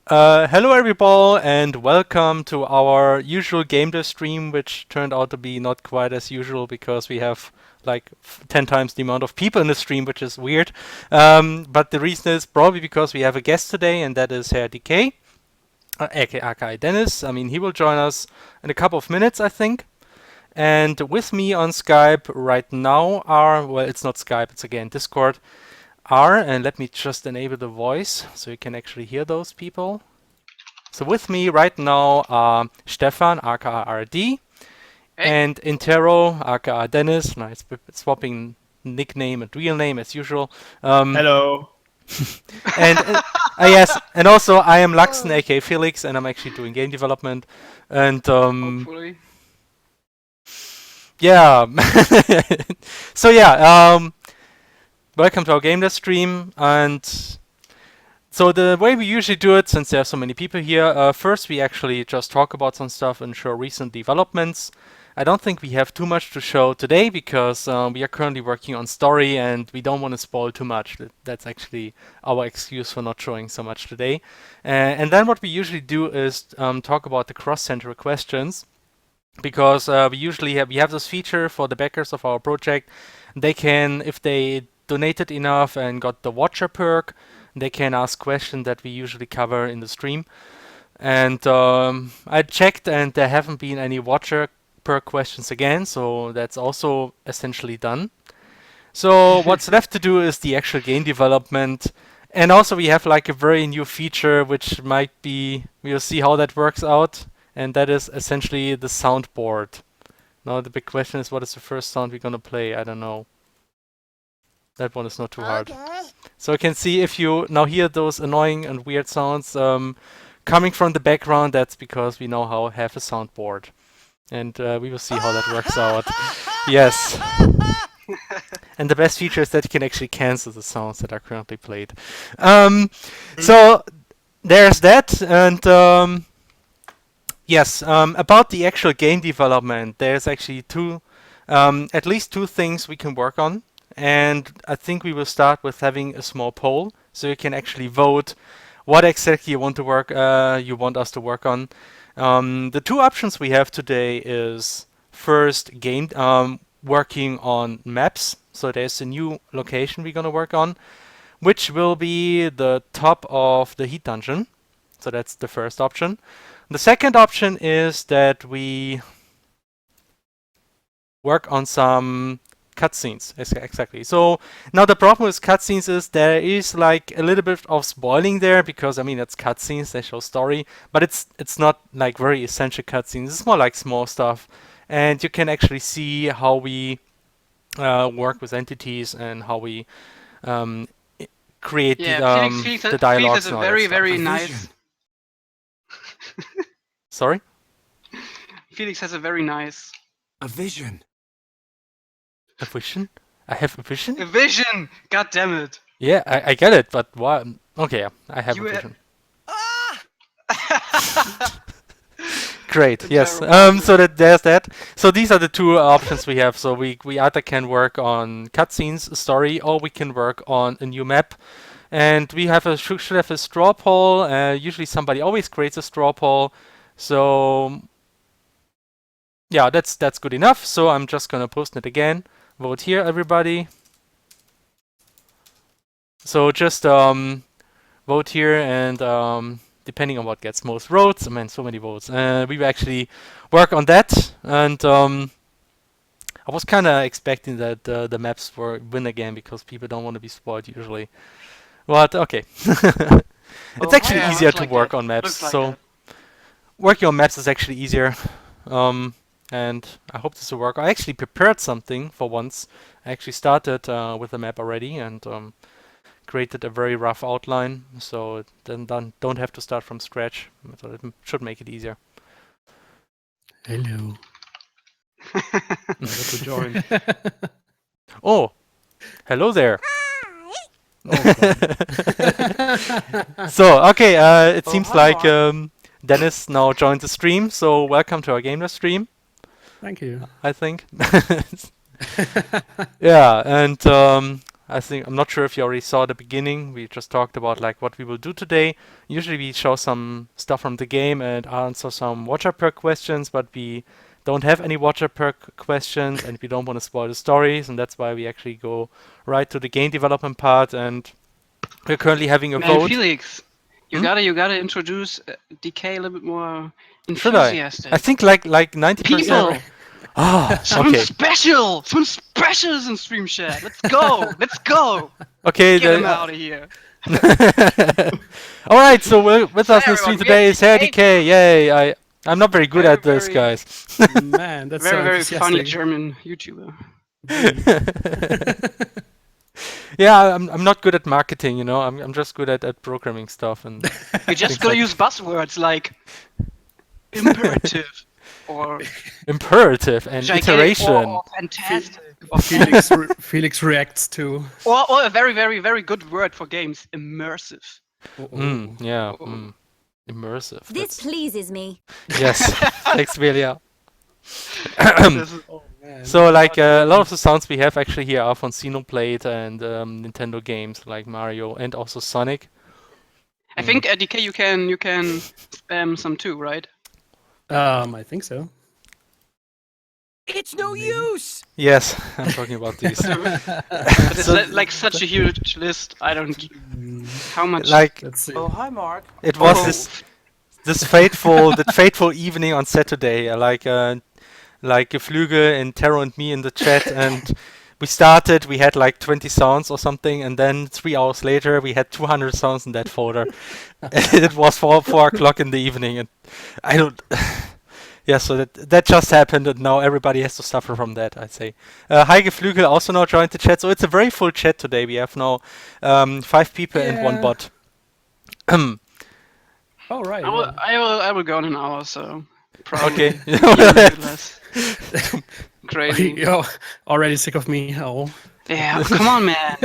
Hello everybody and welcome to our usual Gamedev stream, which turned out to be not quite as usual because we have like 10 times the amount of people in the stream, which is weird. But the reason is probably because we have a guest today, and that is HerrDekay, aka Dennis. I mean, he will join us in a couple of minutes, I think. And with me on Skype right now are, well, it's not Skype, it's again Discord, and let me just enable the voice so you can actually hear those people. So with me right now are Stefan, aka HerrD, and Intero, aka Dennis. Nice, swapping nickname and real name as usual. Hello. And yes, and also I am Lachsen, aka Felix, and I'm actually doing game development. And Hopefully. yeah, so yeah, welcome to our Gamedev stream. And so the way we usually do it, since there are so many people here, first we actually just talk about some stuff and show recent developments. I don't think we have too much to show today because we are currently working on story and we don't want to spoil too much. That's actually our excuse for not showing so much today. And then what we usually do is talk about the cross-central questions, because we have this feature for the backers of our project. They can, if they donated enough and got the watcher perk, they can ask questions that we usually cover in the stream. And I checked and there haven't been any watcher perk questions again, so that's also essentially done. So what's left to do is the actual game development. And also we have like a very new feature which might be, we'll see how that works out, and that is essentially the soundboard. Now the big question is, what is the first sound we're gonna play? I don't know. That one is not too hard. So you can see, if you now hear those annoying and weird sounds coming from the background, that's because we now have a soundboard. And we will see how that works out. Yes. And the best feature is that you can actually cancel the sounds that are currently played. So there's that. And yes, about the actual game development, there's actually at least two things we can work on. And I think we will start with having a small poll, so you can actually vote what exactly you want us to work on. The two options we have today is first working on maps. So there's a new location we're gonna work on, which will be the top of the heat dungeon. So that's the first option. The second option is that we work on some cutscenes. Exactly. So now the problem with cutscenes is there is like a little bit of spoiling there, because I mean it's cutscenes, they show story, but it's not like very essential cutscenes. It's more like small stuff, and you can actually see how we work with entities and how we create the dialogues. Felix has a very nice. Sorry? Felix has a very nice. A vision. A vision? I have a vision? A vision! God damn it! Yeah, I get it, but why? Okay, I have a vision. Great. Yes. So there's that. So these are the two options we have. So we either can work on cutscenes, story, or we can work on a new map. And we should have a straw poll. Usually somebody always creates a straw poll. So yeah, that's good enough. So I'm just gonna post it again. Vote here, everybody. So just vote here, and depending on what gets most votes, I mean, so many votes, we will actually work on that. And I was kind of expecting that the maps win again, because people don't want to be spoiled usually. But okay. It's actually easier to work on maps. So working on maps is actually easier. And I hope this will work. I actually prepared something for once. I actually started with a map already and created a very rough outline, so then don't have to start from scratch. So it should make it easier. Hello. To join. Oh, hello there. So okay, it seems like Dennis now joined the stream. So welcome to our Gamedev stream. Thank you. I think. Yeah, and I think I'm not sure if you already saw the beginning. We just talked about like what we will do today. Usually we show some stuff from the game and answer some watcher perk questions, but we don't have any watcher perk questions and we don't want to spoil the stories, and that's why we actually go right to the game development part. And we're currently having a Man, vote. Felix, you Hmm? gotta introduce Decay a little bit more Should I? enthusiastic. I think like 90%. People, Ah, some okay. specials in stream chat. Let's go, let's go. Okay. Get them out of here. All right. So with us Hi, in the stream everyone, we today have is HerrDekay. Yay! I'm not very good Very, at this, very- guys. Man, that's Very, so very funny enthusiastic. German YouTuber. Yeah, I'm not good at marketing. You know, I'm just good at programming stuff and You just gotta use buzzwords like imperative or imperative and gigantic iteration. or fantastic or, Felix reacts to. or a very, very, very good word for games, immersive. Yeah. Oh. Immersive. This That's, pleases me. yes. Thanks, Velia. This is- Oh man. So like a lot of the sounds we have actually here are from Xenoblade and Nintendo games like Mario and also Sonic. I think DK you can spam some too, right? I think so. It's no use! Yes, I'm talking about these. But it's So- like such a huge list. I don't. How much? Like Let's see. Oh, hi, Mark. it was Oh. this fateful evening on Saturday. Like Geflügel and Taro and me in the chat, and we started. We had like 20 sounds or something, and then 3 hours later we had 200 sounds in that folder. It was 4 o'clock in the evening, and I don't. Yeah, so that just happened, and now everybody has to suffer from that, I'd say. Hi Geflügel also now joined the chat, so it's a very full chat today. We have now 5 people and 1 Yeah. bot. Oh right. I will go in an hour, so probably Okay. a little bit less. Crazy. You're already sick of me. Oh. Yeah, come on, man.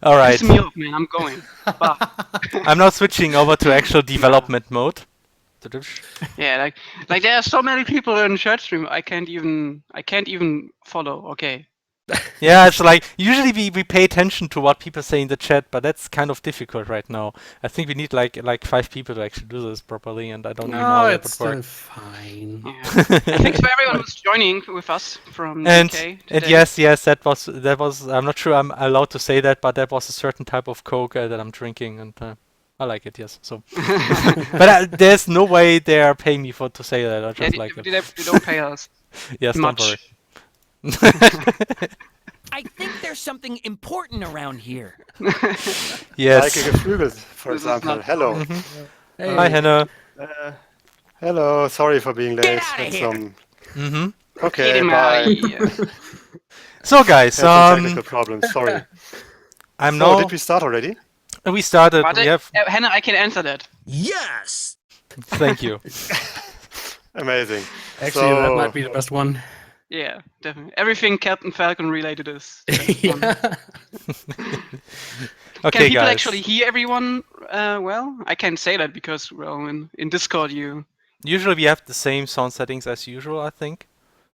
All right. Piss me off, man. I'm going. Bah. I'm now switching over to actual development mode. Yeah, like there are so many people in chat stream. I can't even follow. Okay. Yeah, it's like usually we pay attention to what people say in the chat, but that's kind of difficult right now. I think we need like 5 people to actually do this properly, and I don't even know how No, that it's would work. fine. Yeah. Thanks for everyone who's joining with us from And UK and today. yes, that was I'm not sure I'm allowed to say that, but that was a certain type of Coke that I'm drinking, and I like it. Yes, so but there's no way they are paying me to say that. I Yeah, just like it. they don't pay us Yes, much. don't worry. I think there's something important around here. Yes. Like a Geflügel, for This is example. not- Hello. Hey. Hi, Hannah. Hello, sorry for being late. outta Had here. some... Mm-hmm. Get Okay, him bye. out of here. So guys, Had some technical problems, sorry. I'm So, now. did we start already? We started. But We have. Hannah, I can answer that. Yes! Thank you. Amazing. Actually, that So- might be the best one. Yeah, definitely. Everything Captain Falcon related is. Yeah. Can Okay, people guys. actually hear everyone well? I can't say that because, well, in Discord you. Usually we have the same sound settings as usual, I think.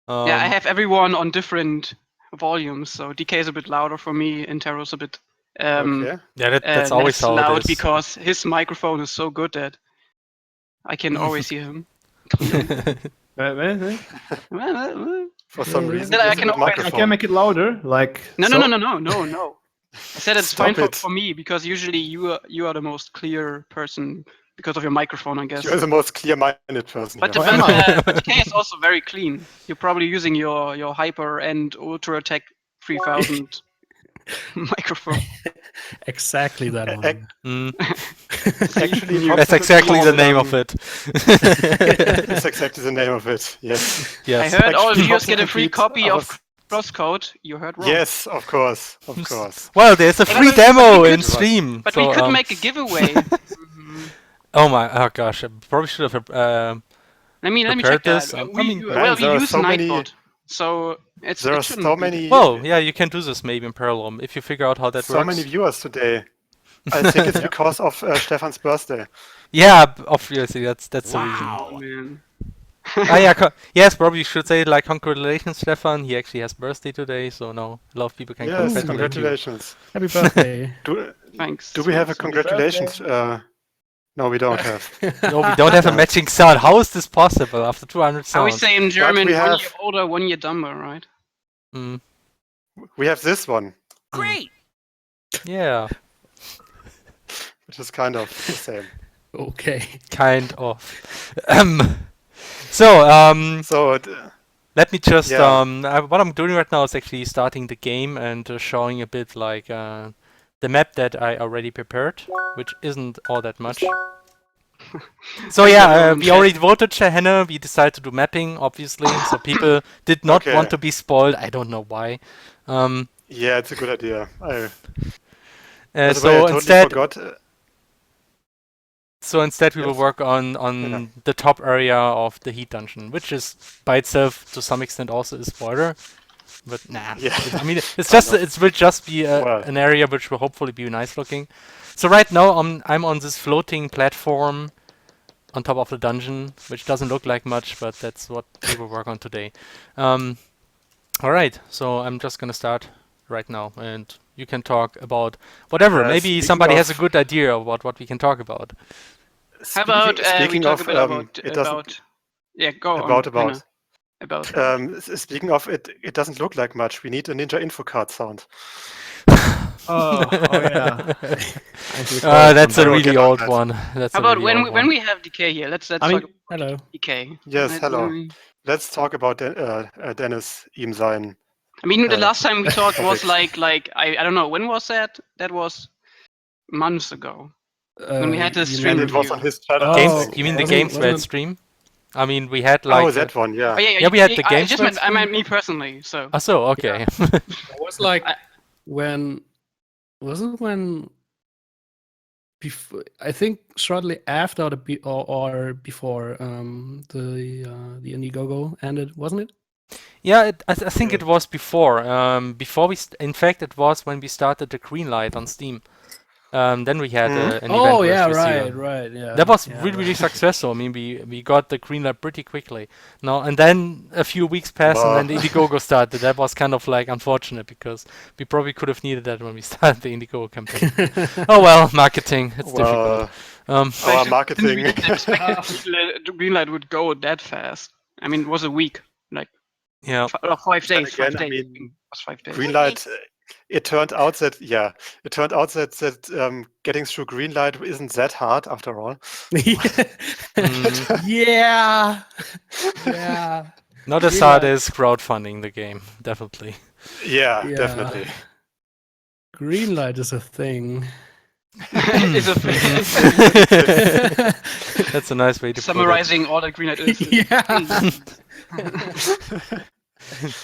Yeah, I have everyone on different volumes, so DK is a bit louder for me, and Taro's a bit Okay. Yeah, that's always less how loud it is. because his microphone is so good that I can always hear him. For some reason, Then I there's a can good always- microphone. I can make it louder, like. No, so. no. I said it's Stop fine it. for me because usually you are the most clear person because of your microphone, I guess. You're the most clear-minded person But, here. but DK is also very clean. You're probably using your Hyper and Ultra Tech 3000 microphone. Exactly that Ac- one. Mm, Actually, that's exactly the name of it. That's exactly the name of it. Yes. Yes. I heard all Actually, viewers not get a to free compete, copy I of was- CrossCode. You heard wrong. Yes, of course, of course. Well, there's a But free we- demo but we in could- stream. But so, we could make a giveaway. Oh my! Oh gosh! I probably should have. Let me Prepared check that. this? I We, mean- well, Man, we there are use so many- Nightbot, so it's There it are shouldn't so be- many, Well, yeah, you can do this maybe in parallel if you figure out how that so works. many viewers today. I think it's because of Stefan's birthday. Yeah, obviously that's the reason. Oh, man. Yeah, yes, probably should say like congratulations, Stefan. He actually has birthday today, so now a lot of people can Yes, congratulate you. congratulations. Happy birthday. Thanks. Do we have a Thanks. congratulations? No, we don't have. No, we don't have a Yeah. matching sound. How is this possible after 200 How we sounds? say in German, we 1 have- year older, 1 year dumber, right? Mm, We have this one, Great. yeah, which is kind of the same. Okay. kind of. So, So, let me just Yeah. what I'm doing right now is actually starting the game and showing a bit like the map that I already prepared, which isn't all that much. So yeah, we already voted Henne. We decided to do mapping, obviously. So people did not Okay. want to be spoiled. I don't know why. yeah, it's a good idea. By the way, I So totally instead, forgot. we will Yes. work on Yeah. the top area of the heat dungeon, which is by itself to some extent also a spoiler. But nah, Yeah. I mean it's just Kind of. it will just be Well. an area which will hopefully be nice looking. So right now I'm on this floating platform on top of the dungeon, which doesn't look like much, but that's what we will work on today. All right, so I'm just gonna start right now, and you can talk about whatever. Maybe Speaking somebody has a of- good idea about what we can talk about. How about we speaking talk of, a bit about it doesn't yeah, go on. about Hannah. About speaking of it, it doesn't look like much. We need a Ninja info card sound. Oh yeah. That's a I will really get on old that. one. That's how a about really when old we, one. when we have decay here? Let's I talk mean, about hello. decay. Yes, hello. Let's talk about Dennis ihm sein. I mean, the Uh, last time we talked was topics. like I don't know, when was that? That was months ago. When we had the You stream And it was on review. his channel. Oh, Games? You mean the wasn't- Games wasn't Red it- stream? I mean, we had like. Oh, that one, yeah. Oh yeah, Yeah, we had the I Games just Red meant I meant me personally. So Oh, so okay. It was like I- when wasn't when before, I think shortly after or before the Indiegogo ended, wasn't it? Yeah, I think Yeah. it was before. Before in fact, it was when we started the green light on Steam. Then we had an event. Oh with yeah, Vizio. right, yeah. That was yeah, really right. successful. I mean, we got the green light pretty quickly. No, and then a few weeks passed, and then the Indiegogo started. That was kind of like unfortunate because we probably could have needed that when we started the Indiegogo campaign. Oh well, marketing. It's difficult. Our marketing. didn't expect the green light would go that fast. I mean, it was a week, like Yeah. 5 days. again, 5 I days. mean, It was 5 days. Greenlight. It turned out that getting through Greenlight isn't that hard after all. Mm, Yeah. Yeah. not as Green hard light. as crowdfunding the game, definitely. Yeah, Yeah. definitely. Green light is a thing. It's a That's a nice way to summarizing all that green light is. Yeah. put it.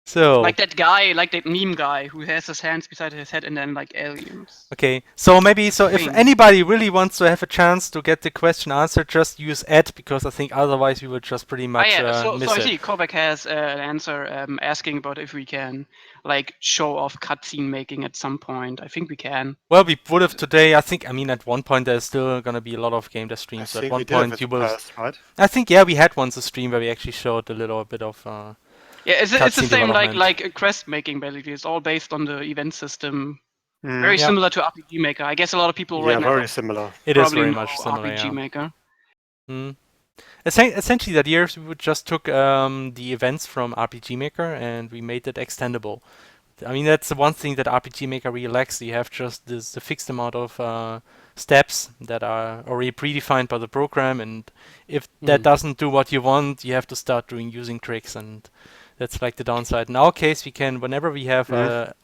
So Like that meme guy who has his hands beside his head and then like aliens. okay, so maybe if Thing. anybody really wants to have a chance to get the question answered, just use @ because I think otherwise we would just pretty much So miss I it. see Kovac has an answer asking about if we can like show off cutscene making at some point. I think we can. Well, we would have today. I think. I mean, at one point there's still gonna be a lot of game dev I streams. So at think one we did have point it you in the will. past, right? I think we had once a stream where we actually showed a little bit of. Yeah, it's the Cutscene same development. like a quest making basically. It's all based on the event system. Mm. Very Yeah. similar to RPG Maker. I guess a lot of people Yeah, right now very similar. It is probably very know much similar. RPG Yeah. Maker. Mm. Essentially, that year we just took the events from RPG Maker and we made it extendable. I mean, that's the one thing that RPG Maker really lacks. You have just the fixed amount of steps that are already predefined by the program, and if that doesn't do what you want, you have to start using tricks, and that's like the downside. In our case, we can, whenever we have a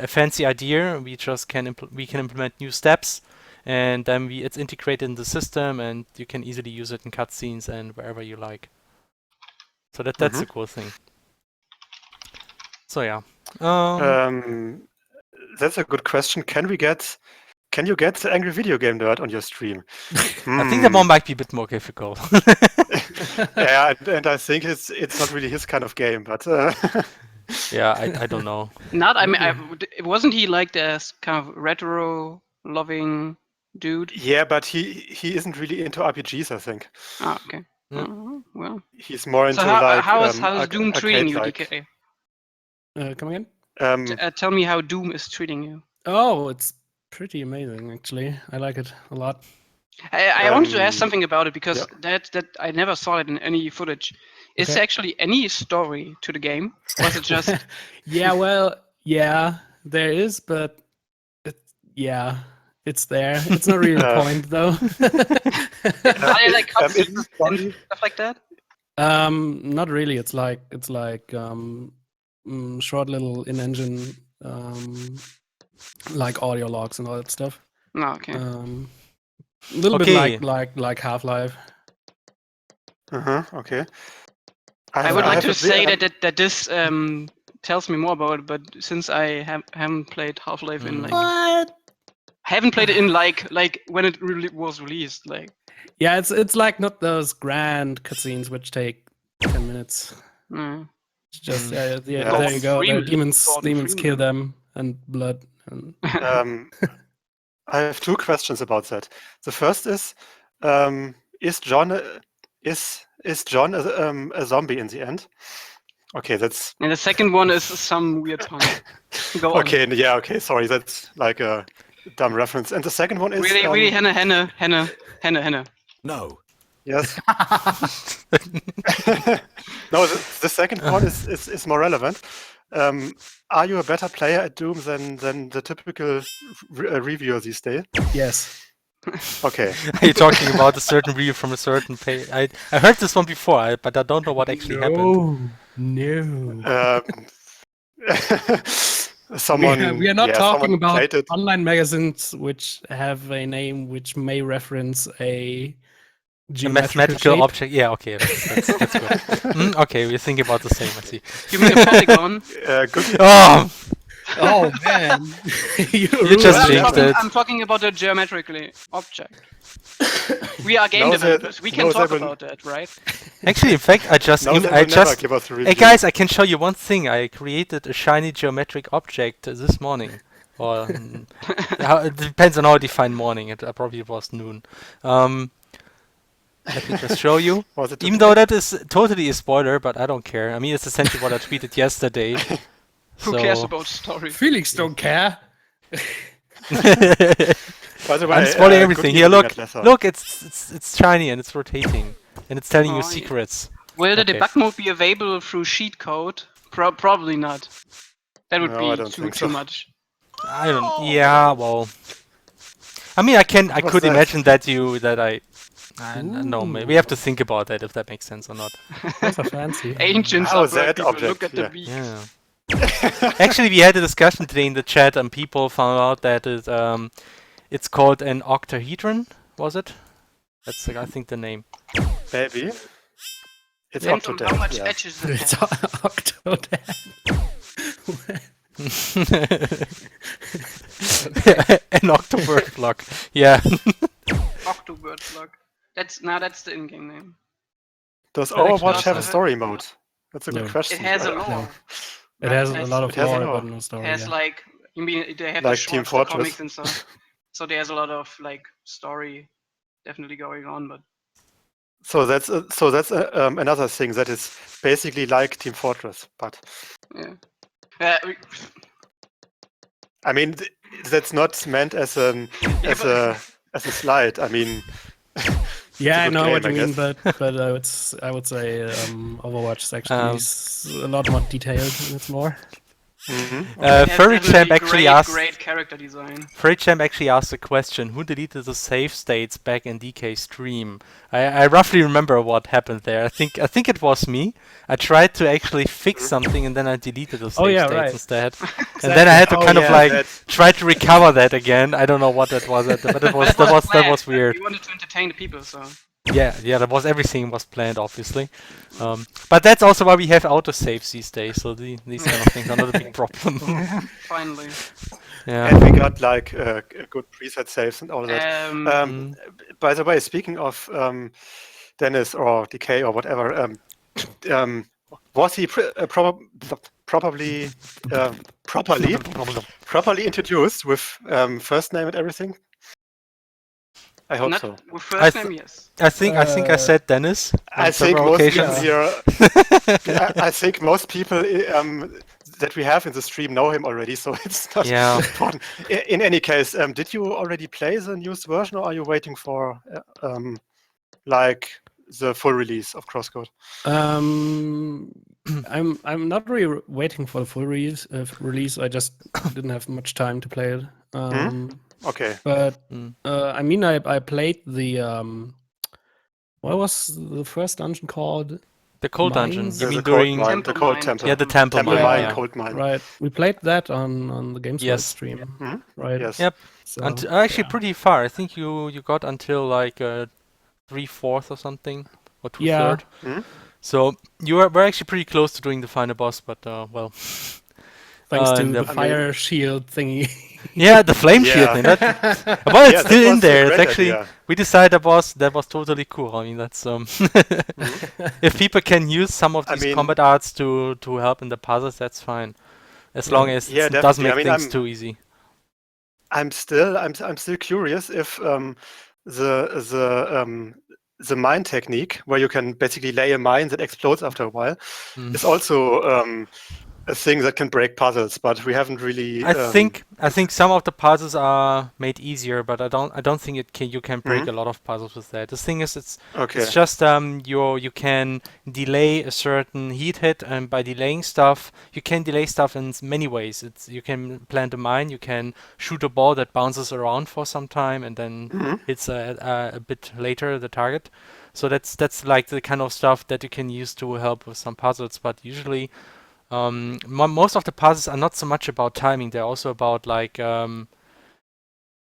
fancy idea, we just can implement new steps, and then it's integrated in the system, and you can easily use it in cutscenes and wherever you like. So that's a cool thing. So yeah. That's a good question. Can you get the Angry Video Game Nerd on your stream? I think that one might be a bit more difficult. Yeah, and I think it's not really his kind of game, but Yeah, I don't know. I mean, wasn't he like this kind of retro loving dude? yeah, but he isn't really into RPGs, I think. Ah, okay. Well. He's more into So how, like how is arc- Doom treating you, arcade-like. DK? Come again? Tell me how Doom is treating you. Oh, it's pretty amazing, actually. I like it a lot. I wanted to ask something about it because yeah. that I never saw it in any footage. Is Okay. there actually any story to the game? Or is it just Yeah, well, yeah, there is, but it's there. It's not really the point, though. are there like is the cutscenes and story- stuff like that? Not really. It's like short little in-engine like audio logs and all that stuff. No, okay. A little Okay. bit like Half-Life. Okay. I would like have to a say bit- that this tells me more about it, but since I haven't played Half-Life in like What? haven't played it in like when it really was released, like Yeah, it's like not those grand cutscenes which take 10 minutes. It's just Yeah, there you go. There are Freeman. demons kill Freeman. them and blood. And I have two questions about that. The first is John is John a zombie in the end? Okay, that's And the second one is some weird pun. Go on. okay. Yeah, okay. Sorry, that's like a dumb reference. And the second one is Really, Henne. No. yes. No, the second one is more relevant. Are you a better player at Doom than the typical reviewer these days? yes. Okay. Are you talking about a certain review from a certain page? I heard this one before, but I don't know what actually happened. No. Someone We are not talking someone about played it. online magazines which have a name which may reference a A geometrical mathematical shape. object. Yeah, okay, that's good. Okay, we're thinking about the same. I see. You mean a polygon? Good. Oh, Oh man, you just Well, jinxed it. I'm talking about a geometrically object. We are game No, developers. We can no, talk they will- about that, right? actually, in fact, I just, No, they I will never just. give us a review. Hey guys, I can show you one thing. I created a shiny geometric object this morning. Or it depends on how you define morning. It probably was noon. Let me just show you. Was it Even though that is totally a spoiler, but I don't care. I mean, it's essentially what I tweeted yesterday. Who cares about story? Felix don't care. By the way, I'm spoiling good everything. Here, evening, look, Atlanta. look, it's shiny and it's rotating, and it's telling you Oh, yeah. secrets. Will the Okay. debug mode be available through cheat code? Probably not. That would No, I be don't too think so. much. I don't. Yeah, well, I mean, I What's could that? imagine I don't know. Maybe we have to think about that if that makes sense or not. Those are fancy. Ancients How are is that black people. object? Look at the Yeah. beak. Yeah. Actually, we had a discussion today in the chat, and people found out that it's called an octahedron. Was it? That's I think the name. Maybe. It's Depends on how Octodad. much Yeah. edges it It's has. Octodad. An octobird block. Yeah. Octobird block. That's the in-game name. Does Correct. Overwatch have a Also- story mode? That's a good No. question. It has a Uh, lore. It has a lot of It has a lore, lore. but no story. Has yeah. like you mean they have Like the Team shorts, the Fortress. comics and stuff. So there's a lot of like story definitely going on, but So that's another thing that is basically like Team Fortress, but yeah. I mean that's not meant as a slide. I mean, Yeah, I good know game, what you I mean, guess. but I would say Overwatch is actually a lot more detailed in its lore. It has Furry Champ definitely actually great character design. Furry Champ actually asked a question: who deleted the save states back in DK stream? I roughly remember what happened there. I think it was me. I tried to actually fix something and then I deleted the save yeah, states right. instead. And then I had to Oh, kind of yeah, like that's- try to recover that again. I don't know what that was, but that was that was planned. weird. We wanted to entertain the people, so Yeah, that was everything was planned, obviously. But that's also why we have autosaves these days, so these kind of things are not a big problem. finally. Yeah. and we got like good preset saves and all that. Um, By the way, speaking of Dennis or DK or whatever, was he properly introduced with first name and everything? I hope Not so. with first name, yes. I think I said Dennis. I on think several most occasions. people here. I think most people that we have in the stream know him already, so it's not Yeah. important. In any case, did you already play the newest version, or are you waiting for like the full release of CrossCode? I'm not really waiting for the full release. I just didn't have much time to play it. Okay. But Mm. I mean, I played the what was the first dungeon called? The cold dungeon. Mines? You The mean cold during mine, the cold Mine. temple. yeah the temple Temple mine? mine, Yeah. cold mine. Right. We played that on the Games Yes. stream. Mhm. Right. Yes. Yep. So, Actually, yeah. pretty far. I think you got until like 3/4 or something, or 2/3. Yeah. Mhm. So you were actually pretty close to doing the final boss, but well. Thanks to the- the fire shield thingy. Yeah, the flame shield Yeah. thing. Well, it's Yeah, that still in was a there. It's great actually idea. we decided that was totally cool. I mean, that's if people can use some of I these mean- combat arts to help in the puzzles, that's fine. As long as Yeah, it doesn't definitely. make I mean, things I'm- too easy. I'm still curious if the mine technique, where you can basically lay a mine that explodes after a while, Mm. is also a thing that can break puzzles. But we haven't really. I think some of the puzzles are made easier, but I don't think you can break a lot of puzzles with that. The thing is, it's Okay. just you can delay a certain heat hit, and by delaying stuff, you can delay stuff in many ways. You can plant a mine, you can shoot a ball that bounces around for some time, and then hits a bit later the target. So that's like the kind of stuff that you can use to help with some puzzles. But usually, most of the puzzles are not so much about timing. They're also about like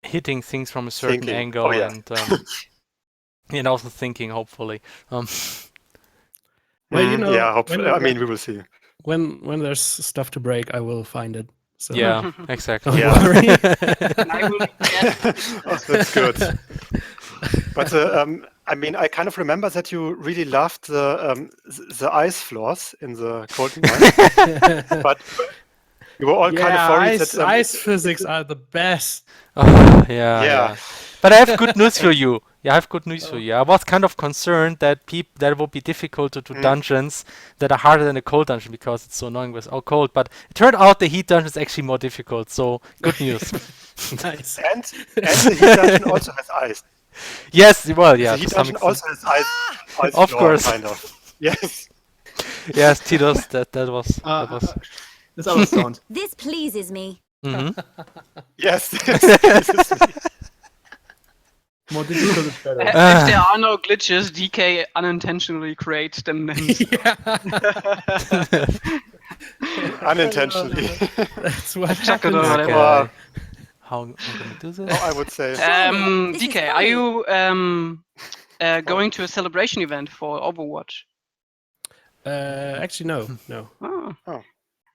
hitting things from a certain Thinking. angle Oh, yeah. and also thinking. Hopefully, Well, you know, yeah. when- I mean, we will see. when there's stuff to break, I will find it. So yeah, exactly. don't Yeah. worry. I will get Oh, that's good. But I mean, I kind of remember that you really loved the ice floors in the cold mine, but you were all kind of worried ice, that ice physics are the best. Oh, yeah. Yeah. But I have good news for you. Yeah, I have good news for you. I was kind of concerned that that it would be difficult to do dungeons that are harder than a cold dungeon because it's so annoying with all cold. But it turned out the heat dungeon is actually more difficult. So good news. Nice. and the heat dungeon also has ice. Yes, well, yeah. The To heat some dungeon extent. also has ice Of floor, course. kind of. Yes. Yes, Titos, that was. This other sound. This pleases me. Mhm. Yes. This is me. More difficult is better. if there are no glitches, DK unintentionally creates them. Then Unintentionally. That's what Chuck it happens. over there. Well, How I'm gonna do this? I would say. This is DK, are funny. you going to a celebration event for Overwatch? Actually, no. Oh.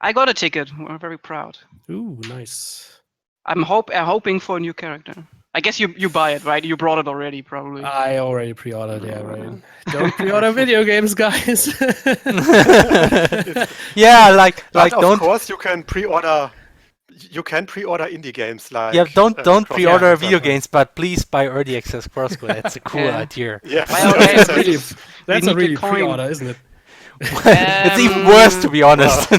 I got a ticket. I'm very proud. Ooh, nice. I'm hoping for a new character. I guess you buy it, right? You brought it already, probably. I already pre-ordered, yeah, right. Don't pre-order video games, guys. Yeah, like But of don't. course, you can pre-order. You can pre-order indie games like. Yeah, don't Cross- pre-order yeah, video exactly. games, but please buy early access CrossCode. That's a cool Yeah. idea. Yeah. Well, yeah, okay, exactly. That's need a the really coin. pre-order, isn't it? It's even worse, to be honest.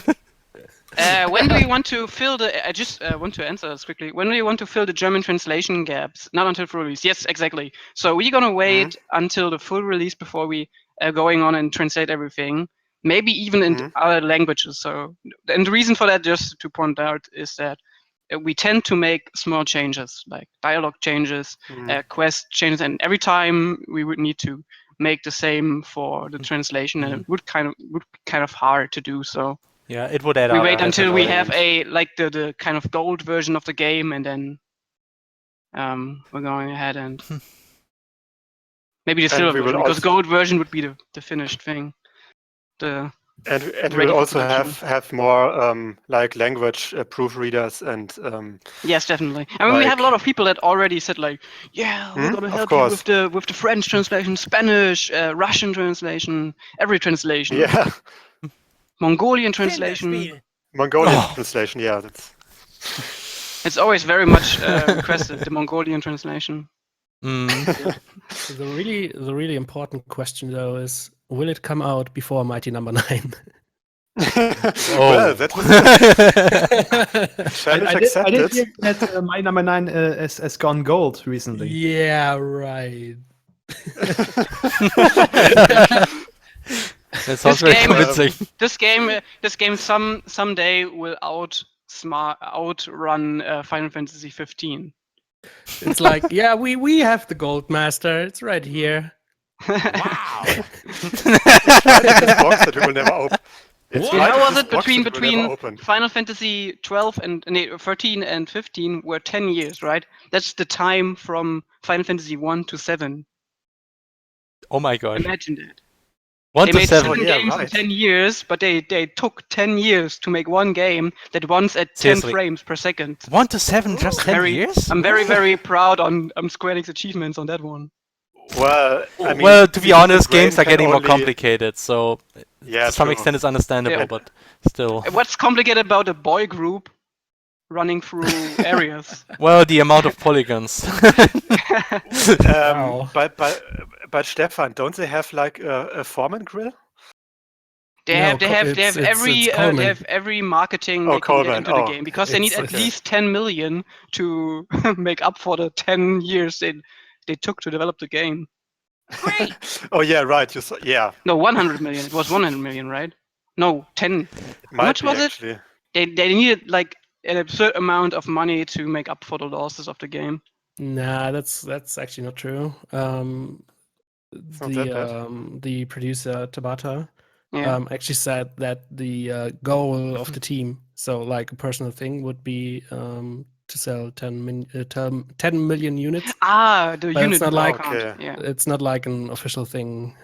When do you want to fill the? I just want to answer this quickly. When do you want to fill the German translation gaps? Not until full release. Yes, exactly. So we're gonna wait until the full release before we going on and translate everything. Maybe even in other languages. So, and the reason for that, just to point out, is that we tend to make small changes, like dialogue changes, quest changes, and every time we would need to make the same for the translation, and it would be kind of hard to do so. Yeah, it would add We up. wait That's until we annoying. have the kind of gold version of the game, and then we're going ahead and maybe the And silver we will version, because also- gold version would be the finished thing. And we ready will for also production. have more like language proofreaders and Yes, definitely. I mean, we have a Like- lot of people that already said like, yeah, we're gonna Of help you course. with the French translation, Spanish, Russian translation, every translation, yeah, Mongolian translation. Mongolian translation. Yeah, that's It's always very much requested, the Mongolian translation. The really important question though is, will it come out before Mighty Number 9? Well, that was challenge I did accepted. hear that my number 9 has gone gold recently. Yeah, right. That sounds very convincing. This game someday will outrun Final Fantasy 15. It's like, yeah, we have the Gold Master. It's right here. Wow. This box that we will never open. It's right How in was this it box that we will never between open. Final Fantasy 13 and 15 were 10 years, right? That's the time from Final Fantasy 1 to 7. Oh my gosh. Imagine that. 1 They to made 7. 7 games in 10 years, but they took 10 years to make one game that runs at 10 Seriously. frames per second. 1 to 7, just 10 years? I'm very proud on Square Enix achievements on that one. Well, I mean, Well, to be the honest, brain games are can getting more only- complicated, so Yeah, to some true. extent it's understandable, Yeah. but still. What's complicated about a boy group running through areas? Well, the amount of polygons. Wow. But Stefan, don't they have like a Foreman grill? They No, have it's Coleman. every marketing Oh, they can get Coleman, into the oh. game because they need It's- at least 10 million to make up for the 10 years they took to develop the game. Great. Oh yeah, right. You saw, yeah, No, 100 million. It was 100 million, right? No, 10. it might much be was it? actually. They needed like an absurd amount of money to make up for the losses of the game. Nah, that's actually not true. not that bad. The producer Tabata Yeah. actually said that the goal of the team, so like a personal thing, would be to sell 10 million units. The But unit it's not like- count. Okay. Yeah. It's not like an official thing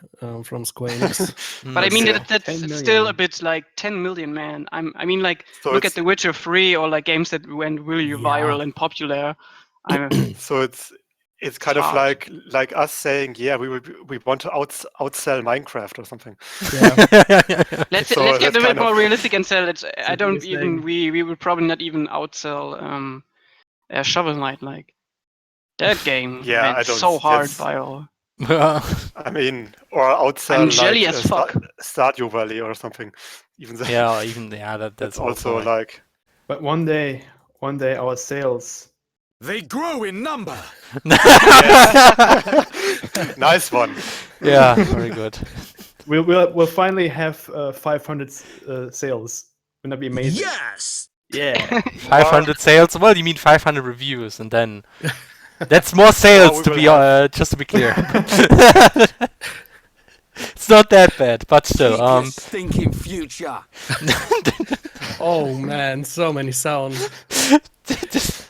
from Square Enix. But I mean, Yeah. that's 10 still million. a bit like 10 million, man. I mean, like, So look at it's- The Witcher 3 or like games that went really Yeah. viral and popular. So it's kind of hard. like us saying, yeah, we want to outsell Minecraft or something. Yeah. Let's So get that's a bit kind of- more realistic and sell it. I don't biggest even. thing. We would probably not even outsell Shovel Knight. Like that game Yeah, went I don't- so hard that's- viral. I mean, or outsell I'm jelly like as fuck. Stardew Valley or something. Even though Yeah, even that's that's also like But one day our sales. They grow in number. nice one. yeah, very good. We'll finally have 500 sales. Wouldn't that be amazing? Yes. Yeah. 500 sales. Well, you mean 500 reviews, and then that's more sales. we To will be have- just to be clear, it's not that bad, but still. Keep your stinking future. Oh man, so many sounds.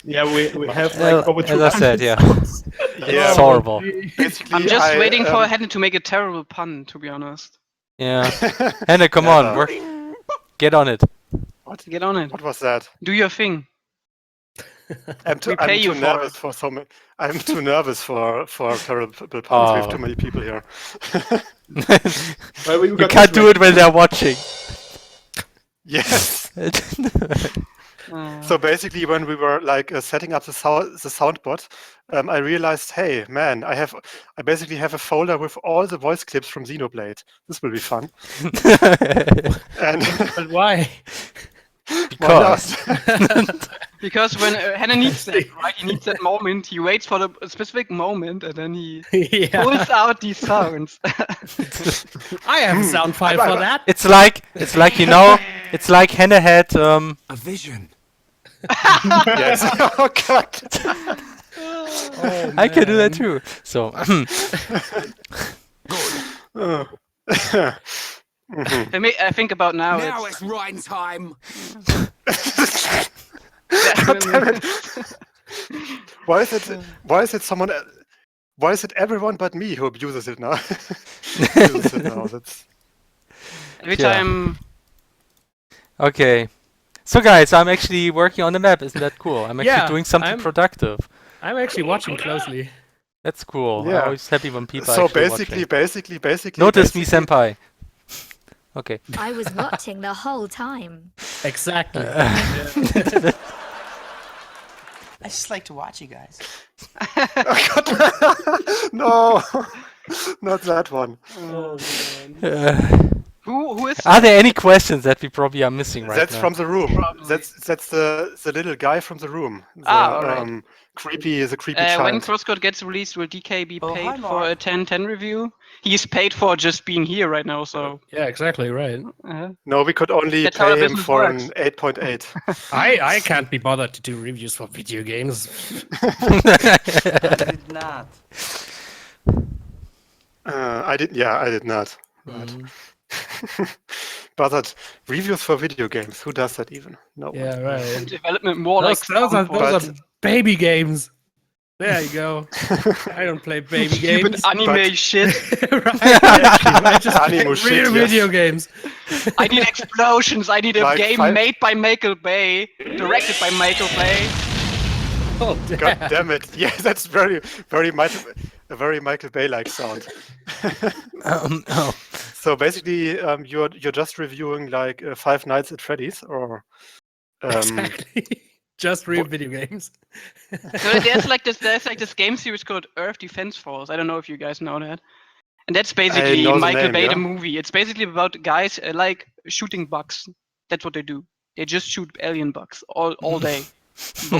Yeah, we have Well, like over as I 200 said, yeah. sales. Yeah, It's horrible. basically, I'm just I, waiting for Hannah to make a terrible pun. To be honest, Yeah, Hannah, come Yeah. on, work. Get on it. get on it. What was that? Do your thing. I'm too, We pay I'm you too for nervous it. for so many. I'm too nervous for terrible puns. We have Oh. too many people here. Well, we You got can't this do it when they're watching. Yes. So basically, when we were like setting up the soundbot, I realized, hey, man, I basically have a folder with all the voice clips from Xenoblade. This will be fun. And But why? why not? Because when Hannah needs that, right? He needs that moment. He waits for the specific moment, and then he Yeah, pulls out these sounds. I have a sound file for that. It's like it's like Hannah had A vision. Yes. Oh God. Oh, I can do that man. too. So I think about now. Now It's it's writing time. Why is it everyone but me who abuses it now? Uses it now. That's every Yeah. time. okay. So guys, I'm actually working on the map. Isn't that cool? I'm actually Yeah, doing something I'm- productive. I'm actually watching closely. That's cool. Yeah. I'm always happy when people so actually basically, watching. Notice me, senpai. Okay. I was watching the whole time. Exactly. I just like to watch you guys. No, not that one. Oh, man. Who is Are there any questions that we probably are missing right That's now? from the room. Probably. That's the little guy from the room. The, all right. creepy When child. CrossCode gets released, will DK be Oh, hi, paid for a Mark. 10/10 review? He's paid for just being here right now, so Yeah, exactly right. No, we could only That's how our pay him business for works. an 8.8. I can't be bothered to do reviews for video games. I did not. I did not. Right. But reviews for video games, who does that even? No one. Yeah, right. development more Those, like those, are, Soundboard. those are baby games. There you go. I don't play baby Stupid games. anime shit. Right, I just play Animo real shit, yes. video games. I need explosions. I need a Like game five- made by Michael Bay, directed by Michael Bay. Oh, God damn. damn it! Yeah, that's very a very Michael Bay-like sound. Oh. So basically, you're just reviewing like Five Nights at Freddy's, or Exactly. Just real video games. So there's like this game series called Earth Defense Force. I don't know if you guys know that. And that's basically know the Michael name, Bay yeah. the movie. It's basically about guys like shooting bugs. That's what they do. They just shoot alien bugs all day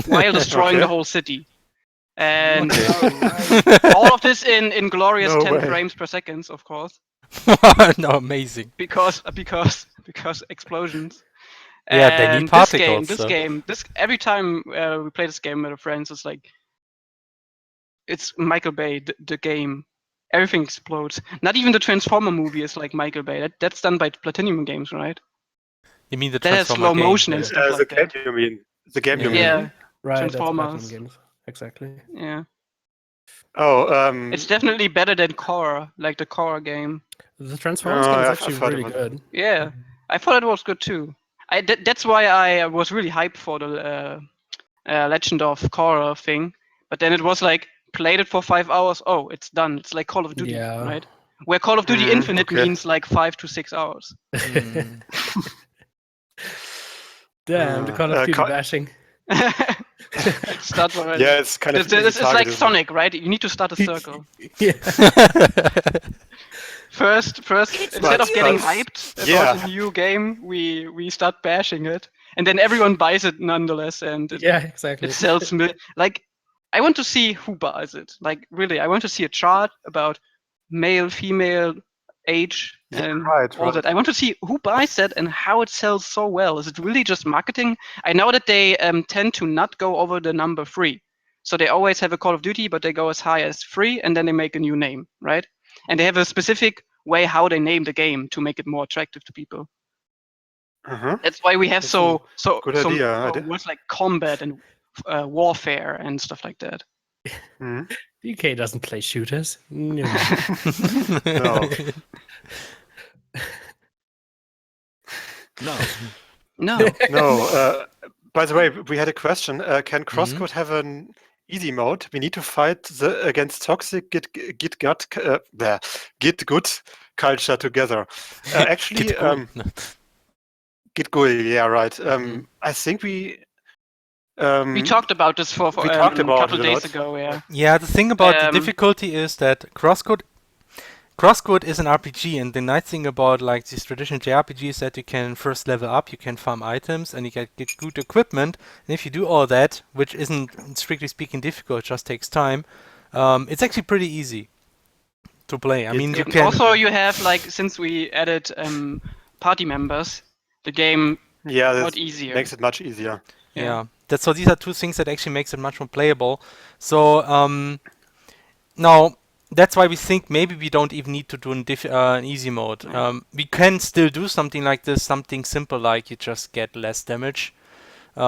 while destroying Okay. the whole city. And all of this in glorious No 10 way. frames per second, of course, No, amazing. because explosions. Yeah, they need And particles, This so. game, every time we play this game with our friends, it's like it's Michael Bay, the game. Everything explodes. Not even the Transformer movie is like Michael Bay. That's done by Platinum Games, right? You mean the That has Transformer slow game? motion and stuff the like that. game you mean? The game you mean? Yeah, Right, that's Transformers. Platinum games. Exactly. yeah. Oh, It's definitely better than Core, like the Core game. The Transformers Oh, game is yeah, actually I've heard really of it. good. Yeah, I thought it was good too. That's why I was really hyped for the Legend of Korra thing. But then it was like, played it for 5 hours. Oh, it's done. It's like Call of Duty, Yeah. right? Where Call of Duty Infinite okay. means like 5 to 6 hours. Mm. Damn, the Call of Duty Ca- bashing. It starts already. Yeah, it's kind of. It's easy like target, isn't it? Sonic, right? You need to start a circle. Yeah. First, instead of getting Smart. hyped about Yeah. a new game, we start bashing it, and then everyone buys it nonetheless, and Yeah, exactly. it sells. Like, I want to see who buys it. Like, really, I want to see a chart about male, female, age, Yeah, and right, all right. that. I want to see who buys that and how it sells so well. Is it really just marketing? I know that they tend to not go over the number 3. So they always have a Call of Duty, but they go as high as 3, and then they make a new name, right? And they have a specific way how they name the game to make it more attractive to people. Uh-huh. That's why we have That's so good idea. I did- words like combat and warfare and stuff like that. Mhm. UK doesn't play shooters. No. No. No. No. No. By the way, we had a question. Can CrossCode have an easy mode? We need to fight against toxic get good culture together. Actually, Git cool. No. Git good. Yeah, right. I think we. We talked about this for we talked a about couple it a days lot. ago, yeah. Yeah, the thing about the Um, difficulty is that CrossCode is an RPG, and the nice thing about like these traditional JRPGs is that you can first level up, you can farm items, and you get good equipment. And if you do all that, which isn't strictly speaking difficult, just takes time, it's actually pretty easy to play. I mean, you And can also, you have like, since we added party members, the game Yeah, got that easier. makes it much easier. Yeah. So these are two things that actually makes it much more playable. So now that's why we think maybe we don't even need to do an easy mode. We can still do something like this, something simple like you just get less damage. You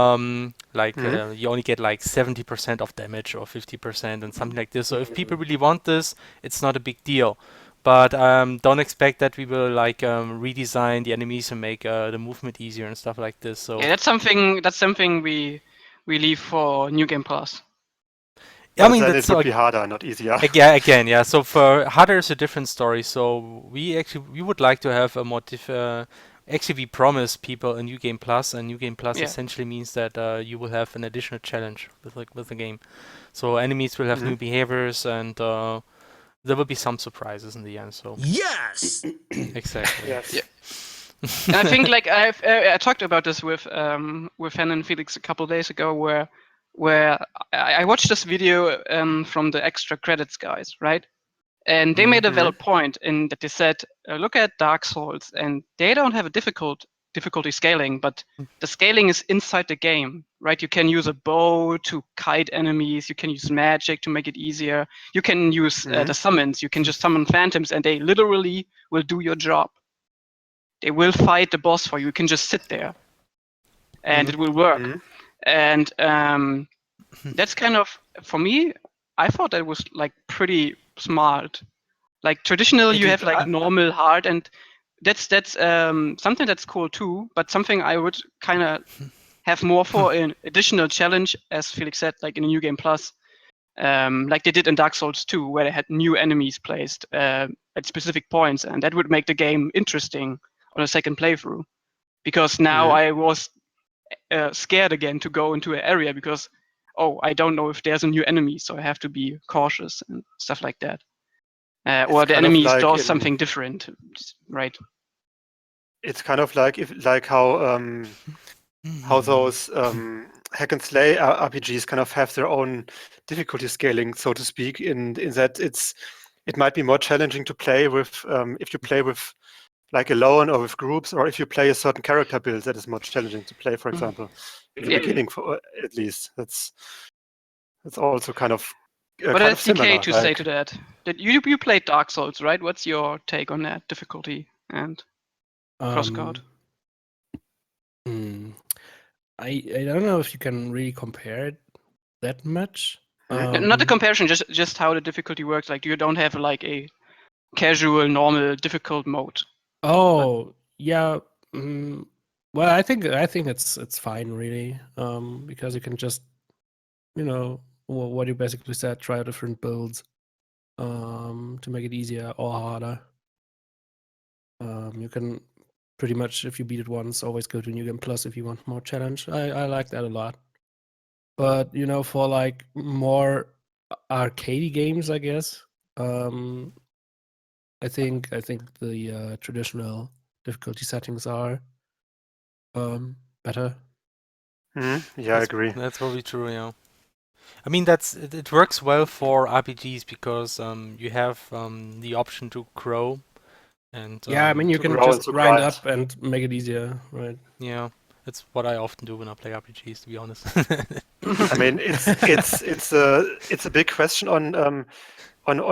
only get like 70% of damage or 50% and something like this. So if people really want this, it's not a big deal. But don't expect that we will like redesign the enemies and make the movement easier and stuff like this. So Yeah, that's something we leave for New Game Plus. I But mean then that's it would like, be harder, not easier. yeah. So for harder is a different story. So we would like to have a more actually we promise people a New Game Plus, and New Game Plus Yeah. essentially means that you will have an additional challenge with the game. So enemies will have new behaviors, and there will be some surprises in the end. So Yes! exactly. Yes. Yeah. And I think like I talked about this with Hen and Felix a couple of days ago, where I watched this video from the extra credits guys, right? And they made a valid point in that they said, look at Dark Souls, and they don't have a difficulty scaling, but the scaling is inside the game, right? You can use a bow to kite enemies. You can use magic to make it easier. You can use the summons. You can just summon phantoms, and they literally will do your job. They will fight the boss for you. You can just sit there, and it will work. And that's kind of, for me, I thought that was like pretty smart. Like traditional, you have like normal, hard, and that's something that's cool too. But something I would kind of have more for an additional challenge, as Felix said, like in a New Game Plus, like they did in Dark Souls 2, where they had new enemies placed at specific points, and that would make the game interesting on a second playthrough. Because now I was scared again to go into an area because, I don't know if there's a new enemy, so I have to be cautious and stuff like that. Or the enemies draw something different, right? It's kind of like how those hack and slay RPGs kind of have their own difficulty scaling, so to speak. In that it might be more challenging to play with if you play with like alone or with groups, or if you play a certain character build that is more challenging to play, for example, in the beginning, at least. That's also kind of What kind has of similar. DK to say to that? That you played Dark Souls, right? What's your take on that difficulty and CrossCode? I don't know if you can really compare it that much. Not the comparison, just how the difficulty works. Like you don't have like a casual, normal, difficult mode. Oh, yeah. Well, I think it's fine really, because you can just, what you basically said, try different builds, to make it easier or harder. You can pretty much, if you beat it once, always go to New Game Plus if you want more challenge. I like that a lot. But for like more arcadey games, I guess, I think the traditional difficulty settings are better. Yeah, I agree. That's probably true. Yeah. I mean, it works well for RPGs because you have the option to grow, and Yeah, I mean you can just grind up and make it easier, right? Yeah, it's what I often do when I play RPGs, to be honest. I mean, it's a big question on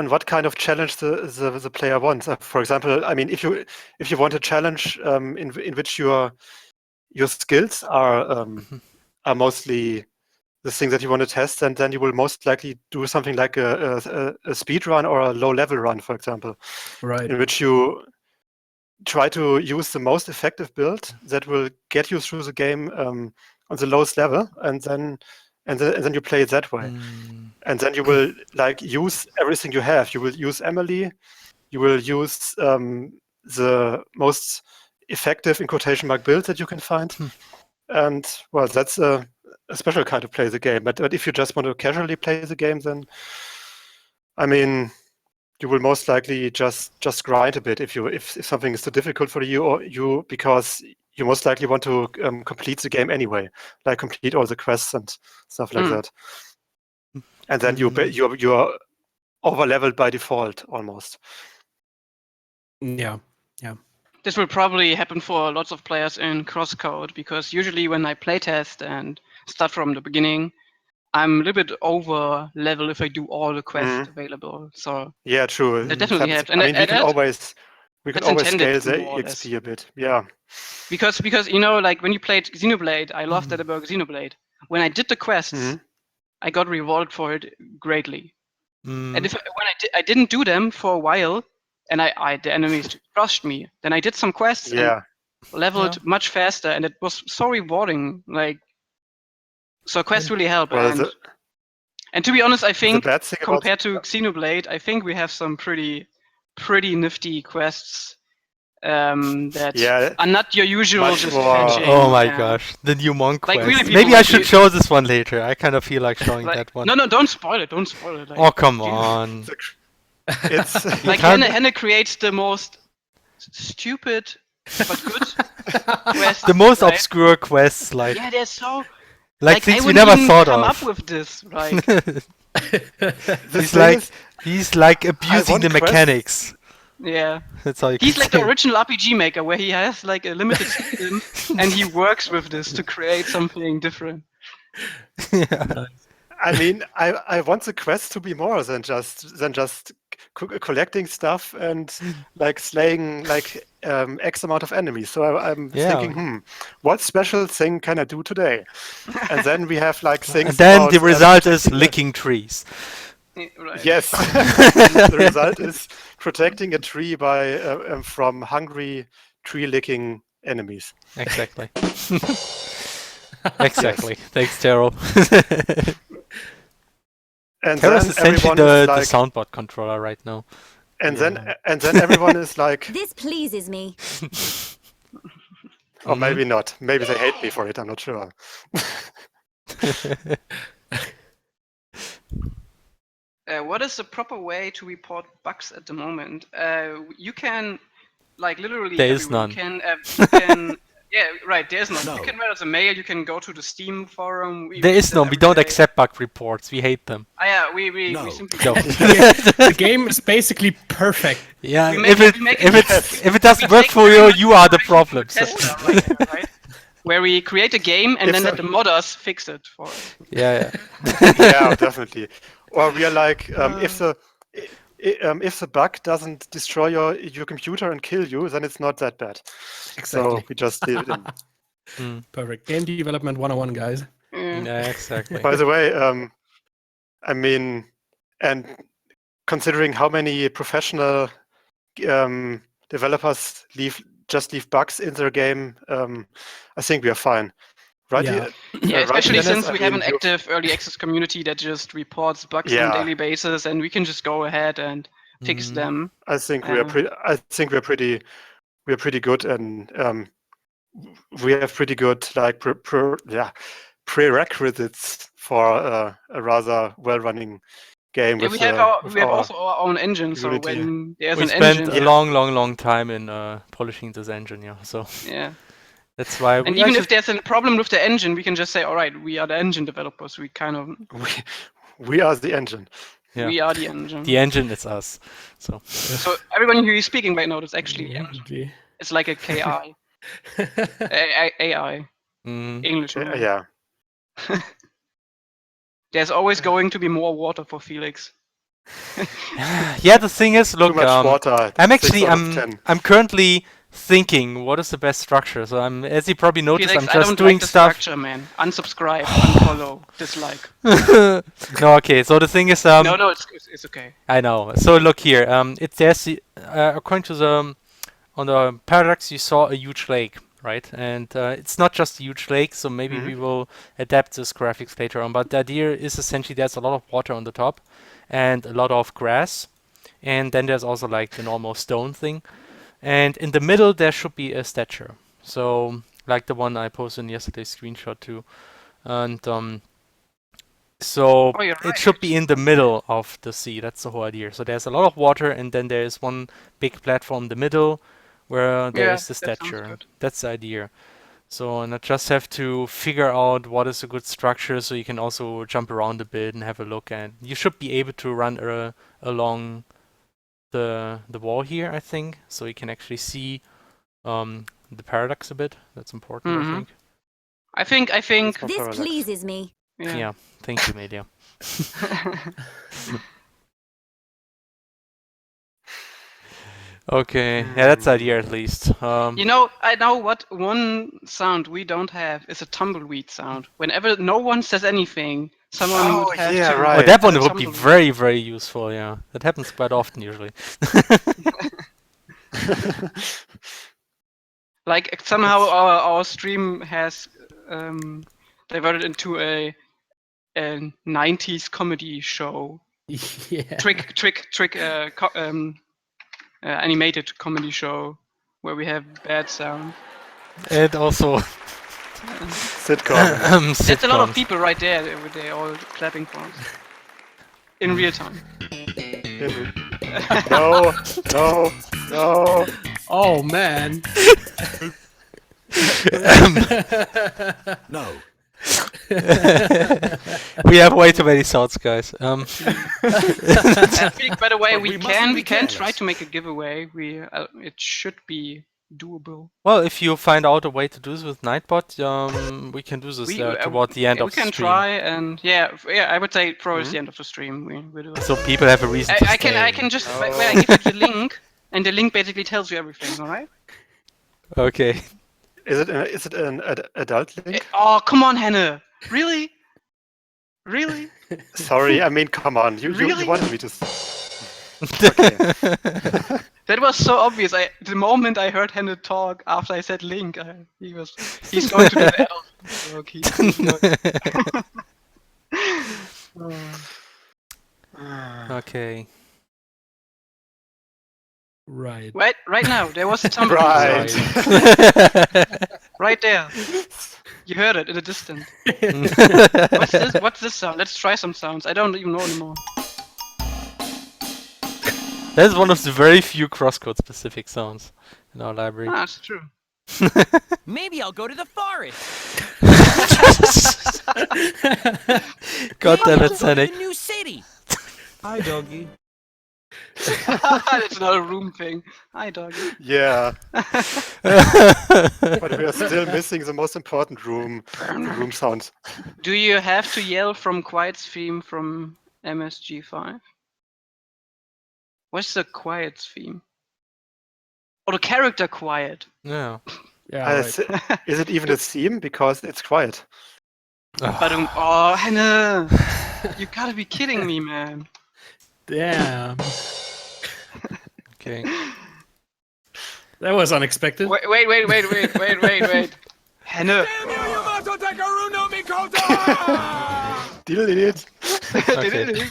what kind of challenge the player wants. For example, I mean, if you want a challenge in which your skills are mostly the thing that you want to test, and then you will most likely do something like a speed run or a low level run, for example, right? In which you try to use the most effective build that will get you through the game on the lowest level, and then you play it that way. And then you will like use everything you have. You will use Emily. You will use the most effective, in quotation mark, build that you can find. And well, that's a special kind of play the game. But if you just want to casually play the game, then I mean, you will most likely just grind a bit if something is too difficult for you, because you most likely want to complete the game anyway, like complete all the quests and stuff like that. And then you're over leveled by default almost. Yeah. This will probably happen for lots of players in CrossCode, because usually when I playtest and start from the beginning, I'm a little bit over level if I do all the quests available. So yeah, true. That definitely helps. And I mean, we can always scale the more or XP less. a bit. Yeah. Because like when you played Xenoblade, I loved that about Xenoblade. When I did the quests, I got rewarded for it greatly. And when I didn't do them for a while, and the enemies crushed me, then I did some quests and leveled much faster, and it was so rewarding. Like, so quests really help. Well, and to be honest, I think compared to Xenoblade, I think we have some pretty nifty quests that Yeah, are not your usual much just more- fetching. Oh my yeah. gosh, the new monk Like, quest. really, people Maybe I would should be- show this one later. I kind of feel like showing Like, that one. no, don't spoil it. Don't spoil it. Like, Oh come Jesus. on. It's Like can't- Henne creates the most stupid but good quests. The most right? obscure quests, like Yeah, they're so like I things we wouldn't never even thought come of. up with this. Like, he's thing like is, he's like abusing want the quests- mechanics. yeah. That's all you He's can like say. the original RPG maker where he has like a limited system and he works with this to create something different. Yeah. I mean, I want the quest to be more than just collecting stuff and like slaying like X amount of enemies. So I'm Yeah. thinking, what special thing can I do today? And then we have like things. And then about, the result is protecting the- licking trees. Yeah, right. Yes, the result is protecting a tree by from hungry tree-licking enemies. Exactly. Exactly. Thanks, Taro. And Taro's then essentially everyone the is like, soundboard controller right now. and then everyone is like, This pleases me. or maybe not. Maybe they hate me for it. I'm not sure. What is the proper way to report bugs at the moment? You can, like, literally. There is everywhere. none. You can. Yeah, right. There's none. No. You can write us a mail. You can go to the Steam forum. There is use no. that We every don't day. accept bug reports. We hate them. Yeah, we No. simply No. The game is basically perfect. Yeah. We If make- it we make if it- it's if it doesn't we work take for very you, much you are the inspiration from problem. So. Tesla right now, right? Where we create a game and If then the- let the modders fix it for us. Yeah. Yeah, definitely. Or we are like, if the bug doesn't destroy your computer and kill you, then it's not that bad. Exactly. So we just leave it in. Perfect. Game development 101, guys. Yeah. Yeah. Exactly. By the way, I mean, and considering how many professional developers just leave bugs in their game, I think we are fine. Right? Yeah. Yeah, right, especially Dennis? since we I have mean, an active early access community that just reports bugs on Yeah. a daily basis, and we can just go ahead and fix Mhm. them. I think we are pretty. I think we're pretty good, and we have pretty good like prerequisites for a rather well-running game. Yeah, with, we have also our own engine, so community. when there's We an spent engine, a long time in polishing this engine. Yeah. So yeah. that's why. And we even if actually- there's a problem with the engine, we can just say, all right, we are the engine developers. We kind of we are the engine. Yeah. we are the engine. the engine is us. So. So everyone who is speaking right now is actually the engine. Gee. It's like a KI, AI, Mhm. English. only. Yeah. There's always going to be more water for Felix. Yeah. The thing is, look. Too much water. I'm 6 actually out of 10. I'm currently thinking what is the best structure. So I'm, as you probably noticed, Felix, I'm I just don't doing like the stuff. structure, man. Unsubscribe, unfollow, dislike. No, okay. So the thing is, No, it's okay. I know. So look here. There's according to the on the paradox, you saw a huge lake, right? And it's not just a huge lake. So maybe we will adapt this graphics later on. But the idea is essentially there's a lot of water on the top, and a lot of grass, and then there's also like the normal stone thing, and in the middle there should be a statue. So like the one I posted in yesterday's screenshot too, and so Oh, you're it should be right. in the middle of the sea. That's the whole idea. So there's a lot of water, and then there's one big platform in the middle where there Yeah, is the that sounds statue. good. That's the idea. So and I just have to figure out what is a good structure, so you can also jump around a bit and have a look. And you should be able to run along the wall here, I think, so you can actually see the paradox a bit. That's important, Mhm. I think. I think. For This parallax. pleases me. Yeah. Thank you, Media. Okay, yeah, that's the idea at least. You know, I know what one sound we don't have is a tumbleweed sound. Whenever no one says anything, someone Oh, would have yeah, to. right. Oh, that one do a would be tumbleweed. very, very useful. Yeah, that happens quite often usually. Like somehow our stream has diverted into a 90s comedy show, Yeah. trick animated comedy show where we have bad sound. And also Sitcom. That's a lot of sitcoms. people right there. They're all clapping for us in real time. No, no, no. Oh man. No. We have way too many sounds, guys. I think, by the way, But we we mustn't be can try careless. to make a giveaway. It should be doable. Well, if you find out a way to do this with Nightbot, we can do this toward the end Yeah, of we the can stream. try, and yeah, I would say towards the end of the stream we do it. So people have a reason to I stay. can just wait, I give you the link, and the link basically tells you everything. All right? Okay. Is it an adult link? Oh, come on, Henne. Really? Really? Sorry, I mean, come on. You Really? wanted me to. Okay. That was so obvious. The moment I heard Henne talk after I said link, he's going to the adult. Okay. Okay. Right. Right now, there was something Right. right there. You heard it in the distance. What's this? What's this sound? Let's try some sounds. I don't even know anymore. That is one of the very few CrossCode specific sounds in our library. Ah, it's true. Maybe I'll go to the forest. God damn Maybe it, I'll go to Sonic. the new city. Hi, doggy. It's not a room thing. Hi, doggy. Yeah. But we are still missing the most important room sound. Do you have to yell from Quiet's theme from MSG5? What's the Quiet's theme? Or the character Quiet? Yeah. Yeah. Right. Is it even a theme? Because it's quiet. But oh, Henne, you gotta be kidding me, man. Damn. Okay. That was unexpected. Wait. Henne. Delete. Okay.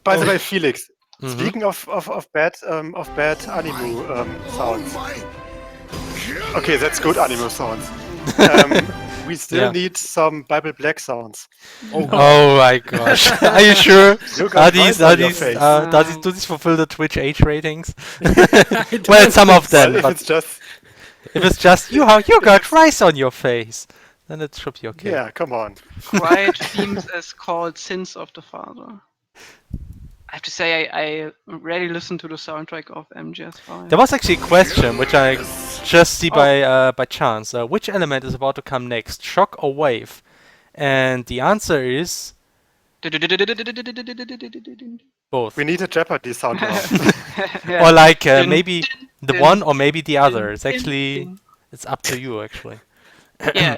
By the way, Felix. Mhm. Speaking of bad anime sounds. Okay, that's good anime sounds. We still need some Bible Black sounds. Oh my gosh. Are you sure? You got rice on your face. Do these fulfill the Twitch age ratings? Well, some of them, Well, if but it's just you got rice on your face, then it should be okay. yeah, come on. Quiet themes is called Sins of the Father. I have to say, I rarely listen to the soundtrack of MGS5. There was actually a question which I just see by chance. Which element is about to come next, shock or wave? And the answer is both. We need a Jeopardy sound now. Or like maybe the one or maybe the other. It's up to you actually. yeah,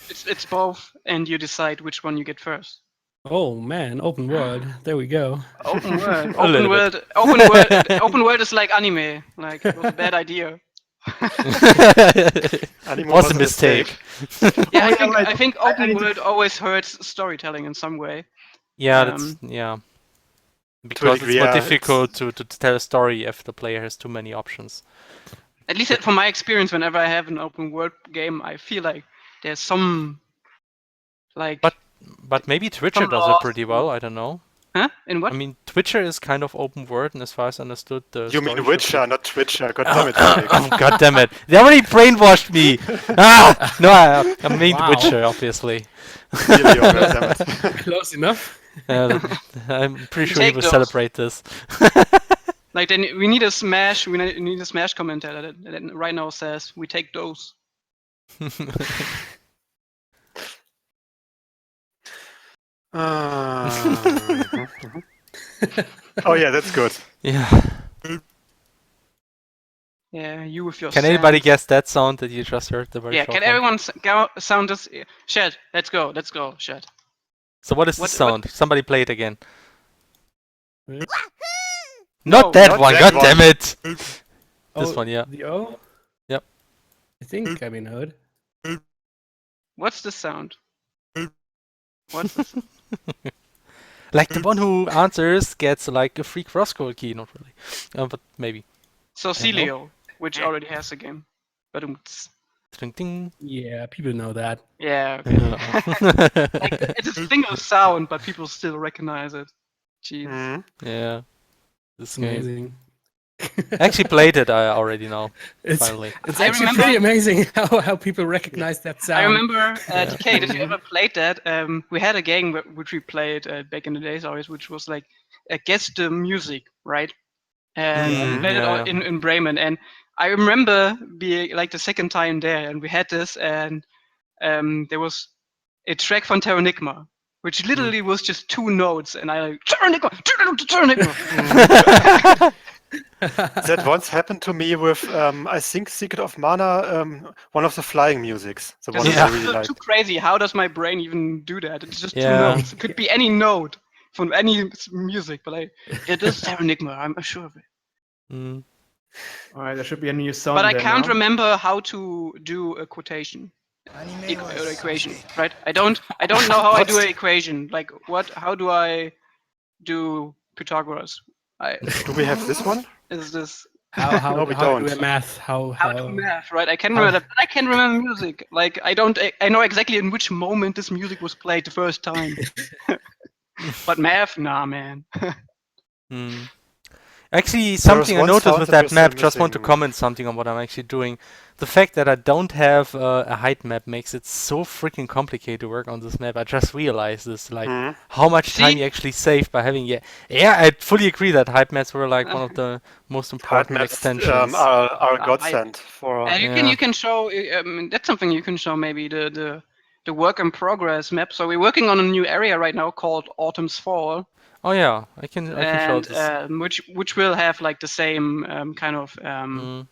it's both, and you decide which one you get first. Oh man, open world. There we go. Open world. A little Open world is like anime. Like, it was a bad idea. Anime Was a mistake. Yeah, I think open world always hurts storytelling in some way. Yeah, that's because it's degree, more yeah, difficult to tell a story if the player has too many options. At least from my experience, whenever I have an open world game, I feel like there's some like. But maybe Twitcher Some does it laws. pretty well. I don't know. Huh? In what? I mean, Twitcher is kind of open world, and as far as I understood, the You mean story Witcher, not Twitcher. God damn it, Felix. Oh, God damn it! They already brainwashed me. No, I mean Wow. Witcher, obviously. Really, oh, God damn it. Close enough. I'm pretty sure he Take will those. celebrate this. Like, then we need a Smash. We need a Smash commentator that right now says we take those. Oh yeah, that's good. Yeah. Yeah, you with your. Can anybody sounds. guess that sound that you just heard? The very Yeah, short can one? everyone sound this? Shed, let's go, Shed. So what is the what- sound? Somebody play it again. No, Not that not one. that God one. damn it! This Oh, one, yeah. The O? Yep. I think I mean heard. What's the sound? What's the sound? Like the one who answers gets like a free CrossCode key, not really, but maybe. So Celio, which already has a game. But Ding, ding. Yeah, people know that. yeah, okay. Like, it's a single sound, but people still recognize it. Jeez. Mhm. Yeah, this It's game. amazing. I actually played it. I already know. It's Finally. it's I actually remember- pretty amazing how people recognize that sound. I remember, DK, did you ever played that? We had a game which we played back in the days always, which was like, guess the music, right? And we played it all in Bremen. And I remember being like the second time there, and we had this, and there was a track from Terranigma, which literally was just 2 notes, and I like, Terranigma! That once happened to me with, I think, Secret of Mana, one of the flying musics. The one This that I is really liked. too crazy. How does my brain even do that? It's just 2 Yeah. notes. It could be any note from any music, but it is Terranigma, I'm sure of it. Mm. All right, there should be a new sound. But I there can't now. remember how to do a quotation. Equation, right? I don't know how I do an equation. Like how do I do Pythagoras? Do we have this one? Is this How No, we how do don't. math? How do math, right? I can remember that, but I can remember music. Like I know exactly in which moment this music was played the first time. But math, nah, man. Mm. Actually, something I one noticed sound with that that we're map, still just want to missing. comment something on what I'm actually doing. The fact that I don't have a height map makes it so freaking complicated to work on this map. I just realized this, like, Mhm. how much time See? you actually save by having, yeah, I fully agree that height maps were like one of the most Height important maps extensions. are a godsend for. You can show. That's something you can show. Maybe the work in progress map. So we're working on a new area right now called Autumn's Fall. Oh yeah, I can show And this. which will have like the same kind of Mm.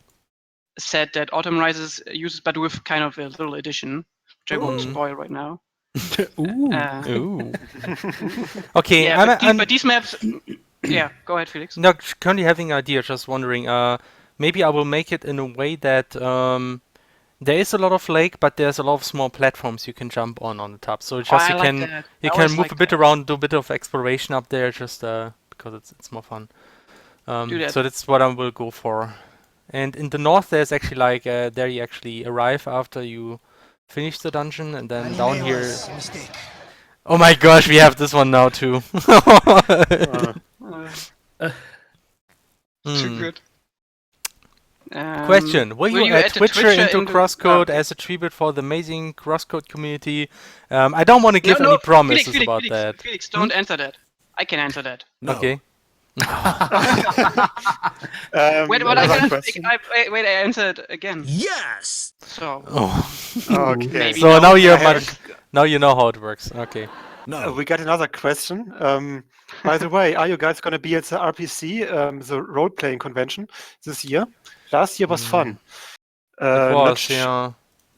set that Autumn Rises uses, but with kind of a little addition, which I won't Ooh. spoil right now. Ooh. Ooh. Okay, Yeah, I'm but these maps. Yeah, go ahead, Felix. no, currently having an idea, just wondering, maybe I will make it in a way that there is a lot of lake, but there's a lot of small platforms you can jump on the top. So just I you like can that. you I can always move like a bit that. around, do a bit of exploration up there, just because it's more fun. Do that. So that's what I will go for. And in the north, there's actually like there you actually arrive after you finish the dungeon, and then down here. Oh my gosh, we have this one now too. Too Hmm. good. Question: Will you add add the Twitcher into CrossCode okay. as a tribute for the amazing CrossCode community? I don't want to give any promises about that. Felix, don't answer that. I can answer that. Okay. Wait, but Another question. wait, I answered again. Yes! So Oh. Okay. maybe So now you I have- now you know how it works. Okay. No. We got another question. By the way, are you guys going to be at the RPC, the role-playing convention this year? Last year was fun. It Not was, yeah.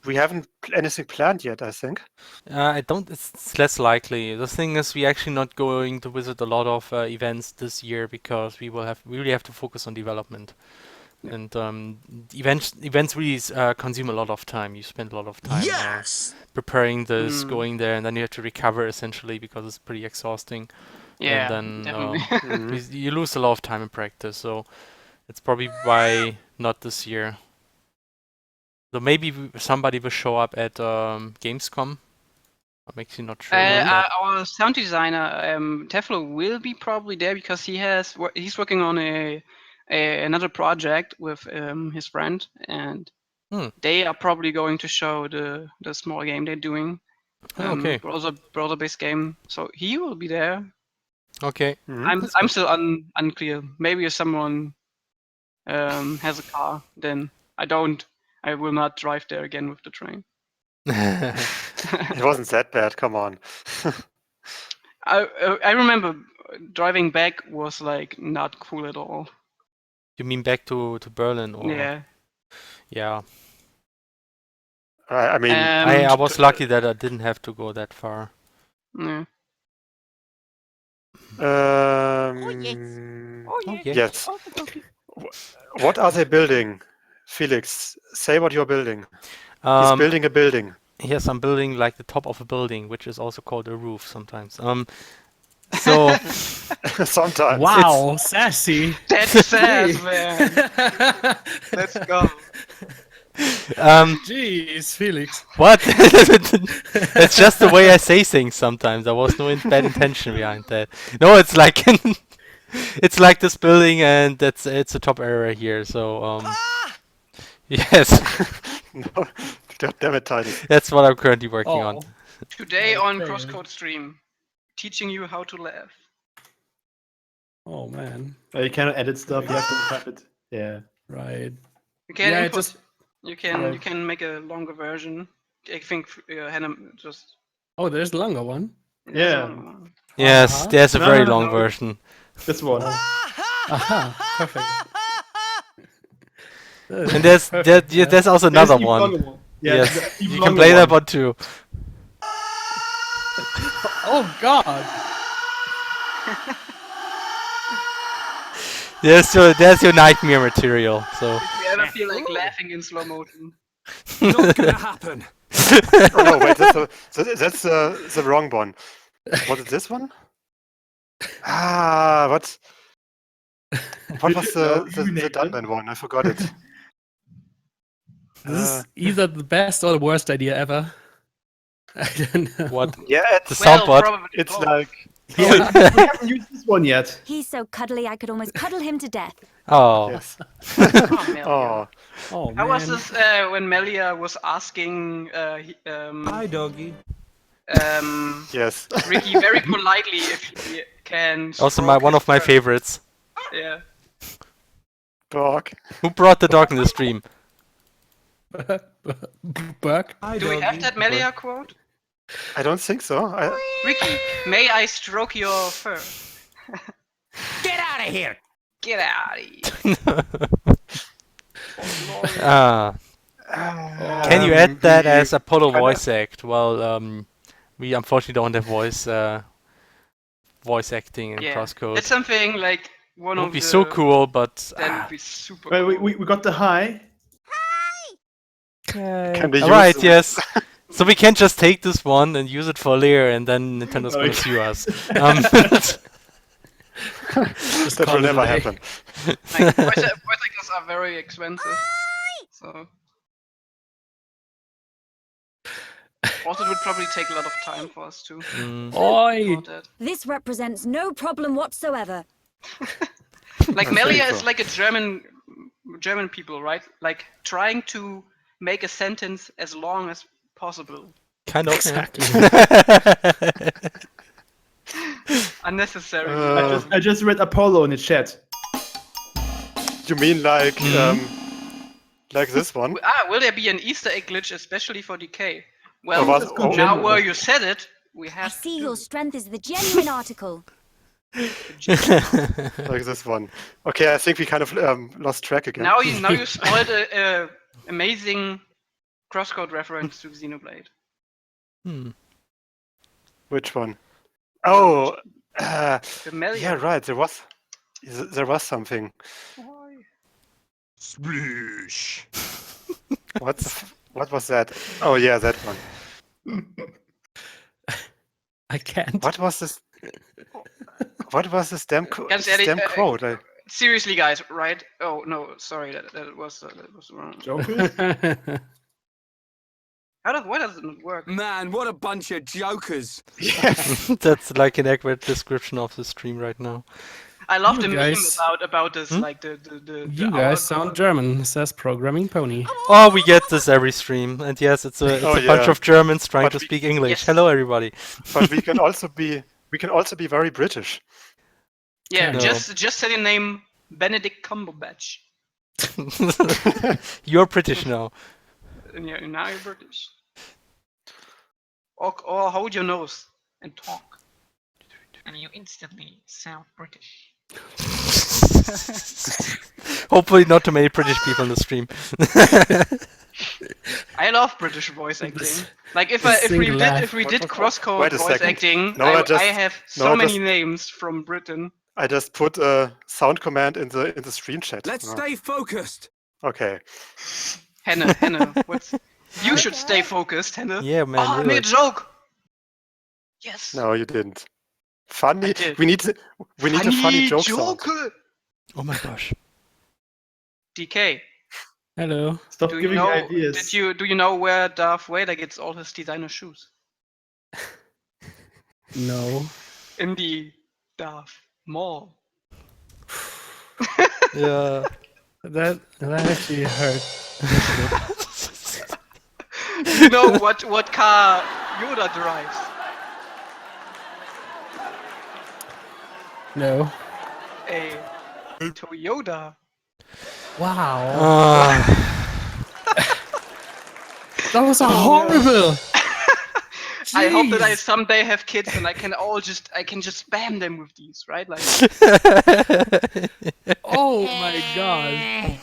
We haven't anything planned yet, I think. I don't. It's less likely. The thing is, we actually not going to visit a lot of events this year because we really have to focus on development, and events really consume a lot of time. You spend a lot of time Yes! preparing this, going there, and then you have to recover essentially because it's pretty exhausting. yeah, And then definitely. you lose a lot of time in practice. So it's probably why not this year. So maybe somebody will show up at Gamescom. I'm actually not sure about that. Our sound designer Teflo will be probably there because he's working on another project with his friend, and they are probably going to show the small game they're doing. Okay. Browser-based game. So he will be there. Okay. I'm still unclear. Maybe if someone has a car, then I will not drive there again with the train. It wasn't that bad. Come on. I remember driving back was like not cool at all. You mean back to Berlin or? Yeah. Yeah. I mean, I was lucky that I didn't have to go that far. Yeah. Oh, yes. What are they building? Felix, say what you're building. He's building a building. Yes, I'm building like the top of a building, which is also called a roof sometimes. So Sometimes. Wow, sassy. That's sad, man. Let's go. Jeez, Felix. what? It's just the way I say things sometimes. There was no bad intention behind that. No, it's like it's like this building, and it's a top area here. So yes, No, damn it, Tiny. that's what I'm currently working on. Today on Okay. CrossCode stream, teaching you how to laugh. Oh man. You cannot edit stuff. You have to type it. Yeah. Right. You can Yeah, input. just- You can Right. you can make a longer version. I think Hannah just. Oh, there's a longer one. there's Yeah. one. Yes, Uh-huh. there's a No, very no, long no. version. This one. Aha, perfect. And there's there's also There's another even one. longer one. Yeah, Yes, there's an even you can longer play that one. one too. Oh God. There's your nightmare material. So If you ever feel like laughing in slow motion. Not gonna happen. Oh no, wait, that's the wrong one. Was it this one? Ah, what was the Dunman one? I forgot it. This is either the best or the worst idea ever. I don't know. what? Yeah, The Well, soundboard. probably it's both. like We haven't used this one yet. He's so cuddly I could almost cuddle him to death. Oh, yes. Oh, Melia. Oh, Oh man. How was this when Melia was asking Hi, doggy. yes. Ricky very politely if he can. also stroke one his of my fur? favorites. Yeah. Dog. Who brought the dog in the stream? Buck? Hi, Do we have doggy. that Melia quote? I don't think so. Ricky, may I stroke your fur? Get out of here! Get out of here. Ah, can you add that we as Apollo kinda- voice act? Well, we unfortunately don't have voice acting in Yeah. CrossCode. It's something like one It of would be the. so cool, but That would be super. Well, cool. we got the high. Can we use Alright, the- yes. So we can just take this one and use it for later, and then Nintendo's gonna sue us. that will never happen. Like, voice actors are very expensive. So. Also, it would probably take a lot of time for us to. Oi! record that. This represents no problem whatsoever. Like I Melia think is so. like a German people, right? Like trying to make a sentence as long as possible. Kind of. Exactly. Unnecessary. I just read Apollo in the chat. You mean like this one? Will there be an Easter egg glitch especially for Decay? Well, Oh, was- oh, now general. where you said it, we I have see to your strength is the genuine article. Like this one. Okay, I think we kind of lost track again. Now you spoiled a amazing CrossCode reference to Xenoblade. Which one? Oh, The Melia. yeah, right. There was something. Sploosh. What was that? Oh yeah, that one. I can't. What was this? What was this damn, Ganz ehrlich, damn quote? Seriously, guys, right? Oh no, sorry, that was wrong. Joker? Why doesn't it work? Man, what a bunch of jokers. Yes. That's like an accurate description of the stream right now. I love You the guys- meme about this, like the You hour guys sound code. German, says Programming Pony. Oh, we get this every stream, and yes, it's a Oh, bunch yeah. of Germans trying But to we- speak English. Yes. Hello, everybody. But we can also be very British. Yeah, No. just say the name Benedict Cumberbatch. You're British now. And now you're British. Or hold your nose and talk. And you instantly sound British. Hopefully, not too many British people in the stream. I love British voice acting. This- Like if this we single laugh. did CrossCode Wait a voice second. acting, No, I have so no, many just- names from Britain. I just put a sound command in the stream chat. Let's Oh, stay focused. Okay. Hannah, what's you should stay focused, Hannah. Yeah, man. Oh, I made a really. joke. Yes. No, you didn't. Funny. did. We need a funny joke sound. Oh my gosh. DK. Hello. Stop Do you giving know? me ideas. Do you know where Darth Vader gets all his designer shoes? No. In the Darth Mall. Yeah. That actually hurt. You know what car Yoda drives? No. A Toyota. Wow. That was horrible. I hope that I Jeez. someday have kids and I can just spam them with these, right? Like, Oh my god.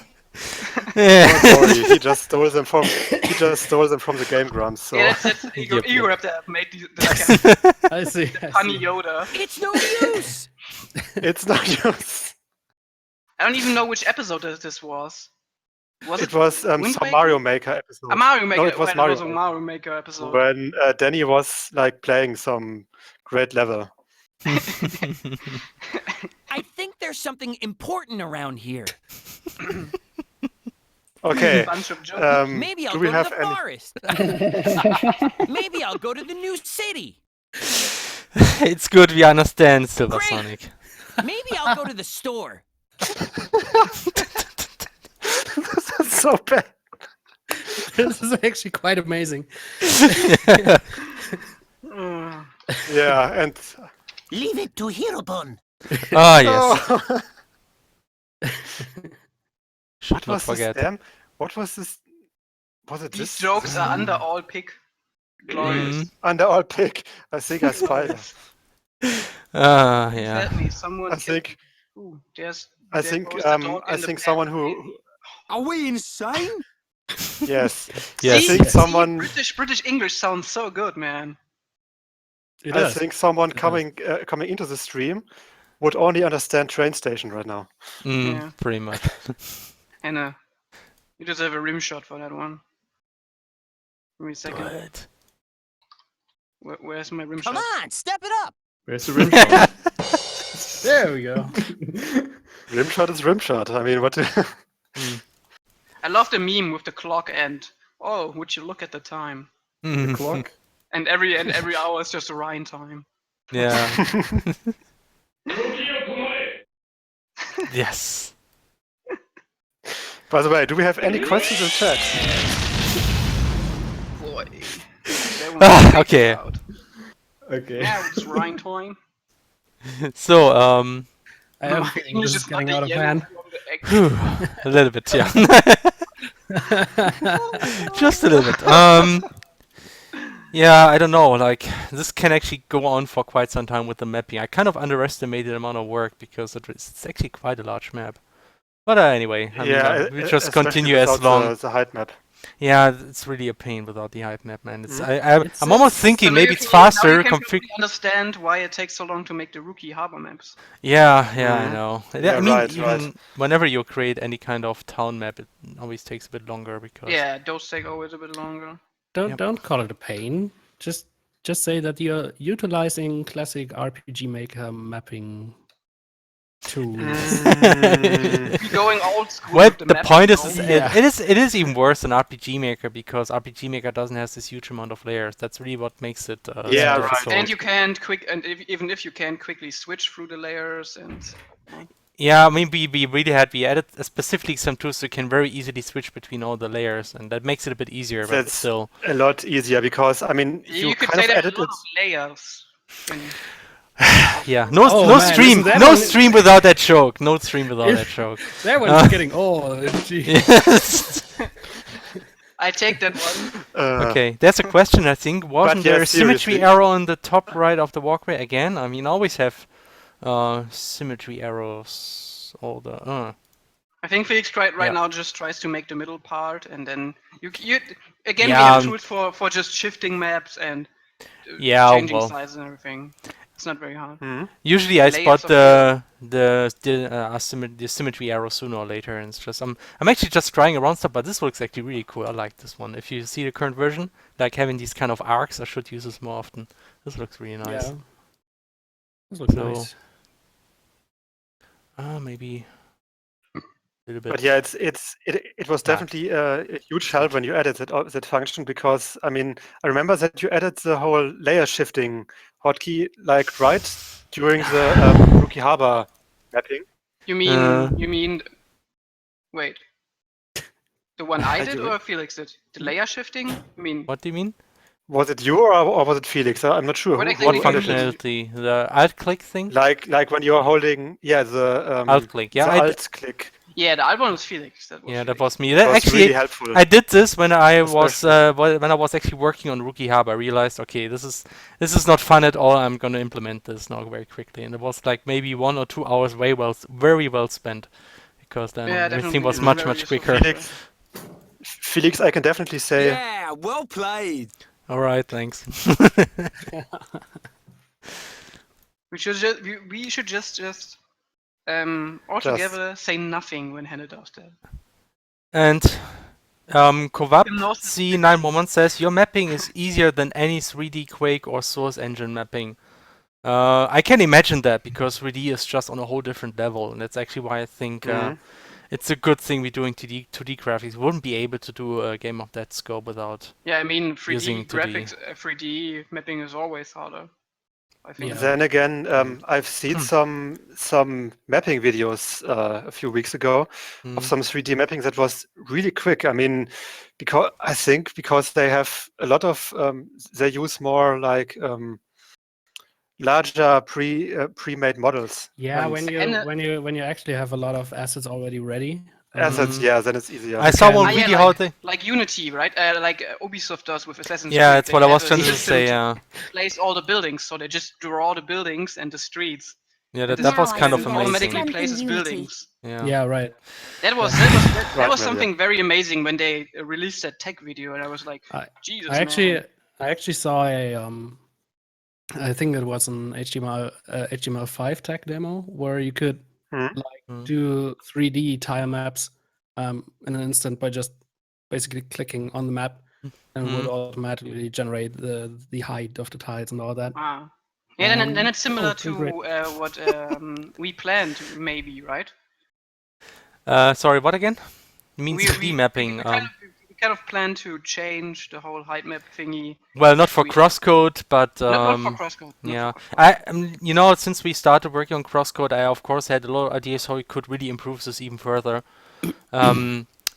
Don't worry, he just stole them from the Game Grumps. So yeah, that's Yep, Igor that have made these, like I see. a funny Yoda. It's no use. it's not use. I don't even know which episode this was. Was It was Wind some Waker? Mario Maker episode. A Mario Maker. No, it was well, Mario it was a Maker. Mario Maker episode. When Danny was like playing some great level. I think there's something important around here. Okay. Bunch of jokes. Maybe I'll do go we to have the any? forest. Maybe I'll go to the new city. It's good we understand, Silver Great. Sonic. Maybe I'll go to the store. That's so bad. This is actually quite amazing. Mm. Yeah, and Leave it to Hirobon. Ah, yes. Oh, Should what not was this? forget. What was this? Was it These this? jokes are under all pick. Glorious. Mm. Under all pick. I think I spied it. Ah, yeah. Sadly, someone. I think. Ooh, there I think. goes the dog I in the think back. someone who. Are we insane? Yes. Yes. I think someone. British English sounds so good, man. It I does. think someone It does. coming into the stream would only understand train station right now. Yeah. Pretty much. And you just have a rim shot for that one. Give me a second. But Where's my rim Come shot? on, step it up. Where's the rim shot? There we go. Rimshot is rimshot. I mean, what? I love the meme with the clock and oh, would you look at the time? Mm, Clock? And every hour is just a Rhine time. yeah. Yes. By the way, do we have any questions in chat? Boy. That one Ah, freaked okay. out. Okay. Now it's Rhine time. So, I have a feeling English this is is getting not out of the yellow hand. from the egg. a little bit, yeah. Just a little bit. Yeah, I don't know. Like, this can actually go on for quite some time with the mapping. I kind of underestimated the amount of work because it's actually quite a large map. But anyway, I mean, we just especially continue as without long. the height map. Yeah, it's really a pain without the height map, man. It's, It's- I'm almost it's- thinking So maybe you it's can- now faster. you can Config. probably understand why it takes so long to make the rookie harbor maps. Yeah, I Mhm. know. Yeah, I mean, right, even right. whenever you create any kind of town map, it always takes a bit longer because. Yeah, those take always a bit longer. Don't call it a pain. Just say that you're utilizing classic RPG Maker mapping tools. We're going old school. Well, with the mapping point is, now. Yeah. it is even worse than RPG Maker because RPG Maker doesn't have this huge amount of layers. That's really what makes it. Yeah, so right. difficult. And you can't even if you can quickly switch through the layers and Yeah, I mean, we added specifically some tools so you can very easily switch between all the layers, and that makes it a bit easier. But That's still, a lot easier because I mean you could kind say of there's a added lot it. of layers. And yeah, no, Oh, no man, stream, isn't that no one- stream without that joke. No stream without that joke. That one's getting old. Gee. Yes. I take that one. Okay, there's a question. I think wasn't yeah, there a symmetry seriously. arrow on the top right of the walkway again? I mean, always have symmetry arrows. All the. I think Felix right Yeah. now just tries to make the middle part, and then you again we Yeah, have tools for just shifting maps and Yeah, changing well. sizes and everything. It's not very hard. Usually, I Layers spot of the symmetry arrow sooner or later, and it's just I'm actually just trying around stuff, but this looks actually really cool. I like this one. If you see the current version, like having these kind of arcs, I should use this more often. This looks really nice. Yeah. This looks So- nice. Maybe. Maybe a little bit. But yeah, it was Yeah. definitely a huge help when you added that function, because I mean, I remember that you added the whole layer shifting hotkey like right during the Rookie Harbor mapping. You Uh. mean? Wait. The one I Like did you- or Felix did? The layer shifting? I mean, What do you mean? Was it you or was it Felix? I'm not sure. What Who exactly What do you mean? added it? functionality? The alt click thing? Like when you're holding, the Alt click. Yeah, the I d- alt click. Yeah, the alt one was Felix. That was yeah, that Felix. was me. That was Actually, really helpful. I did this when I was Especially. when I was actually working on Rookie Harbor. I realized, okay, this is not fun at all. I'm gonna implement this now very quickly, and it was like maybe 1 or 2 hours very well spent, because then Yeah, everything definitely. was It's much very useful. quicker. Felix, I can definitely say Yeah, well played. All right, thanks. We should just altogether say nothing when Hannah does that. And Kovap Hypnosis C911 says your mapping is easier than any 3D Quake or Source Engine mapping. I can imagine that, because 3D is just on a whole different level, and that's actually why I think it's a good thing we're doing 2D graphics. We wouldn't be able to do a game of that scope without. Yeah, I mean, 3D Using 2D. graphics, 3D mapping is always harder. I think. Yeah. Then again, I've seen some mapping videos a few weeks ago Mm. of some 3D mapping that was really quick. I mean, because they have a lot of they use more like larger pre-made models. Yeah, and when you actually have a lot of assets already ready. assets, Mm. yeah, then it's easier. I saw can- one Ah, yeah, video how they. like Unity, right? Like Ubisoft does with Assassin's Yeah, Creed. that's They what I was have a trying to system say. Yeah, place all the buildings, so they just draw the buildings and the streets. yeah, that Now was I kind see of there is amazing. Automatically strength in places Unity. buildings. Yeah. Yeah, right. That was Right, yeah. something very amazing when they released that tech video, and I was like, I- Jesus, I man. actually saw a I think it was an HTML5 tech demo where you could Mhm. like Mm. do 3D tile maps in an instant by just basically clicking on the map, and it would automatically generate the height of the tiles and all that. Ah. Yeah, then it's similar pretty great. to what we planned, maybe, right? Sorry, what again? You mean We- 3D we- mapping? We kind of plan to change the whole height map thingy. Well, not for we- CrossCode, but Not for CrossCode. not yeah. for CrossCode. You know, since we started working on CrossCode, I of course had a lot of ideas how we could really improve this even further.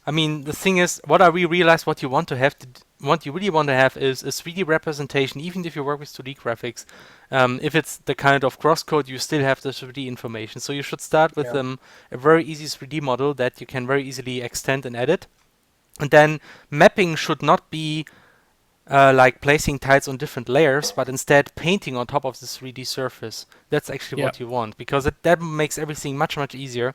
I mean, the thing is, what I realized, what you want to have, what you really want to have is a 3D representation, even if you work with 2D graphics. If it's the kind of CrossCode, you still have the 3D information. So you should start with a very easy 3D model that you can very easily extend and edit. And then mapping should not be like placing tiles on different layers, but instead painting on top of the 3D surface. That's actually what you want, because that makes everything much easier.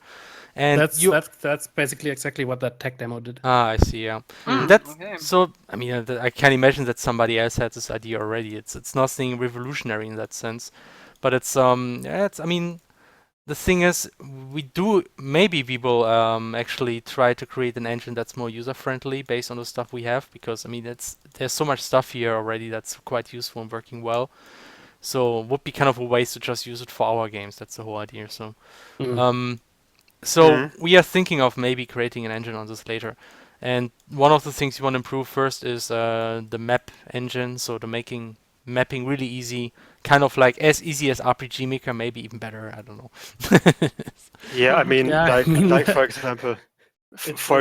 And That's basically exactly what that tech demo did. I see. Yeah, that's so. I mean, I can imagine that somebody else had this idea already. It's nothing revolutionary in that sense, but it's yeah. I mean, the thing is, maybe we will actually try to create an engine that's more user friendly based on the stuff we have, because I mean, there's so much stuff here already that's quite useful and working well. So would be kind of a waste to just use it for our games. That's the whole idea. So. So we are thinking of maybe creating an engine on this later. And one of the things you want to improve first is the map engine, so the mapping really easy, kind of like as easy as RPG Maker, maybe even better. I don't know. Yeah, I mean, Yeah, like for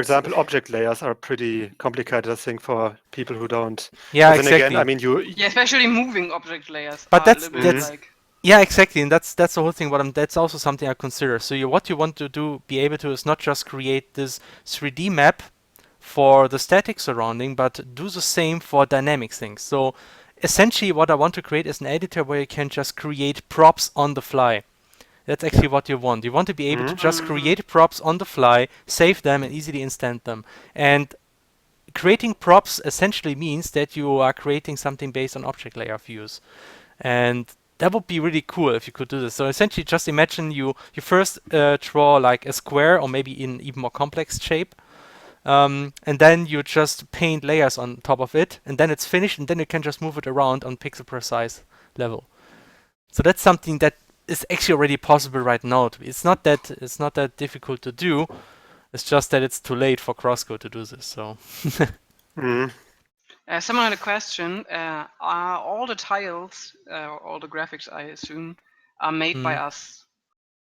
example, object layers are pretty complicated, I think, for people who don't. Yeah, But then exactly. again, I mean, Yeah, especially moving object layers. But are that's- a little bit that's- like Yeah, exactly, and that's the whole thing. That's also something I consider. So what you want to be able to is not just create this 3D map for the static surrounding, but do the same for dynamic things. So essentially, what I want to create is an editor where you can just create props on the fly. That's actually what you want. You want to be able to just create props on the fly, save them, and easily instant them. And creating props essentially means that you are creating something based on object layer views, and that would be really cool if you could do this. So essentially, just imagine you first draw like a square or maybe in even more complex shape, and then you just paint layers on top of it, and then it's finished, and then you can just move it around on pixel precise level. So that's something that is actually already possible right now. It's not that difficult to do. It's just that it's too late for CrossCode to do this. So. Mm. Someone had a question. Are all the tiles, all the graphics, I assume, are made by us?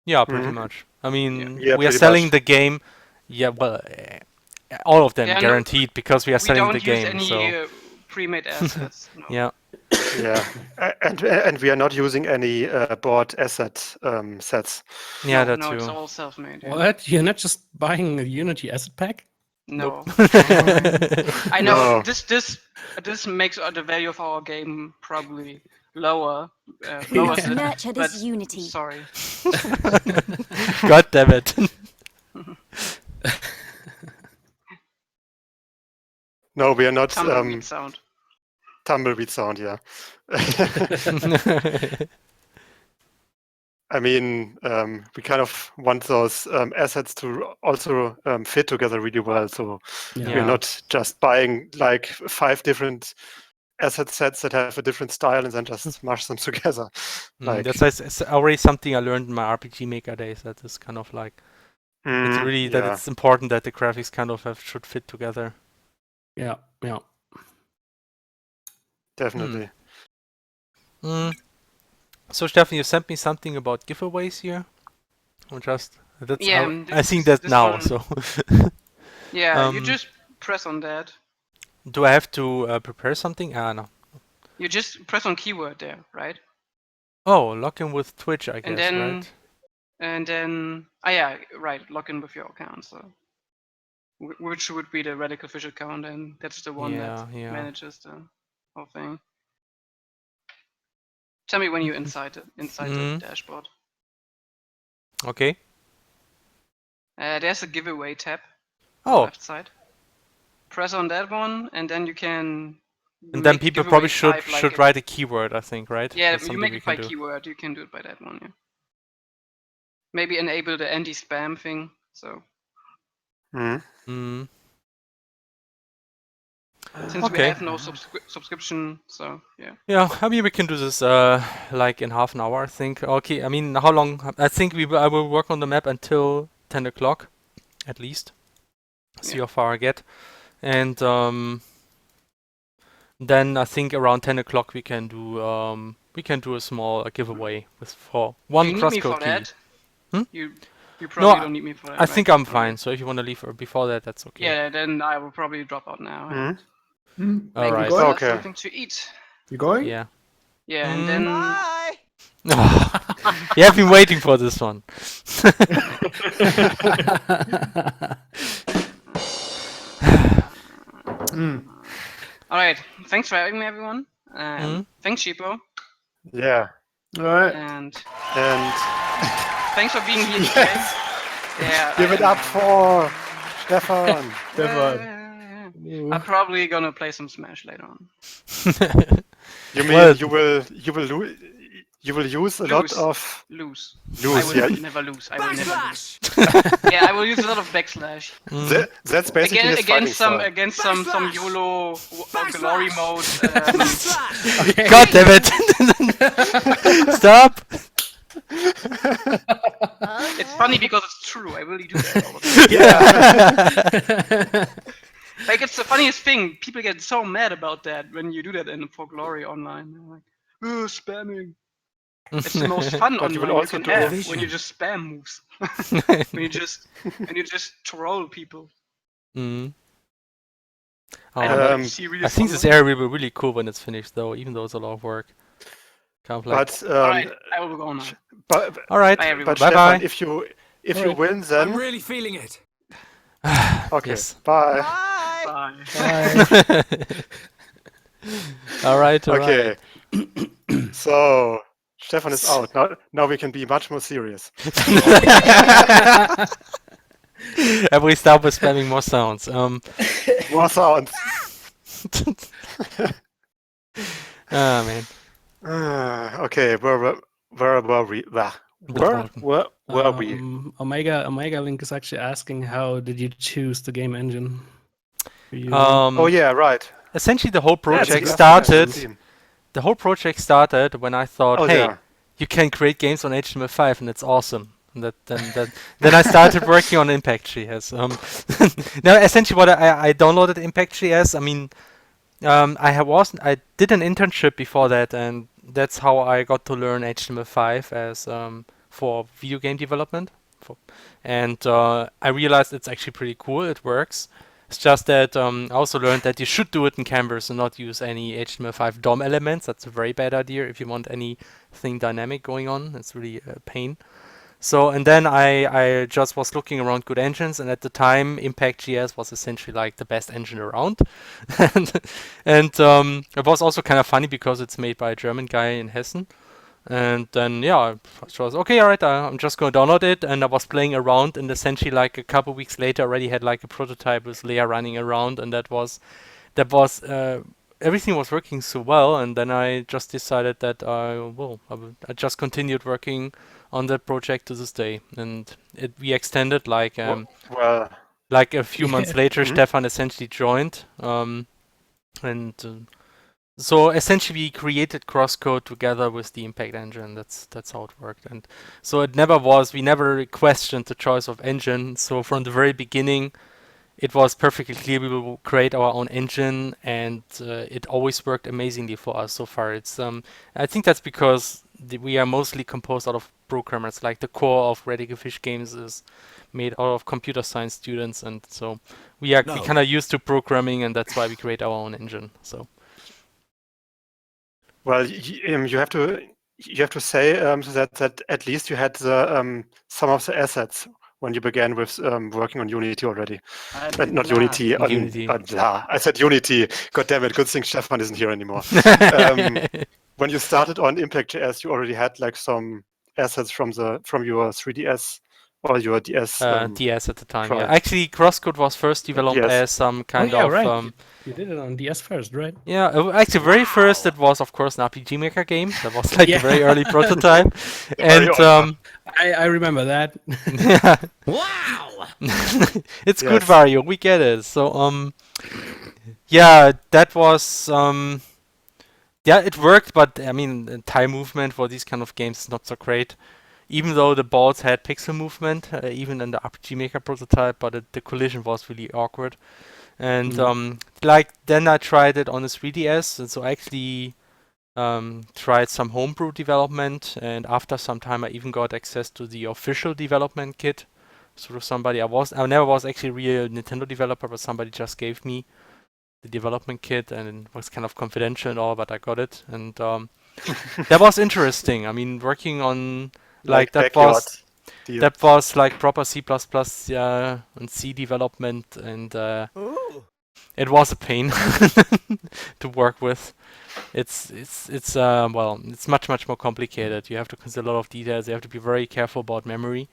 Yeah, pretty much. I mean, Yeah, we are pretty selling much. the game. Yeah, well, all of them Yeah, no, guaranteed because we are selling the We don't use game. any So pre-made assets. No. yeah. Yeah, and we are not using any bought asset sets. Yeah, no, that no, too. it's all self-made. Yeah. What? You're not just buying a Unity asset pack? No. Nope. I know No. this makes the value of our game probably lower. We Lowers must it, nurture this but unity. sorry. God damn it. No, we are not Tumbleweed sound. tumbleweed sound. Yeah. I mean, we kind of want those assets to also fit together really well. So Yeah. we're not just buying like 5 different asset sets that have a different style and then just smash them together. Like, That's already something I learned in my RPG Maker days. That is kind of like it's really that yeah. it's important that the graphics kind of should fit together. Yeah. Definitely. So Stefan, you sent me something about giveaways here, or just that's Yeah, I think that this now. one- So Yeah, you just press on that. do I have to prepare something? No. You just press on keyword there, right? Oh, log in with Twitch, I guess, And then right? and then yeah, right, log in with your account. So which would be the HerrDekay official account, and that's the one that Yeah. manages the whole thing. Tell me when you're inside the dashboard. Okay. There's a giveaway tab on the Oh, left side. Press on that one, and then you can. and then make people giveaway probably should type like write a keyword, I think, right? Yeah, That's you something make we it by can do. keyword. You can do it by that one. Yeah. Maybe enable the anti-spam thing. So since we Okay. have no subscription, so yeah. Yeah, I mean we can do this like in half an hour, I think. Okay, I mean how long? I think I will work on the map until 10 o'clock, at least. See how far I get, and then I think around 10 o'clock we can do a small giveaway for one You need me CrossCode for key. that? Hmm? You probably don't need me for that. I think right? I'm fine. So if you want to leave before that, that's okay. Yeah, then I will probably drop out now. and All make right. myself Okay. something to eat. You going? Yeah. Yeah, and then Bye. You have been waiting for this one. all right. Thanks for having me, everyone. Thanks, Sheepo, Yeah. All right. and And thanks for being here today. Yeah, give it up for Stefan. I'm probably gonna play some Smash later on. You mean Well- you will use a lot Lose. of Lose. lose, I will yeah. never lose. I will never lose. Backslash. Yeah, I will use a lot of backslash. That's basically his fighting style. Against some Backslash. YOLO glory mode. Backslash. God damn it! Stop! It's funny because it's true. I really do that all the time. Like it's the funniest thing. People get so mad about that when you do that in For Glory online. They're like, oh, spamming. It's the most fun But you will online also can do have it. when you just spam moves. when you just troll people. I don't know. Um, if serious I think this online. area will be really cool when it's finished, though, even though it's a lot of work. Kind of like, But Alright, I will go now. all right, Bye, everyone. but bye Stefan, bye. if you win, then I'm really feeling it. okay. Yes. Bye. Bye. Bye. All right, all right. Okay. So Stefan is out. Now we can be much more serious. And we start with spamming more sounds. More sounds. Ah man. Okay, where were we? Where were we? Omega Link is actually asking how did you choose the game engine? Oh yeah, right. Essentially, the whole Yeah, it's project a good started. question. The whole project started when I thought, Oh, hey, yeah. you can create games on HTML5, and it's awesome. And then I started working on Impact.js. Now, essentially, what I downloaded Impact.js. I mean, I did an internship before that, and that's how I got to learn HTML5 as for video game development. And I realized it's actually pretty cool. It works. It's just that I also learned that you should do it in Canvas and not use any HTML5 DOM elements. That's a very bad idea if you want anything dynamic going on. It's really a pain. So, and then I just was looking around good engines, and at the time, Impact.js was essentially like the best engine around. and it was also kind of funny because it's made by a German guy in Hessen. And then, yeah, I was okay, all right, I'm just going to download it. And I was playing around, and essentially like a couple weeks later, I already had like a prototype with Leia running around, and that was everything was working so well. And then I just decided that I just continued working on the project to this day, and we extended like like a few months later. Stefan essentially joined, so essentially we created CrossCode together with the Impact engine. That's how it worked, and so we never questioned the choice of engine. So from the very beginning, it was perfectly clear we will create our own engine, and it always worked amazingly for us so far. It's I think that's because we are mostly composed out of programmers. Like the core of HerrDekay Fish Games is made out of computer science students, and so we kind of used to programming, and that's why we create our own engine. So. Well, you have to say that at least you had some of the assets when you began with working on Unity already. Not Unity. Unity. I said Unity. God damn it! Good thing Stefan isn't here anymore. When you started on Impact.js, you already had like some assets from your 3DS or your DS. DS at the time. Yeah. Actually, CrossCode was first developed as some kind of. Right. You did it on DS first, right? Yeah, actually, very first it was, of course, an RPG Maker game. That was like a very early prototype, and I remember that. Wow! It's good, Vario. We get it. So yeah, that was yeah, it worked, but I mean, the time movement for these kind of games is not so great. Even though the balls had pixel movement, even in the RPG Maker prototype, but the collision was really awkward. And like then I tried it on the 3DS, and so I actually tried some homebrew development, and after some time I even got access to the official development kit through somebody. I never was actually a real Nintendo developer, but somebody just gave me the development kit, and it was kind of confidential and all, but I got it, and that was interesting. I mean, working on that was like proper C++ and C development, and it was a pain to work with. It's much more complicated. You have to consider a lot of details. You have to be very careful about memory.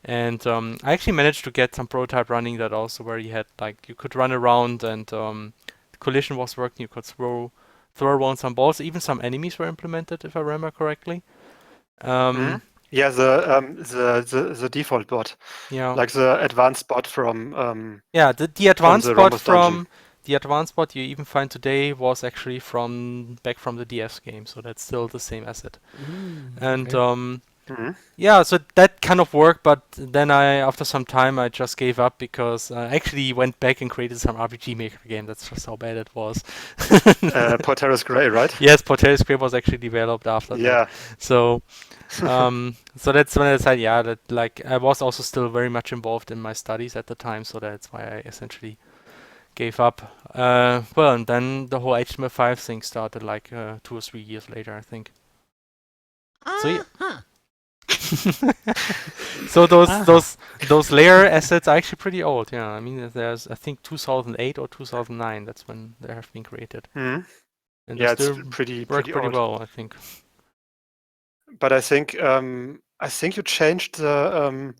And I actually managed to get some prototype running that also, where you had you could run around, and the collision was working. You could throw around some balls. Even some enemies were implemented, if I remember correctly. Yeah, the default bot. Yeah. Like the advanced bot from. Yeah, the advanced bot the advanced bot you even find today was actually back from the DS game, so that's still the same asset. And yeah, so that kind of worked, but then after some time I just gave up because I actually went back and created some RPG Maker game. That's just how bad it was. Porteros Grey, right? Yes, Porteros Grey was actually developed after that. So so that's when I decided, that I was also still very much involved in my studies at the time, so that's why I essentially gave up. Well, and then the whole HTML5 thing started 2 or 3 years later, I think. So yeah. So those layer assets are actually pretty old. Yeah, I mean, there's I think 2008 or 2009. That's when they have been created. And yeah, it's pretty old. Well, I think. But I think you changed the.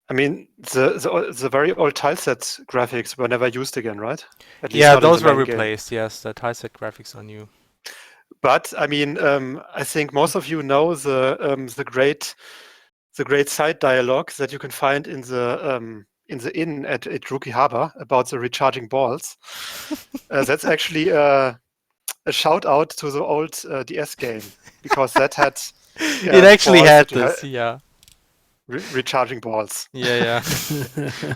I mean, the very old tileset graphics were never used again, right? Yeah, those were replaced. Yes, the tileset graphics are new. But I mean, I think most of you know the great side dialogue that you can find in the inn at Rookie Harbor about the recharging balls. That's actually a shout out to the old DS game, because that had It actually balls had that you this, yeah. recharging balls. Yeah.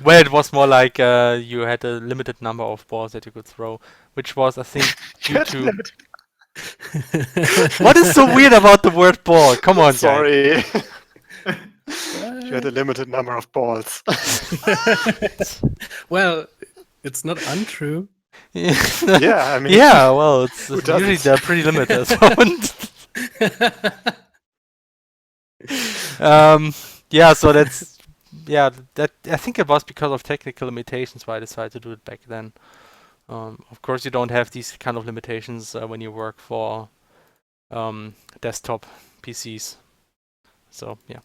Where it was more like you had a limited number of balls that you could throw, which was, I think, due to... What is so weird about the word ball? Come on, guys. Sorry. You had a limited number of balls. Well, it's not untrue. Yeah, I mean, Yeah, well, it's who doesn't? usually they're pretty limited. Yeah, so that's that I think it was because of technical limitations why I decided to do it back then. Of course, you don't have these kind of limitations when you work for desktop PCs. So yeah,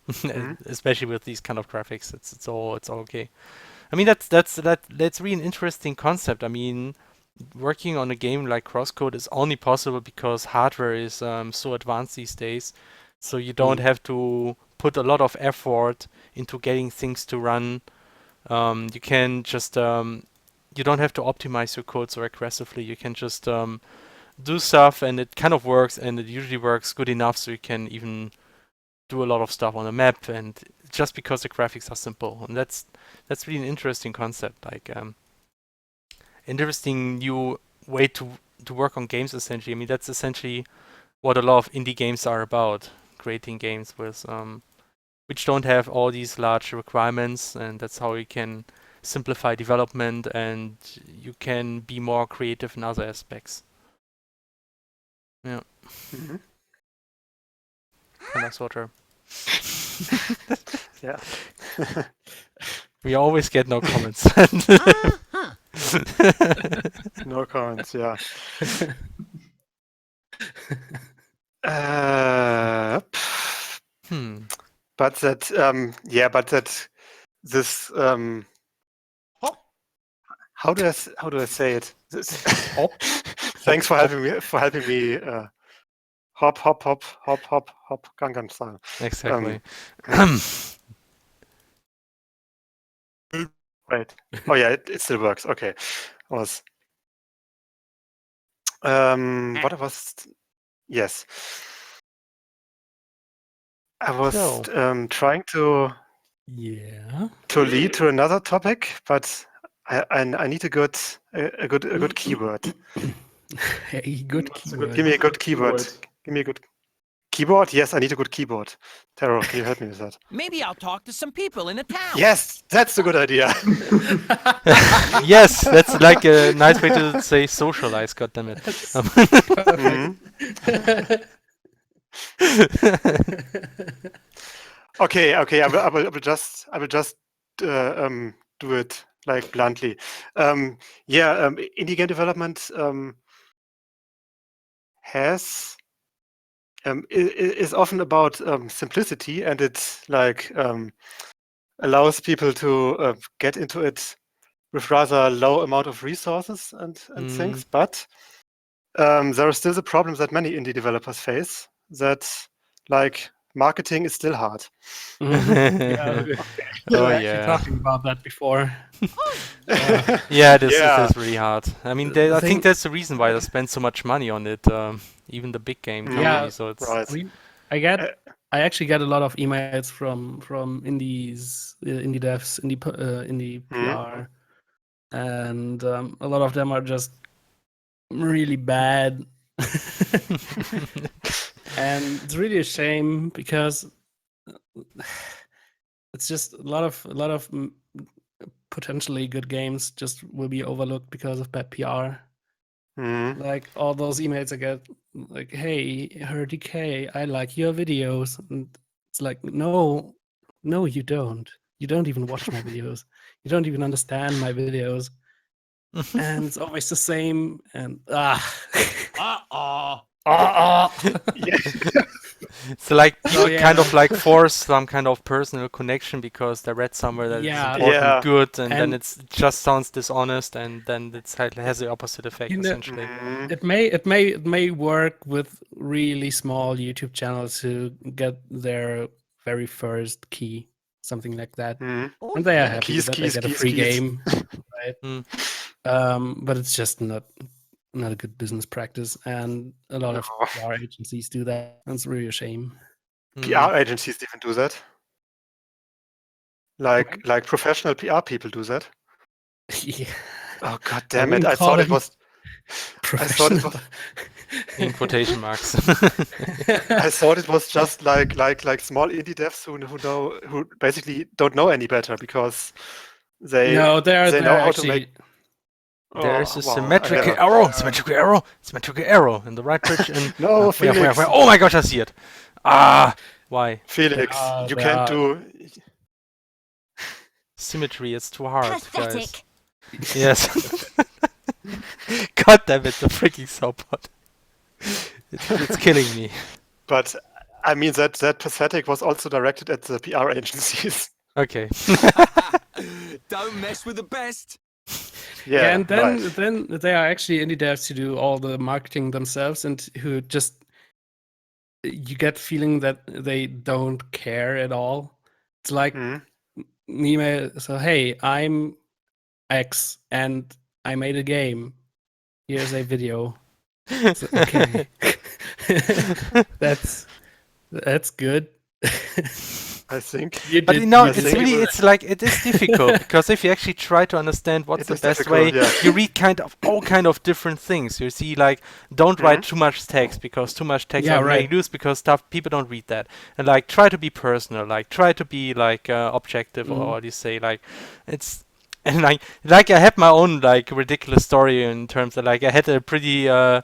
especially with these kind of graphics, it's all okay. I mean that's really an interesting concept. I mean, working on a game like CrossCode is only possible because hardware is so advanced these days. So you don't have to put a lot of effort into getting things to run. You can just you don't have to optimize your code so aggressively. You can just do stuff and it kind of works, and it usually works good enough so you can even do a lot of stuff on a map, and just because the graphics are simple. And that's really an interesting concept, like interesting new way to work on games essentially. I mean, that's essentially what a lot of indie games are about, creating games with which don't have all these large requirements, and that's how you can simplify development and you can be more creative in other aspects. Yeah. Nice water. Yeah. We always get no comments. No comments, yeah. But that, this, how do I say it? This, thanks for helping me. Hop, Gangnam Style. Exactly. Right. Oh yeah, it still works. Okay. What yes. I was trying to lead to another topic, but I need a good keyword. A good keyword. Give me a good keyword. Give me a good keyboard. Yes, I need a good keyboard. Taro, can you help me with that? Maybe I'll talk to some people in the town. Yes, that's a good idea. Yes, that's like a nice way to say socialize. God damn it. Okay. I will just do it like bluntly. Indie game development is often about simplicity, and it like allows people to get into it with rather low amount of resources and things. But there are still the problems that many indie developers face, that like marketing is still hard. Talking about that before. This is really hard. I mean, I think that's the reason why they spend so much money on it. Even the big game companies. So it's right. I actually get a lot of emails from indies, indie devs, indie PR, and a lot of them are just really bad. And it's really a shame because it's just a lot of potentially good games just will be overlooked because of bad PR. Like all those emails I get, like, "Hey, HerrDekay, I like your videos," and it's like, no, you don't. You don't even watch my videos. You don't even understand my videos. And it's always the same. And So like people kind of like force some kind of personal connection because they read somewhere that it's important, good, and then it just sounds dishonest, and then it has the opposite effect essentially. It may work with really small YouTube channels who get their very first key, something like that, and they are happy that they get a free game, right? But it's just not a good business practice, and a lot of PR agencies do that, and it's really a shame. PR agencies even do that. Like professional PR people do that. Yeah. Oh god I damn it! wouldn't I call thought it them was. I thought it was. In quotation marks. I thought it was just like small indie devs who basically don't know any better because they No, they they're know how to actually make. There's a Oh, wow, I symmetrical never- arrow, symmetrical arrow in the right pitch. And No, where? Felix. Oh my gosh, I see it. Ah, why? Felix, you can't do. Symmetry, it's too hard, guys. Pathetic. Yes. God damn it, the freaking Sawpot. It's killing me. But I mean that pathetic was also directed at the PR agencies. Okay. Don't mess with the best. Yeah, and then right. then they are actually indie devs who do all the marketing themselves and who just you get feeling that they don't care at all. It's like Mhm. email. So hey, I'm X and I made a game. Here's a video. So, okay, that's good. I think. You But did- you know, you it's did- really, it's like, it is difficult because if you actually try to understand what's It the is best difficult, way, yeah. you read all kind of different things. You see, like, don't write too much text because too much text Yeah, are right. loose because people don't read that. And like, try to be personal, like, try to be like objective, or what do you say, like, it's. And like I had my own like ridiculous story in terms of like I had a pretty a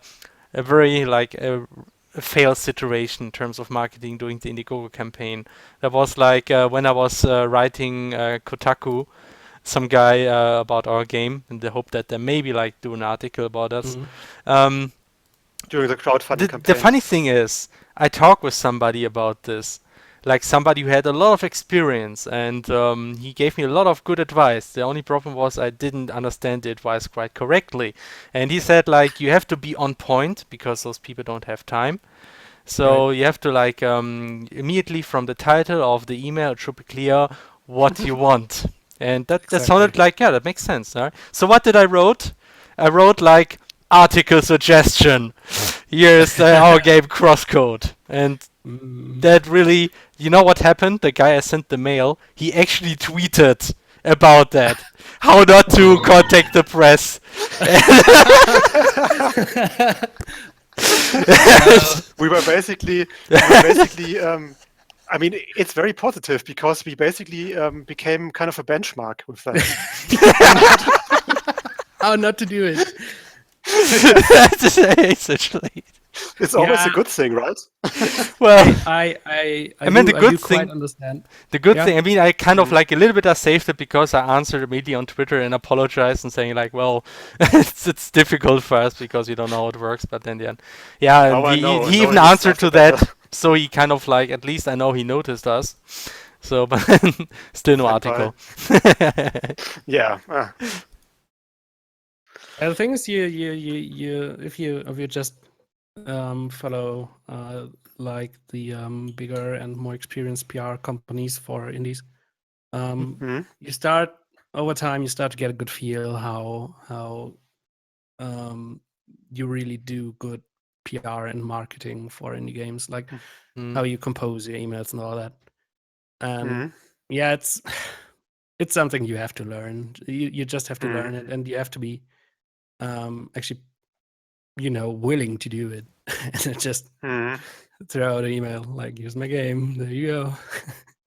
very like a fail situation in terms of marketing during the Indiegogo campaign. That was like when I was writing Kotaku, some guy about our game, in the hope that they maybe like do an article about us. Mhm. During the crowdfunding The campaign. funny thing is, I talked with somebody about this, like somebody who had a lot of experience, and he gave me a lot of good advice. The only problem was I didn't understand the advice quite correctly. And he said, like, you have to be on point because those people don't have time. So you have to like immediately from the title of the email, it should be clear what you want. And that sounded like, yeah, that makes sense. Right? So what did I wrote? I wrote like article suggestion. Here's our game CrossCode. And that really, you know what happened? The guy I sent the mail, he actually tweeted about that. How not to contact the press. we were basically I mean, it's very positive because we basically became kind of a benchmark with that. How not to do it. Essentially. It's always a Yeah. good thing, right? Well, I mean, the good do quite thing- understand. the good Yeah. thing, I mean, I kind of like a little bit I saved it because I answered immediately on Twitter and apologized and saying like, well, it's difficult for us because we don't know how it works. But then, yeah, and Now I know. he Now even it is answered to after that. better. So he kind of like, at least I know he noticed us. So, but still no Senpai. article. Yeah. The thing is, you if you just follow like the bigger and more experienced PR companies for indies, Mhm. you start over time. You start to get a good feel how you really do good PR and marketing for indie games, like how you compose your emails and all that. And Mhm. yeah, it's something you have to learn. You just have to learn Mhm. it, and you have to be actually, willing to do it. And just Mhm. throw out an email like, "Here's my game. There you go."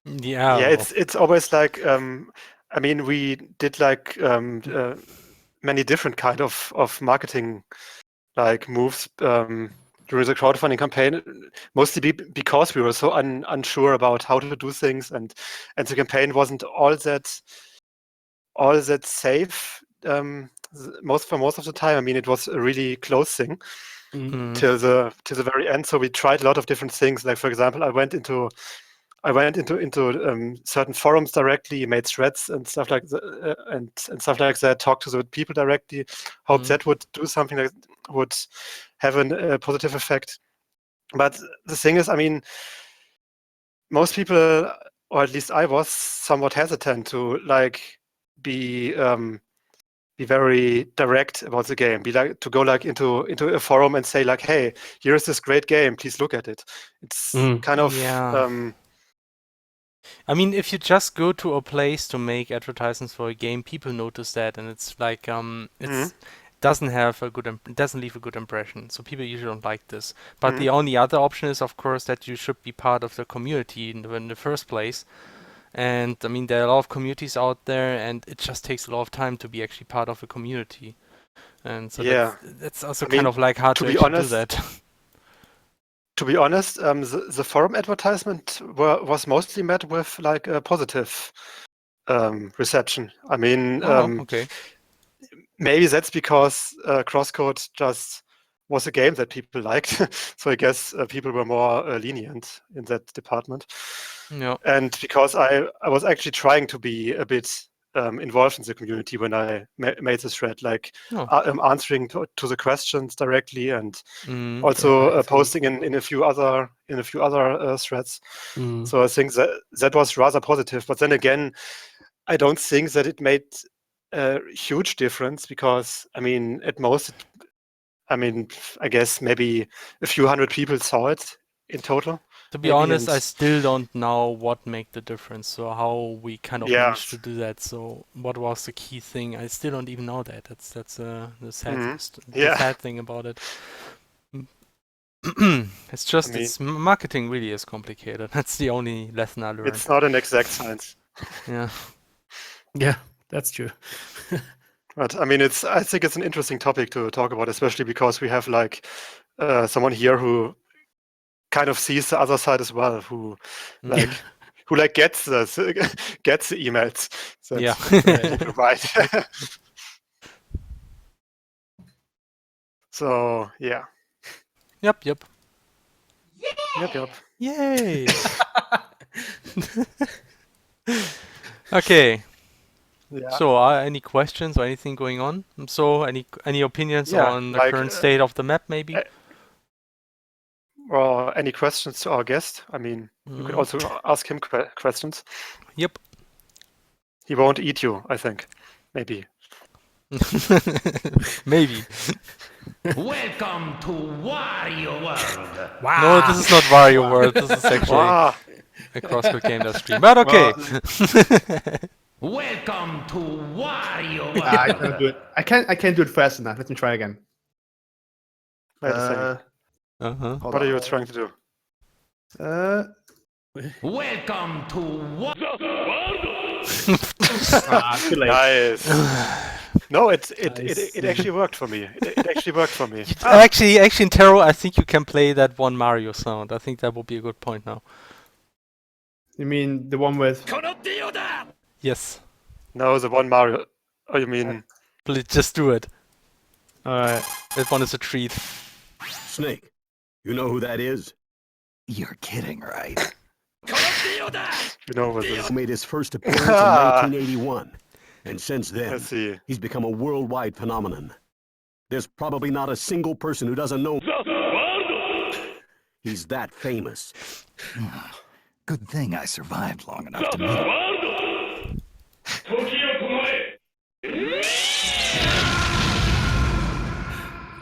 Yeah. Yeah, it's always like I mean, we did like many different kind of marketing like moves during the crowdfunding campaign, mostly because we were so unsure about how to do things, and the campaign wasn't all that safe most of the time. I mean, it was a really close thing till the very end. So we tried a lot of different things. Like, for example, I went into certain forums directly, made threads and stuff like that, and stuff like that. Talked to the people directly. Hope that would do something that would have a positive effect. But the thing is, I mean, most people, or at least I was, somewhat hesitant to like be be very direct about the game. Be like to go like into a forum and say like, hey, here's this great game. Please look at it. It's kind of Yeah. I mean, if you just go to a place to make advertisements for a game, people notice that, and it's like it's doesn't have a good doesn't leave a good impression. So people usually don't like this. But the only other option is, of course, that you should be part of the community in the first place. And I mean, there are a lot of communities out there, and it just takes a lot of time to be actually part of a community. And so that's also kind of like hard to be actually honest, do that. To be honest, the forum advertisement was mostly met with like a positive reception. I mean, Okay. maybe that's because CrossCode just was a game that people liked. So I guess people were more lenient in that department. Yeah. And because I was actually trying to be a bit involved in the community when I made this thread, like answering to the questions directly, and also posting in a few other threads. So I think that was rather positive. But then again, I don't think that it made a huge difference, because I mean, at most, I guess maybe a few hundred people saw it in total. To be honest, I still don't know what made the difference. So how we kind of managed to do that. So what was the key thing? I still don't even know that. That's the sad the sad thing about it. It's just it's marketing really is complicated. That's the only lesson I learned. It's not an exact science. Yeah, that's true. But I mean, I think it's an interesting topic to talk about, especially because we have like someone here who kind of sees the other side as well, who gets the emails. That's right. So yeah. Yep. Yay! Okay. Yeah. So, any questions or anything going on? So, any opinions on the current state of the map, maybe? Or any questions to our guest? I mean, you could also ask him questions. Yep. He won't eat you, I think. Maybe. Maybe. Welcome to Wario World. Wow. No, this is not Wario World. This is actually a CrossCode Gamedev stream. But okay. Welcome to Wario World. I can't do it. I can't do it fast enough. Let me try again. Wait a second. What are you trying to do? Welcome to too late. Nice. No, it actually worked for me. It actually worked for me. Actually, in Taro, I think you can play that one Mario sound. I think that would be a good point now. You mean the one with? Yes. No, the one Mario. Oh, you mean? Please just do it. Alright. That one is a treat. Snake, you know who that is? You're kidding, right? You know what this is. Made his first appearance in 1981. And since then, he's become a worldwide phenomenon. There's probably not a single person who doesn't know. He's that famous. Good thing I survived long enough to meet him.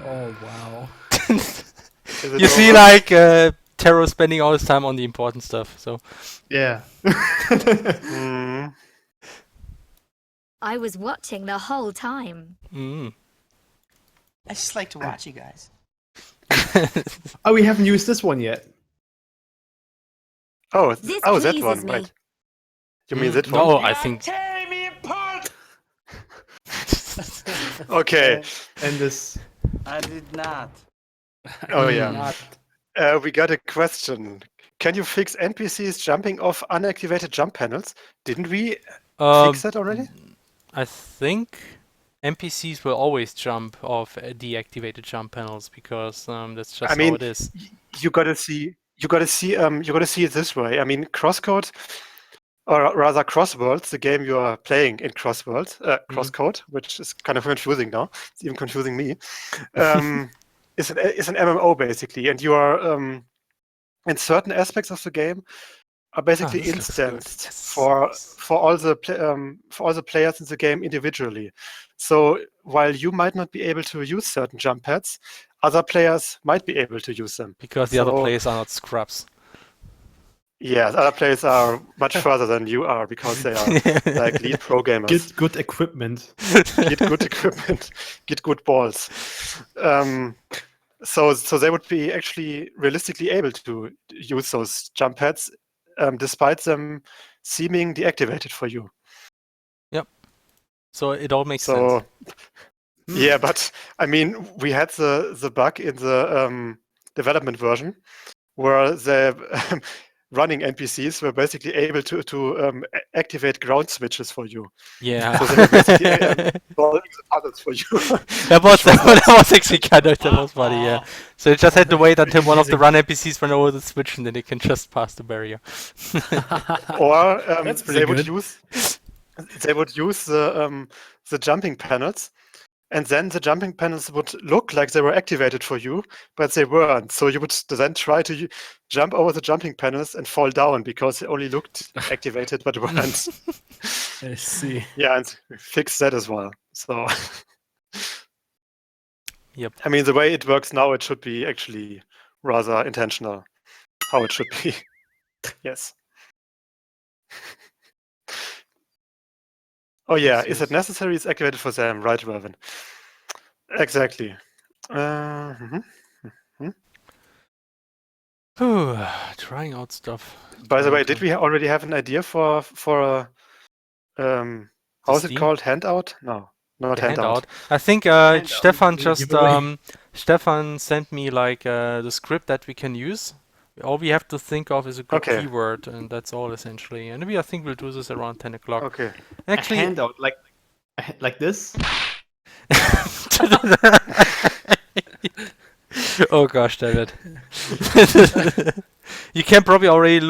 Oh, wow. You see, like, Taro spending all his time on the important stuff, so... Yeah. I was watching the whole time. I just like to watch you guys. Oh, we haven't used this one yet. Oh, This that pleases one, me. right? You mean that one? No, I think... tearing me apart. Okay. And this... I did not. Oh, yeah. We got a question. Can you fix NPCs jumping off unactivated jump panels? Didn't we fix that already? I think NPCs will always jump off deactivated jump panels because that's just how it is. You gotta see it this way. I mean, CrossCode, or rather CrossWorlds, the game you are playing in CrossCode, which is kind of confusing now. It's even confusing me. Is an MMO basically, and you are in certain aspects of the game are basically this looks good. instanced Yes. for all the players in the game individually. So while you might not be able to use certain jump pads, other players might be able to use them. Because the other players are not scrubs. Yes, other players are much further than you are because they are like lead pro gamers. Get good equipment. Get good equipment. Get good balls. So they would be actually realistically able to use those jump pads, despite them seeming deactivated for you. Yep. So it all makes sense. Yeah, but I mean, we had the bug in the development version where the running NPCs were basically able to activate ground switches for you. Yeah. So they were basically solving the puzzles for you. that was actually that was funny, yeah. So you just had to wait until one of the run NPCs ran over the switch and then you can just pass the barrier. Or That's pretty they good. would use the jumping panels, and then the jumping panels would look like they were activated for you, but they weren't. So you would then try to jump over the jumping panels and fall down because they only looked activated but weren't. I see. Yeah, and fix that as well. So, yep. I mean, the way it works now, it should be actually rather intentional. How it should be. Yes. Oh yeah, is it necessary? It's activated for them, right, Mervin? Exactly. Trying out stuff. By the way, did we already have an idea for a how's it called? Handout? No, not handout. I think Stefan just Stefan sent me like the script that we can use. All we have to think of is a good keyword, and that's all essentially. And I think we'll do this around 10 o'clock. Okay. Actually, a handout like this. Oh gosh, David. You can probably already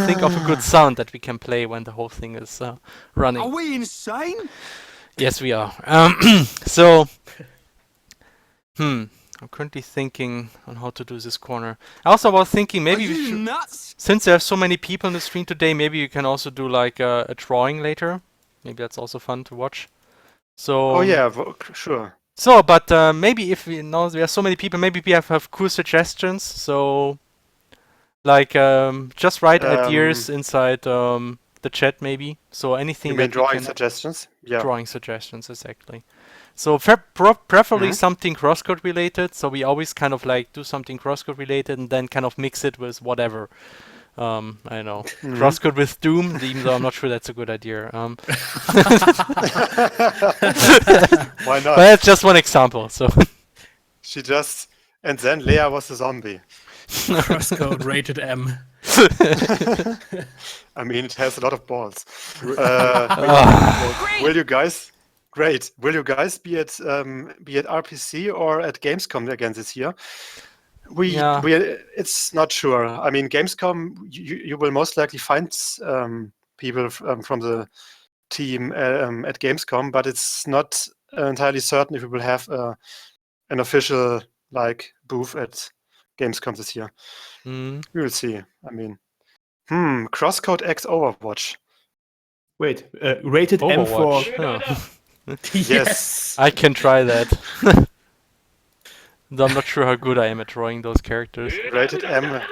think of a good sound that we can play when the whole thing is running. Are we insane? Yes, we are. So, I'm currently thinking on how to do this corner. I also was thinking maybe we should, since there are so many people in the stream today, maybe you can also do like a drawing later. Maybe that's also fun to watch. So. Oh yeah, sure. So, but maybe if we know there are so many people, maybe we have cool suggestions. So, like, just write ideas inside the chat, maybe. So anything. You mean drawing suggestions? Yeah. Drawing suggestions, exactly. So preferably something CrossCode related. So we always kind of like do something CrossCode related and then kind of mix it with whatever. I don't know. CrossCode with Doom, even though I'm not sure that's a good idea. Why not? But that's just one example. So she just, and then Leia was a zombie. CrossCode rated M. I mean, it has a lot of balls. Will you guys? Great. Will you guys be at RPC or at Gamescom again this year? It's not sure. I mean, Gamescom, you will most likely find people from the team at Gamescom, but it's not entirely certain if we will have an official booth at Gamescom this year. We will see. I mean, CrossCode X Overwatch. Wait, rated Overwatch. M for. Yes, I can try that. Though I'm not sure how good I am at drawing those characters. Rated M.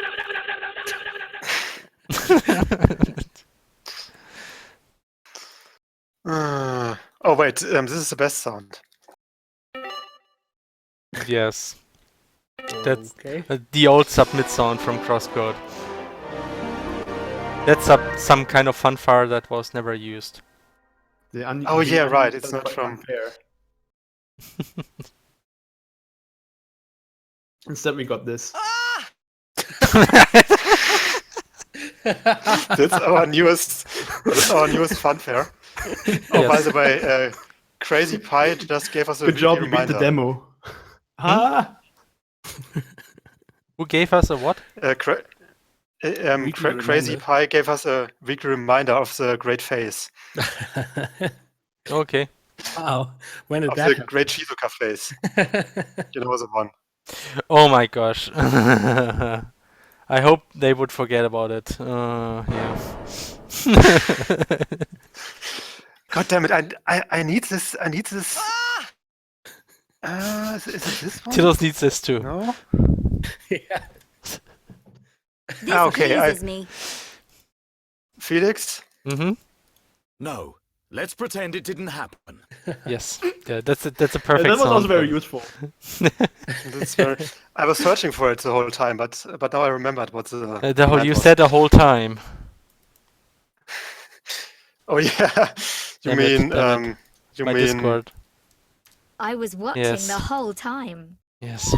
Oh wait, this is the best sound. Yes. That's the old submit sound from CrossCode. That's some kind of fanfare that was never used. Oh yeah, right. It's not from. Instead, we got this. That's our newest fanfare. Oh, by the way, Crazy Pie just gave us a good job. You beat reminder. the demo. Who gave us a what? Crazy Pie gave us a weekly reminder of the great face. Okay. Wow. When did of that the happen? great Shizuka face. You know the one. Oh my gosh. I I hope they would forget about it. Yeah. God damn it! I need this. I need this. Is it this one? Tiddles needs this too. No. Yeah. This Okay, pleases me. Felix. Mm-hmm. No, let's pretend it didn't happen. Yes. Yeah, that's a perfect that was sound also very for it. useful. That's very, I was searching for it the whole time, but now I remembered what the The whole, command you was. said the whole time. Oh yeah. You Damn it, mean damn it. you My mean Discord. I was watching Yes. the whole time. Yes.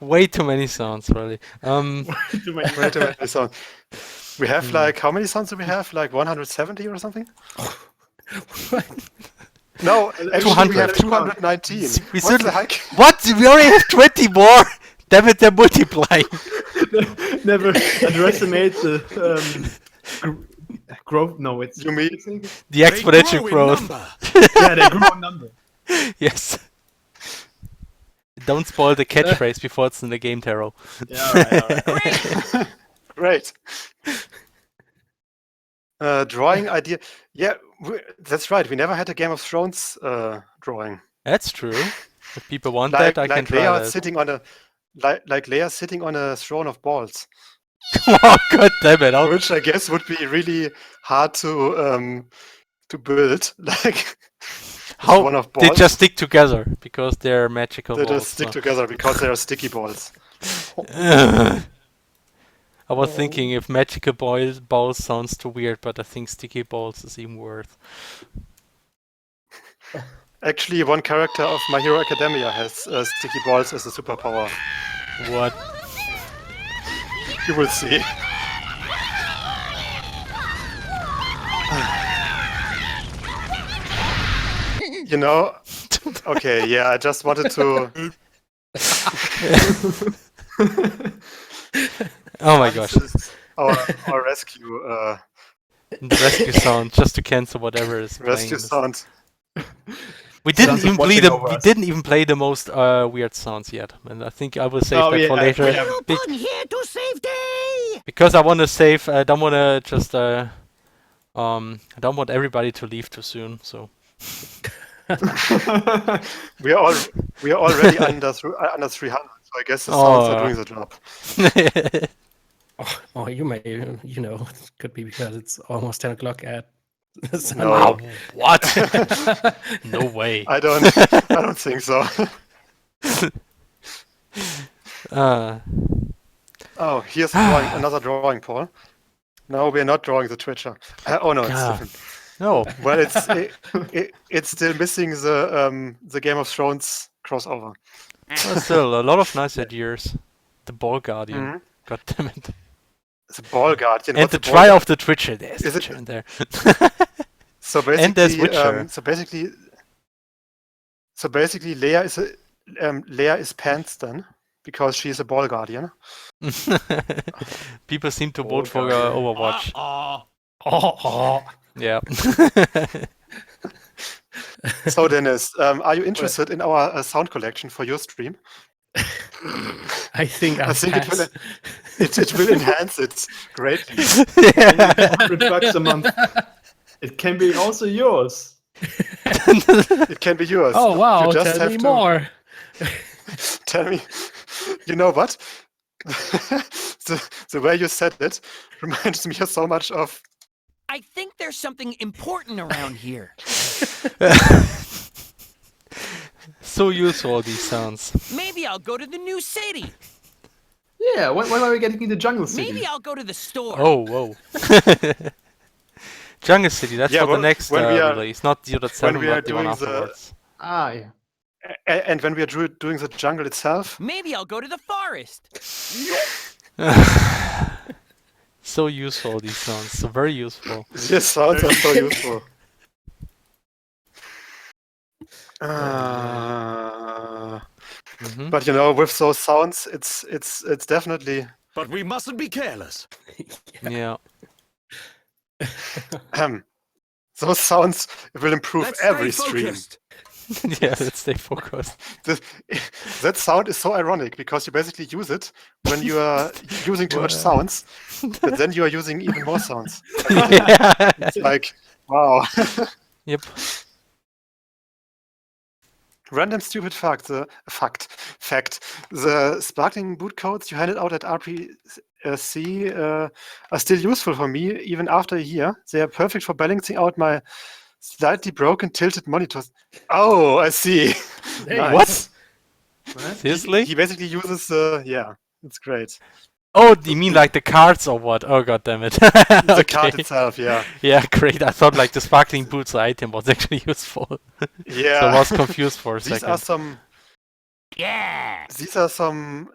Way too many sounds, really. Too many- wait a minute, sound. We have like how many sounds do we have? Like 170 or something? No, actually we have 219. We What certainly- the heck? What? We already have 20 more! Damn it, they're multiplying. Never underestimate the growth. No, it's You mean The exponential They grow in growth. number. yeah, they grow in number. Yes. Don't spoil the catchphrase before it's in the game, Taro. Yeah, all right. Great. Drawing idea. Yeah, that's right. We never had a Game of Thrones drawing. That's true. If people want Like, that, I can like try Leia that. sitting on a like Leia sitting on a throne of balls, Oh, god damn it. which I guess would be really hard to build. Like How one of they balls. just stick together because they're magical They balls. just stick so. together because they are sticky balls. I was thinking if magical balls sounds too weird, but I think sticky balls is even worse. Actually, one character of My Hero Academia has sticky balls as a superpower. What? You will see. You know, okay, yeah, I just wanted to. Oh my gosh. This is our rescue The rescue sound just to cancel whatever is rescue playing. sound. We didn't Sounds even of play watching the over we us. didn't even play the most weird sounds yet, and I think I will save Oh, that yeah, for we later. haven't. Open here to safety! Because I want to save. I don't want to just. I don't want everybody to leave too soon. So. we are already under 300, so I guess the sounds are doing the job. Oh, you may, you know, it could be because it's almost 10 o'clock at Sunday. No. What? No way. I don't think so. Oh, here's another drawing, Paul. No, we're not drawing the Twitcher. Oh no, it's different. No. Well, it's still missing the Game of Thrones crossover. Still a lot of nice ideas. The Ball Guardian. Mm-hmm. God damn it. The Ball Guardian. And What's the Ball try Guardian? of the Twitcher. There's Is it- Twitcher in there. So basically, And there's Witcher. so basically, Leia is pants then because she's a Ball Guardian. People seem to vote for Guardian. Overwatch. Yeah. So Dennis, are you interested in our sound collection for your stream? I think I think it will enhance it greatly. $100 a month. It can be also yours. It can be yours. Oh wow! You just Tell have me to more. tell me. You know what? the way you said it reminds me so much of. I think there's something important around here. So useful, these sounds. Maybe I'll go to the new city. Yeah, when are we getting into Jungle City? Maybe I'll go to the store. Oh, whoa. Jungle City, that's Yeah, for the next when we are- release, not 0.7, when we are but the one doing the- afterwards. Ah, yeah. And when we are doing the jungle itself, Maybe I'll go to the forest. So useful, these sounds. So very useful. these sounds are so useful. Mhm. But you know, with those sounds, it's definitely But we mustn't be careless. Yeah. those sounds will improve Let's every stay stream. focused. Yeah, let's stay focused. That sound is so ironic because you basically use it when you are using too much sounds, but then you are using even more sounds. Yeah. It's like, wow. Yep. Random stupid fact. The sparkling boot codes you handed out at RPC are still useful for me even after a year. They are perfect for balancing out my slightly broken tilted monitors. Oh, I see. Nice. What? Seriously? He basically uses yeah, it's great. Oh, you mean like the cards or what? Oh, god damn it. The card itself, yeah. Yeah, great. I thought like the sparkling boots item was actually useful. Yeah. So I was confused for a These second. are some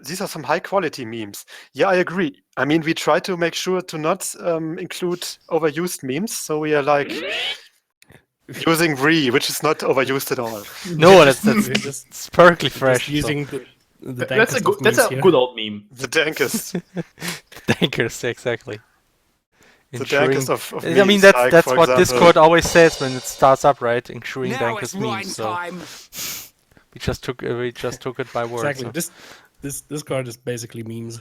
These are some high quality memes. Yeah, I agree. I mean, we try to make sure to not include overused memes, so we are like using re, which is not overused at all. No, that's it's perfectly Just fresh. using the That's a dankest good. of That's memes a here. good old meme. The dankest. Dankers, exactly. The Ensuring- dankest of I mean, memes, that's like, that's for what example- Discord always says when it starts up, right? Ensuring Now it's dankest rhyme memes. So time. we just took it by word. Exactly. so. This card is basically memes.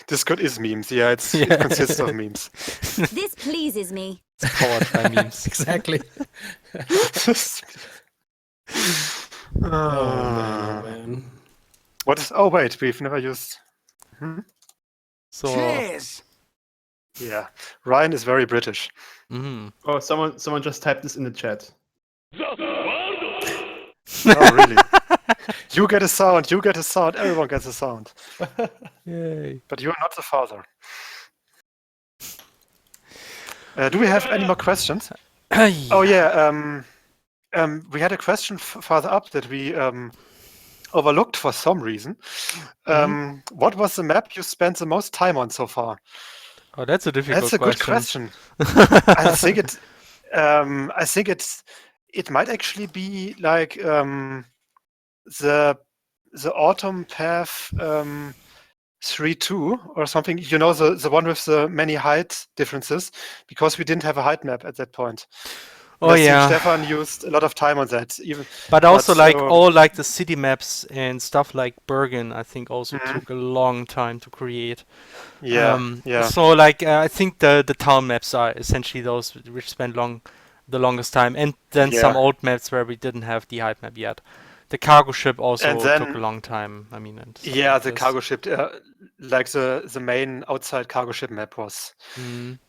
Discord is memes. Yeah, it Yeah. consists of memes. This pleases me. It's powered by memes. Exactly. Ah. Man. What is? Oh wait, we've never used. So Cheers. Yeah, Ryan is very British. Oh, someone just typed this in the chat. Oh really? You get a sound. You get a sound. Everyone gets a sound. yay. But you are not the father. Do we have any more questions? Oh yeah. We had a question further up that we overlooked for some reason. What was the map you spent the most time on so far? Oh, that's a difficult That's a good question. I think it. I think it might actually be like the autumn path 3.2 or something. You know, the one with the many height differences, because we didn't have a height map at that point. Oh I think yeah. Stefan used a lot of time on that. But also like so- all like the city maps and stuff like Bergen, I think also took a long time to create. Yeah, yeah. So like I think the town maps are essentially those which spent the longest time, and then some Yeah. old maps where we didn't have the height map yet. The cargo ship also And then- took a long time. I mean, and stuff Yeah, like the this. cargo ship, like the main outside cargo ship map was. I mean,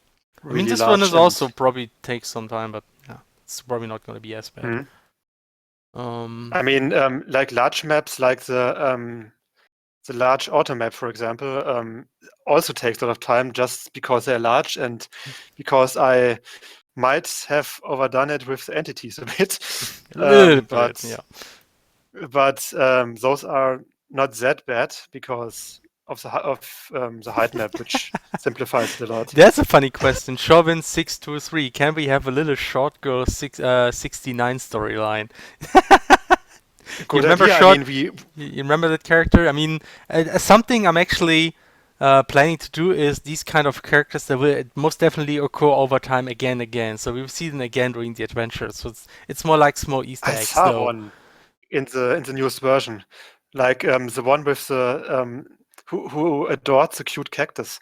really this one large is and- also probably takes some time, but yeah, it's probably not going to be as bad. I mean, like large maps, like the large auto map, for example, also takes a lot of time just because they're large and because I might have overdone it with the entities a bit. A little but bit, yeah. but those are not that bad because of the height map, which simplifies it a lot. That's a funny question. Chauvin623, can we have a little short girl 69 storyline? Good You remember idea. short? I mean, You remember that character? I mean, something I'm actually planning to do is these kind of characters that will most definitely occur over time again and again. So we'll see them again during the adventure. So it's more like small Easter I eggs. saw though. one in the newest version, like the one with the who adored the cute cactus.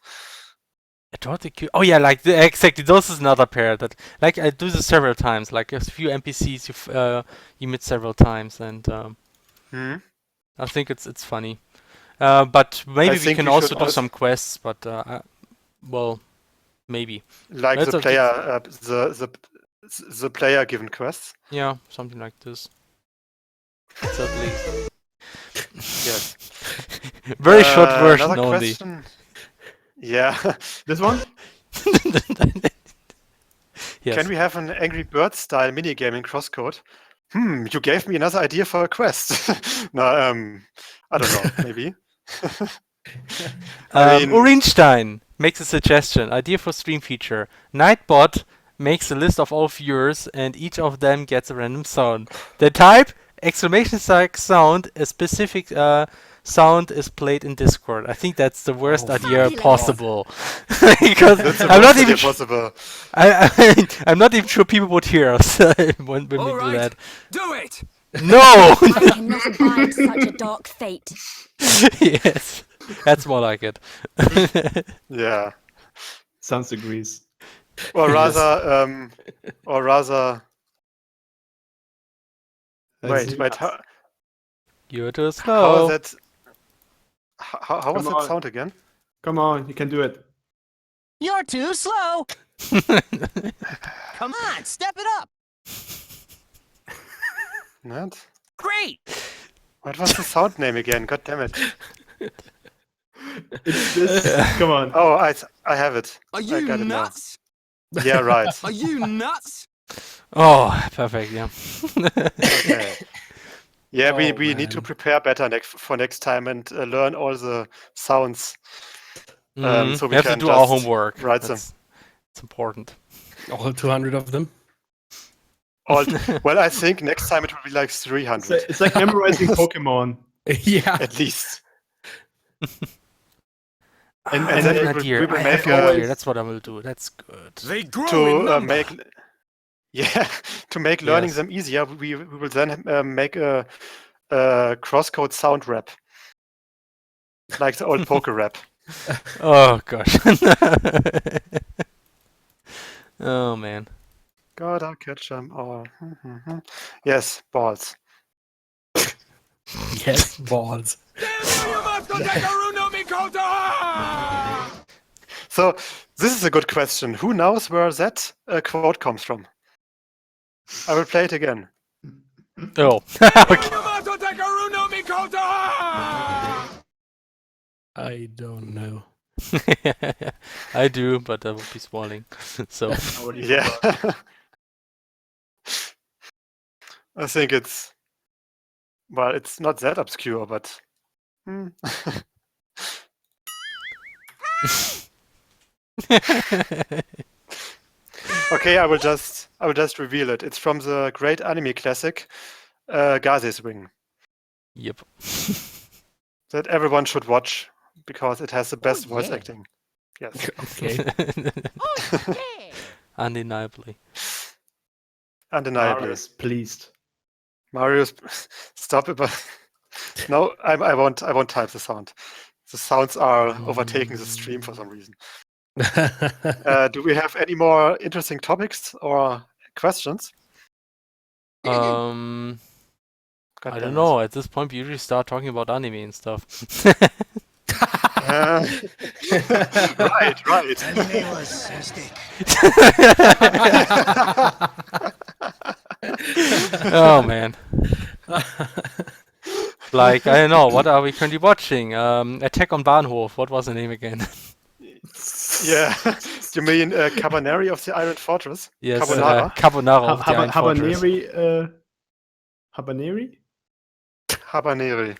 Adored the cute. Oh yeah, like exactly. Those is another pair that like I do this several times. Like a few NPCs you meet several times, and I think it's funny. But maybe we think can we also should do also- some quests. But well, maybe. Like That's the a- player, the player given quests. Yeah, something like this. Exactly. Yes. Very short version another only. question. Yeah. This one? Yes. Can we have an Angry Birds style minigame in CrossCode? You gave me another idea for a quest. No, I don't know. Maybe. I mean- Urinstein makes a suggestion. Idea for stream feature. Nightbot makes a list of all viewers, and each of them gets a random sound. The type exclamation sound, a specific sound is played in Discord. I think that's the worst idea Fabulous. possible. Because That's the I'm not worst even idea possible. I'm not even sure people would hear us when we do that. Do it! No. I cannot abide such a dark fate. Yes, that's more like it. Yeah. Sounds agrees. Or Yes. rather. Let's Wait. see. You're too How slow. is that? How was Come that on. sound again? Come on, you can do it. You're too slow. Come on, step it up. Not? Great. What was the sound name again? God damn it! It's this. Come on. Oh, I have it. Are I you got it now. nuts? Yeah, right. Are you nuts? Oh, perfect. Yeah. Okay. Yeah, we Oh, need to man. prepare better for next time and learn all the sounds. So we have to can do our just homework. write them. It's important. All 200 of them. Well, I think next time it will be like 300 It's like memorizing Pokemon. Yeah. at least. And I then have an we will- idea. we will I have make an a- idea. That's what I will do. That's good. They grow in To number. make, yeah, to make learning Yes. them easier, we will then make a CrossCode sound rap, like the old poker rap. Oh gosh. Oh man. Gotta catch them all. Yes, balls. Yes, balls. So this is a good question. Who knows where that quote comes from? I will play it again. Oh. I don't know. I do, but that would be spoiling. So Yeah. I think it's not that obscure, but okay, I will just reveal it. It's from the great anime classic, Gaze's Ring, Yep. that everyone should watch because it has the best voice acting. Yes. Okay. Undeniably. Undeniably. Marius, pleased. Marius, stop it! But no, I won't type the sound. The sounds are overtaking the stream for some reason. Do we have any more interesting topics or questions? I God damn don't it. know. At this point, we usually start talking about anime and stuff. Right. Anime was fantastic. Oh man. Like, I don't know, what are we currently watching? Attack on Bahnhof. What was the name again? Yeah, you mean Cabaneri of the Iron Fortress? Yes, Carbonara. Carbonara of the Iron Fortress. Habaneri? Habaneri.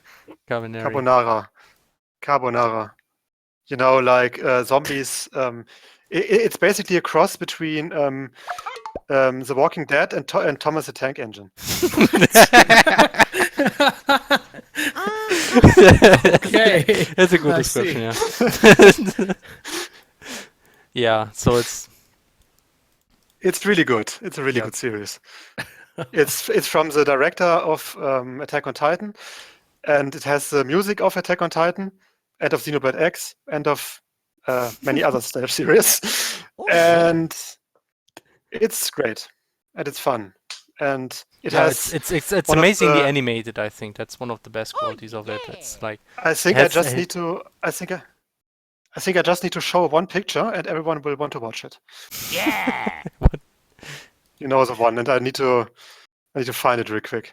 Carbonari. Carbonara. You know, like zombies. It's basically a cross between The Walking Dead and Thomas the Tank Engine. Okay. That's a good I description, yeah. Yeah, so it's really good. It's a really good series. It's from the director of Attack on Titan, and it has the music of Attack on Titan, and of Xenoblade X, and of many other stealth series. And it's great, and it's fun, and it has. it's one of amazingly the- animated. I think that's one of the best qualities of it. It's like I think I just need to. I think I just need to show one picture, and everyone will want to watch it. Yeah. You know the one, and I need to find it real quick.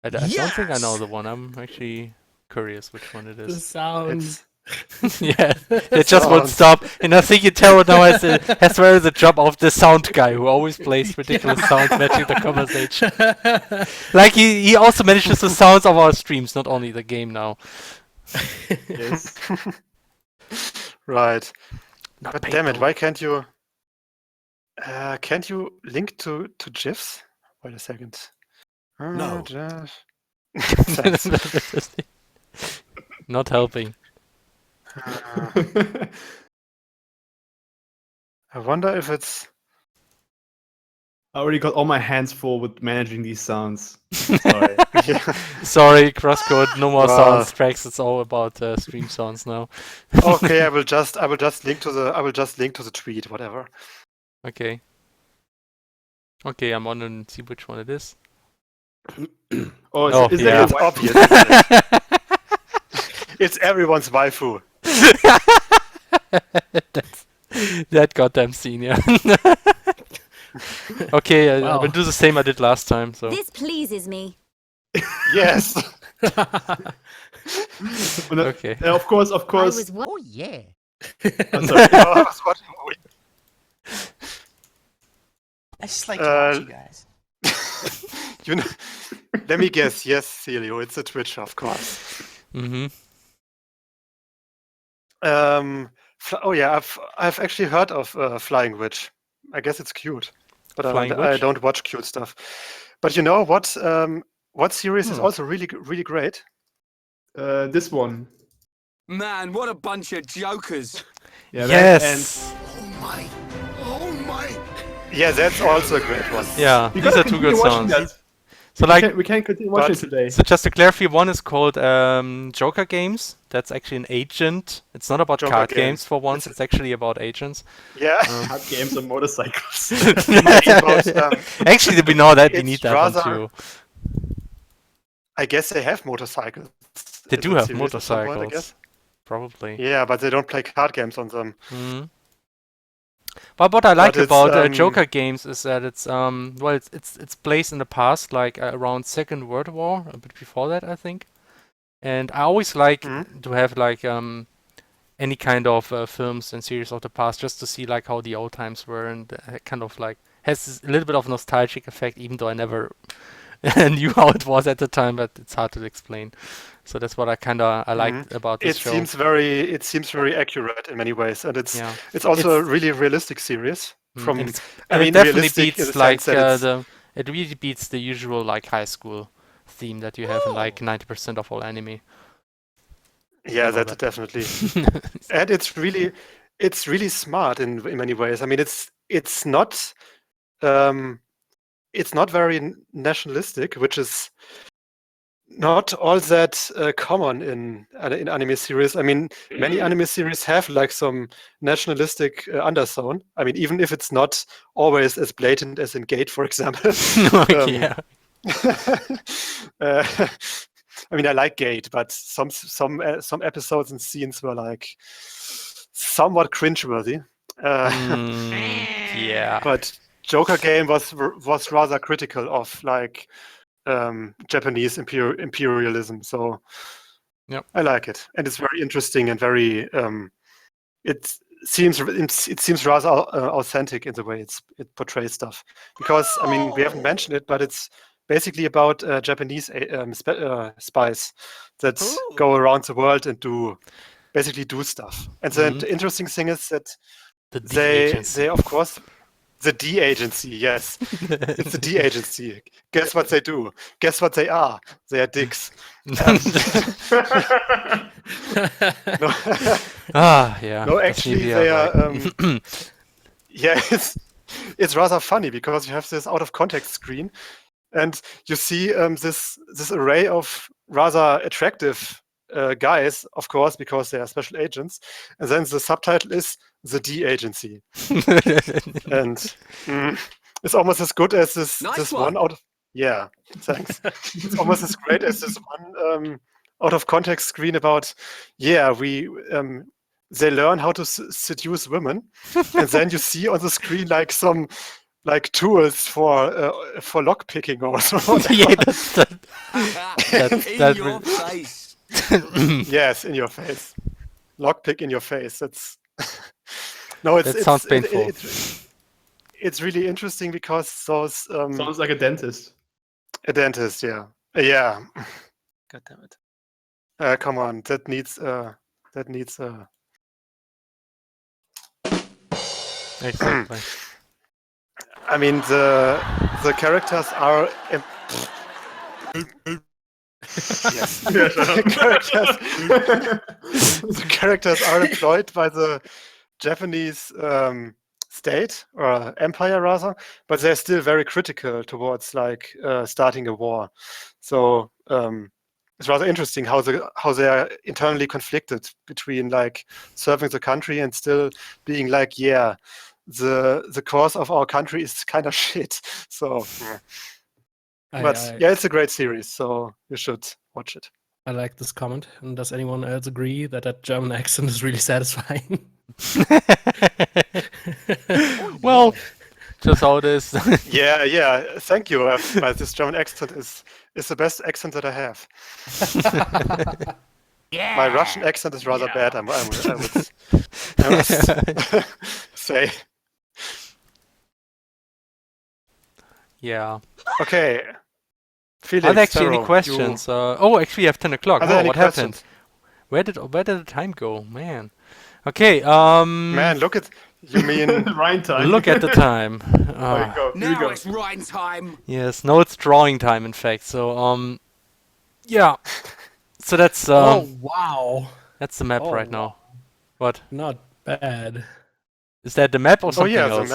I don't think I know the one. I'm actually curious which one it The is. sound. Yeah, it just won't stop. And I think Taro now has the job of the sound guy who always plays ridiculous sounds matching the conversation. Like he also manages the sounds of our streams, not only the game now. Yes. Right. Not But paid damn it, though. why can't you? Can't you link to GIFs? Wait a second. No. Thanks. Not helping. I wonder if it's. I already got all my hands full with managing these sounds. Sorry. Sorry, CrossCode, no more Wow. sounds tracks. It's all about stream sounds now. Okay, I will just link to the tweet, whatever. Okay. Okay, I'm on and see which one it is. Oh, is yeah. It's obvious. Isn't it? It's everyone's waifu. That goddamn scene, yeah. Okay, I Wow. will do the same I did last time. So This pleases me. Yes. okay. Of course. I was Oh, yeah. I'm sorry. I was watching a movie. I just like to watch you guys. You know, let me guess. Yes, Celio, it's a Twitch, of course. Mm-hmm. Oh yeah, I've actually heard of Flying Witch. I guess it's cute, but Flying I Witch? don't watch cute stuff. But you know what series is also really great? This one. Man, what a bunch of jokers. Yeah. That and Yes. Oh my. Yeah, that's also a great one. Yeah, you these gotta are two good continue watching sounds. that. So like, We can continue watching But- today. so just to clarify, one is called Joker Games. That's actually an agent. It's not about Joker card Games. games for once. It's actually about agents. Yeah. Hard games on motorcycles. About, Actually, we know that we it's need that rather- one too. I guess they have motorcycles. They in do that have series at some point, I motorcycles, guess. probably. Yeah, but they don't play card games on them. Mhm. But what I like it's, about Joker Games is that it's well, it's placed in the past, like around Second World War, a bit before that, I think. And I always like to have like any kind of films and series of the past, just to see like how the old times were, and kind of like has this, a little bit of nostalgic effect, even though I never knew how it was at the time, but it's hard to explain. So that's what I liked about this It show. seems very accurate in many ways, and it's Yeah. also a It's- really realistic series. From And I mean, it definitely realistic in beats the like sense that it's- it really beats the usual like high school theme that you have in like 90% of all anime. Yeah, I know that definitely. And it's really smart in many ways. I mean, it's not very nationalistic, which is not all that common in anime series. I mean, many anime series have like some nationalistic undertone. I mean, even if it's not always as blatant as in Gate, for example. Yeah. I mean, I like Gate, but some episodes and scenes were like somewhat cringeworthy. Yeah. But Joker Game was rather critical of like Japanese imperialism. So Yep. I like it, and it's very interesting and very. It seems rather authentic in the way it portrays stuff. Because I mean, we haven't mentioned it, but it's basically about Japanese spies that go around the world and do stuff. And the interesting thing is that they of course. The D agency, yes. It's the D agency. Guess what they do? Guess what they are? They are dicks. Yeah. No, das actually, liebe ich they aber. are. Yeah, it's rather funny because you have this out of context screen, and you see this array of rather attractive guys, of course, because they are special agents, and then the subtitle is the D agency, and it's almost as good as this one out of. Yeah, thanks. It's almost as great as this one out of context screen about. Yeah, we. They learn how to seduce women, and then you see on the screen like some like tools for lock picking or something. Yeah, In your face. Yes, in your face. Lockpick in your face. That's no. That sounds painful. It's really interesting because those sounds like a dentist. A dentist, yeah, yeah. God damn it! Come on, that needs. Exactly. I mean, the characters are. Yes. The characters are employed by the Japanese state or empire rather, but they're still very critical towards like starting a war. So it's rather interesting how they are internally conflicted between like serving the country and still being like, yeah, the course of our country is kind of shit. So, but yeah, it's a great series, so you should watch it. I like this comment. And does anyone else agree that that German accent is really satisfying? Well, just how it is. Yeah. Thank you. This German accent is the best accent that I have. Yeah. My Russian accent is rather bad. I would say. Yeah. Okay. Felix, Are there actually any Faj'ro, questions? Oh, actually, we have 10 o'clock. Are there Oh, any what happened? questions? Where did the time go, man? Okay. Man, look at you mean Rhine time. Look at the time. There you go. Here we Now go. it's writing time. Yes, no, it's drawing time, in fact. So, yeah. So that's Oh, wow. that's the map Oh, right now. What Not bad. is that? The map or Oh something yeah, else?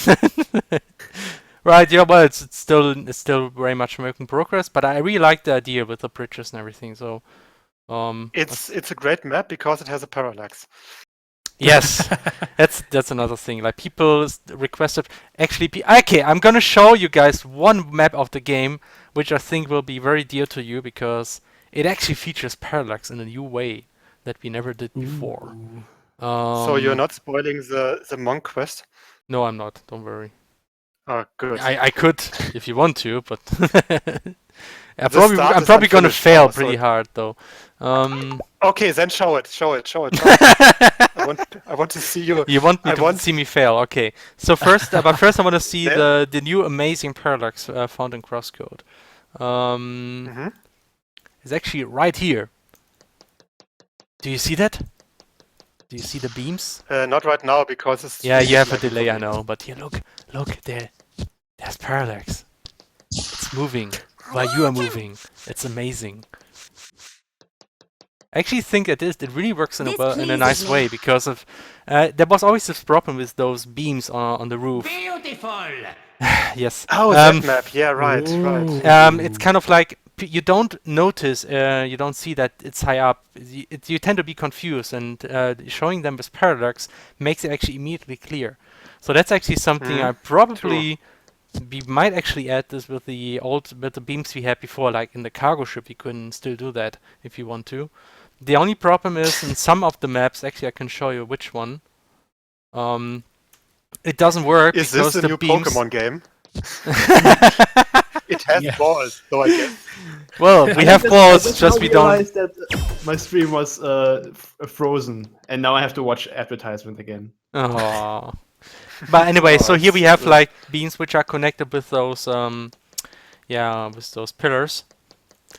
the map. Right. Yeah. Well, it's still very much a work in progress, but I really like the idea with the bridges and everything. So, It's a great map because it has a parallax. yes, that's another thing. Like people requested. Actually, okay, I'm gonna show you guys one map of the game, which I think will be very dear to you because it actually features parallax in a new way that we never did before. So you're not spoiling the monk quest? No, I'm not. Don't worry. Oh, good. I could if you want to, but I'm The start is probably gonna unfinished fail now, so pretty it- hard though. Okay, then show it. I want to see you. You want me I to want- see me fail? Okay. So first, but first I want to see Then- the new amazing parallax found in CrossCode. It's actually right here. Do you see that? Do you see the beams? Not right now because it's. Yeah, you have a like- delay, I know, but here, look there. There's parallax. It's moving while you are moving. It's amazing. I actually think it really works in This in a pleases nice me. way because of there was always this problem with those beams on the roof. Beautiful. Yes. Oh, that map. Yeah, right. It's kind of like you don't notice, you don't see that it's high up. You tend to be confused, and showing them with parallax makes it actually immediately clear. So that's actually something I probably we might actually add this with the beams we had before, like in the cargo ship. You can still do that if you want to. The only problem is in some of the maps. Actually, I can show you which one. It doesn't work Is because this the new beams. Pokemon game? It has balls, so I guess. Well, we have balls, just we don't. realized that my stream was frozen, and now I have to watch advertisement again. Oh. But anyway, so here we have like beams which are connected with those, with those pillars.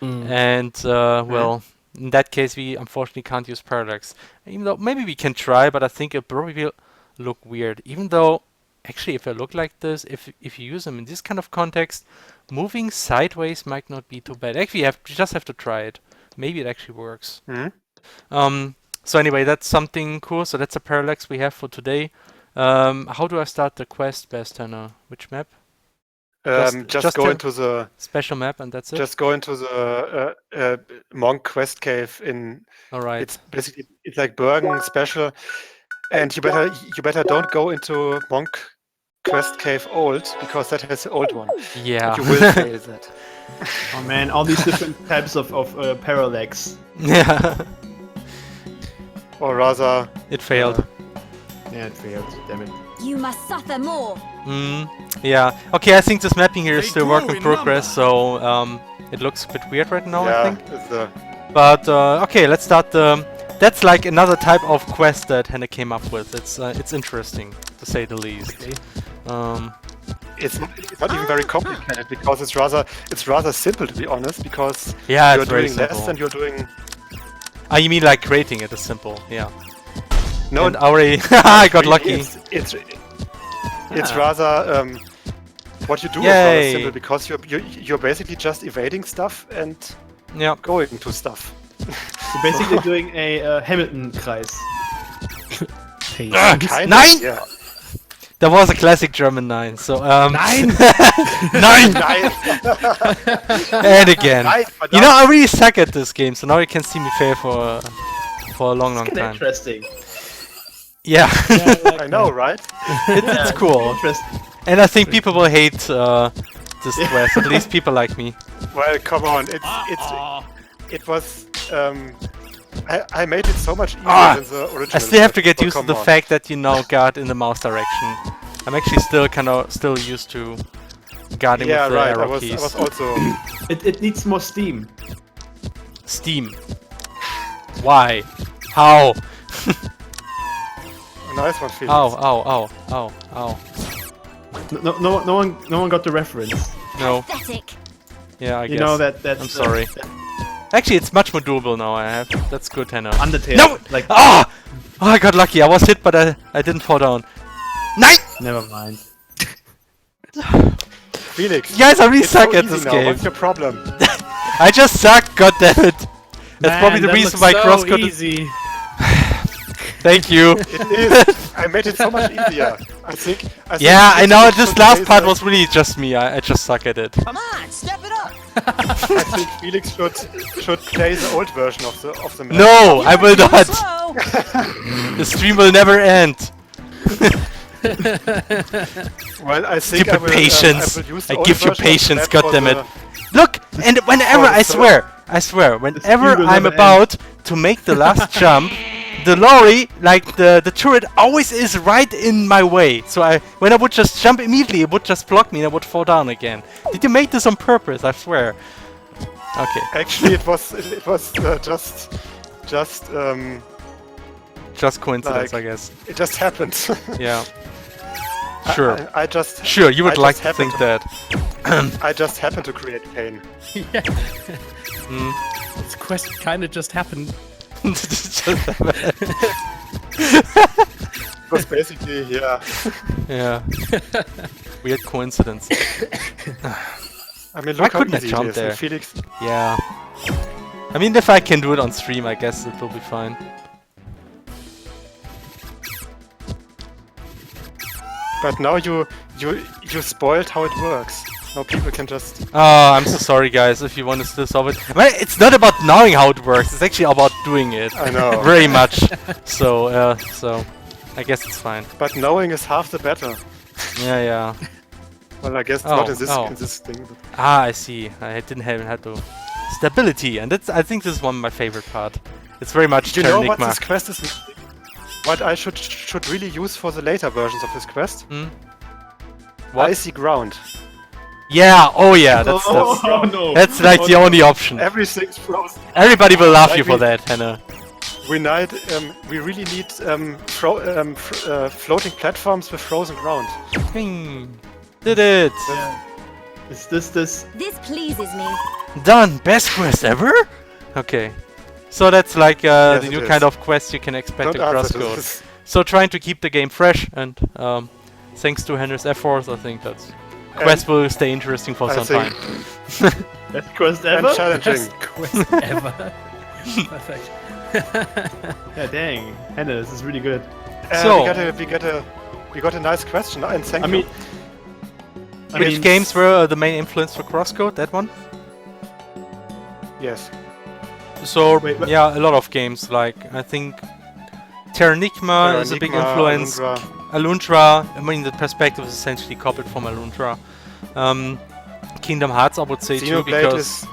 And well, in that case, we unfortunately can't use parallax. Even though maybe we can try, but I think it probably will look weird. Even though, actually, if I look like this, if you use them in this kind of context, moving sideways might not be too bad. Actually, you just have to try it. Maybe it actually works. So anyway, that's something cool. So that's a parallax we have for today. How do I start the quest, Bastanner? Which map? Just go into the special map, and that's it. Just go into the monk quest cave in. All right. It's basically like Bergen special, and you better don't go into monk quest cave old because that has the old one. Yeah. But you will fail that. Oh man, all these different types of parallax. Yeah. Or rather, it failed. Yeah, it failed. Damn it. You must suffer more. Yeah. Okay, I think this mapping here is still work in progress, so it looks a bit weird right now. Yeah, I think. But okay, let's start the. That's like another type of quest that Henne came up with. It's interesting to say the least. It's not even very complicated because it's rather simple, to be honest, because yeah, you're it's very doing less simple. than you're doing. Ah, you mean like creating it is simple? Yeah. No, and already I got lucky. It's rather what you do is rather simple because you're basically just evading stuff and Yeah. going to stuff. So basically doing a Hamilton-Kreis. Kind Nine! of, yeah. That was a classic German 9. So Nine! 9! And again. Nine, but You know, I really suck at this game, so now you can see me fail for a long It's time. interesting. Yeah. I know, right? It's cool. Interesting. And I think people will hate this quest, at least people like me. Well, come on. It was. I made it so much easier than the original. I still have to get but used to come the on. fact that you now guard in the mouse direction. I'm actually still used to guarding Yeah, with the right. I arrow was keys. also. It needs more steam. Steam. Why? How? Nice one, Felix. Ow. No one got the reference. No. Pathetic. Yeah, I guess. You know that's. I'm sorry. Actually, it's much more doable now. That's good, Hannah. Undertale. No! Like. Ah! Oh, I got lucky. I was hit, but I didn't fall down. Nine! Never mind. Felix. You guys, I really it's suck so at easy this now. game. What's your problem? I just suck. God damn it. That's probably the that reason looks why so CrossCode. easy. Thank you. It is. I made it so much easier. I think Yeah, I Felix know. should This last play part the- was really just me. I just suck at it. Come on, step it up. I think Felix should play the old version of the map. No, I will Too not. slow. The stream will never end. Well, I think Stupid I will, patience. I will use the I old give you version of the patience, map for goddammit. the- Look, and whenever I swear, whenever will I'm never about to make the last jump, the lorry, like the turret, always is right in my way. So when I would just jump immediately, it would just block me and I would fall down again. Did you make this on purpose? I swear. Okay. Actually, it was Just coincidence, like- I guess. it just happened. Yeah. Sure. I just Sure, you would I like just to happened think that. I just happened to create pain. This quest kind of just happened. It was basically, yeah. Yeah. Weird coincidence. I mean, Why look how couldn't I easy it jump is. there? And Felix, Yeah. I mean, if I can do it on stream, I guess it will be fine. but now you spoiled how it works. Now people can just. Oh, I'm so sorry, guys. If you want to still solve it, well, it's not about knowing how it works. It's actually about doing it. I know. Very much. So I guess it's fine. But knowing is half the battle. Yeah. Well, I guess Oh, not in oh. this thing. But Ah, I see. I didn't have had to stability, and I think this is one of my favorite part. It's very much do you know what Terranigma. this quest is? What I should really use for the later versions of this quest? What? Icy ground. Yeah. Oh yeah. That's no. that's like the only option. Everything's frozen. Everybody will laugh Like you for that, Hannah. We really need floating platforms with frozen ground. Did it. Is this? This pleases me. Done! Best quest ever? Okay. So that's like Yes, the it new is. kind of quest you can expect Don't in answer to CrossCode. this. So trying to keep the game fresh, and thanks to Henry's efforts, I think that quest will stay interesting for I some think- time. Best quest And ever? challenging. Best quest ever. Perfect. Yeah, dang. Hannah, this is really good. So- we got a nice question, and thank I you. mean, Which games were the main influence for CrossCode? That one? Yes. So Wait, but- yeah, a lot of games. Like I think Terranigma is a big Terranigma, influence. Alundra. Alundra, I mean the perspective is essentially copied from Alundra. Kingdom Hearts, I would say too, Xenoblade because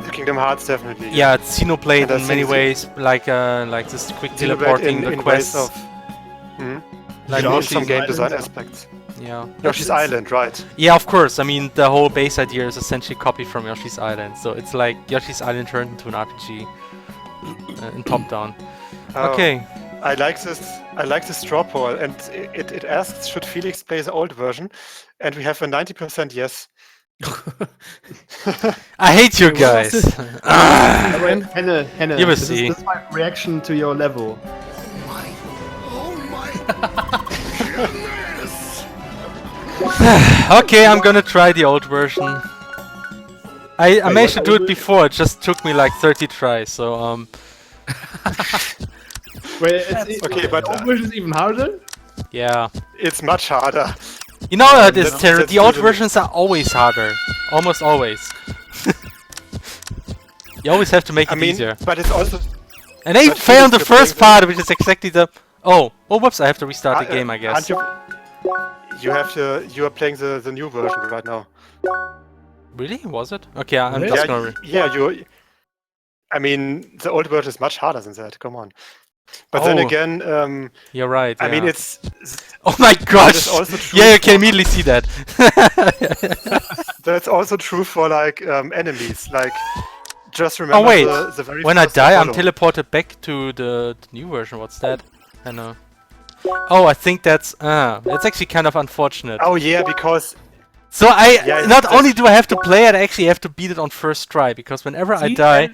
is Kingdom Hearts definitely. yeah, it's Xenoblade And I in many think ways, like this quick Xenoblade teleporting, the in quests. ways of Like in Yoshi's some game Island. design aspects. Yeah. Yoshi's Island, right? Yeah, of course. I mean, the whole base idea is essentially copied from Yoshi's Island. So it's like Yoshi's Island turned into an RPG in top-down. Oh, Okay. I like this straw poll, and it asks, should Felix play the old version? And we have a 90% yes. I hate you guys. Hannah, You will this see. is my reaction to your level. Okay, I'm gonna try the old version. I Wait, managed to what do are it you before. It just took me like 30 tries. So Wait, Okay, but the old version is even harder. yeah. it's much harder. You know what is let's terrible? The do old the- versions are always harder. Almost always. You always have to make I it mean, easier. but it's also. And they but failed the you're first playing part, which is exactly the. Oh, whoops! I have to restart the game, I guess. You have to. You are playing the new version right now. Really? Was it? Okay, I'm Really? just Yeah, gonna. you. I mean, the old version is much harder than that. Come on. But then Oh. again, You're right. I mean, yeah. it's. Oh my gosh! is also true Yeah, you can for- immediately see that. That's also true for like enemies. Like, just remember wait. the very When I first die, I'm Apollo. teleported back to the new version. What's that? I know. Oh, I think that's actually kind of unfortunate. Oh yeah, because So Yeah, not that's- only do I have to play it, I actually have to beat it on first try, because whenever I See, die,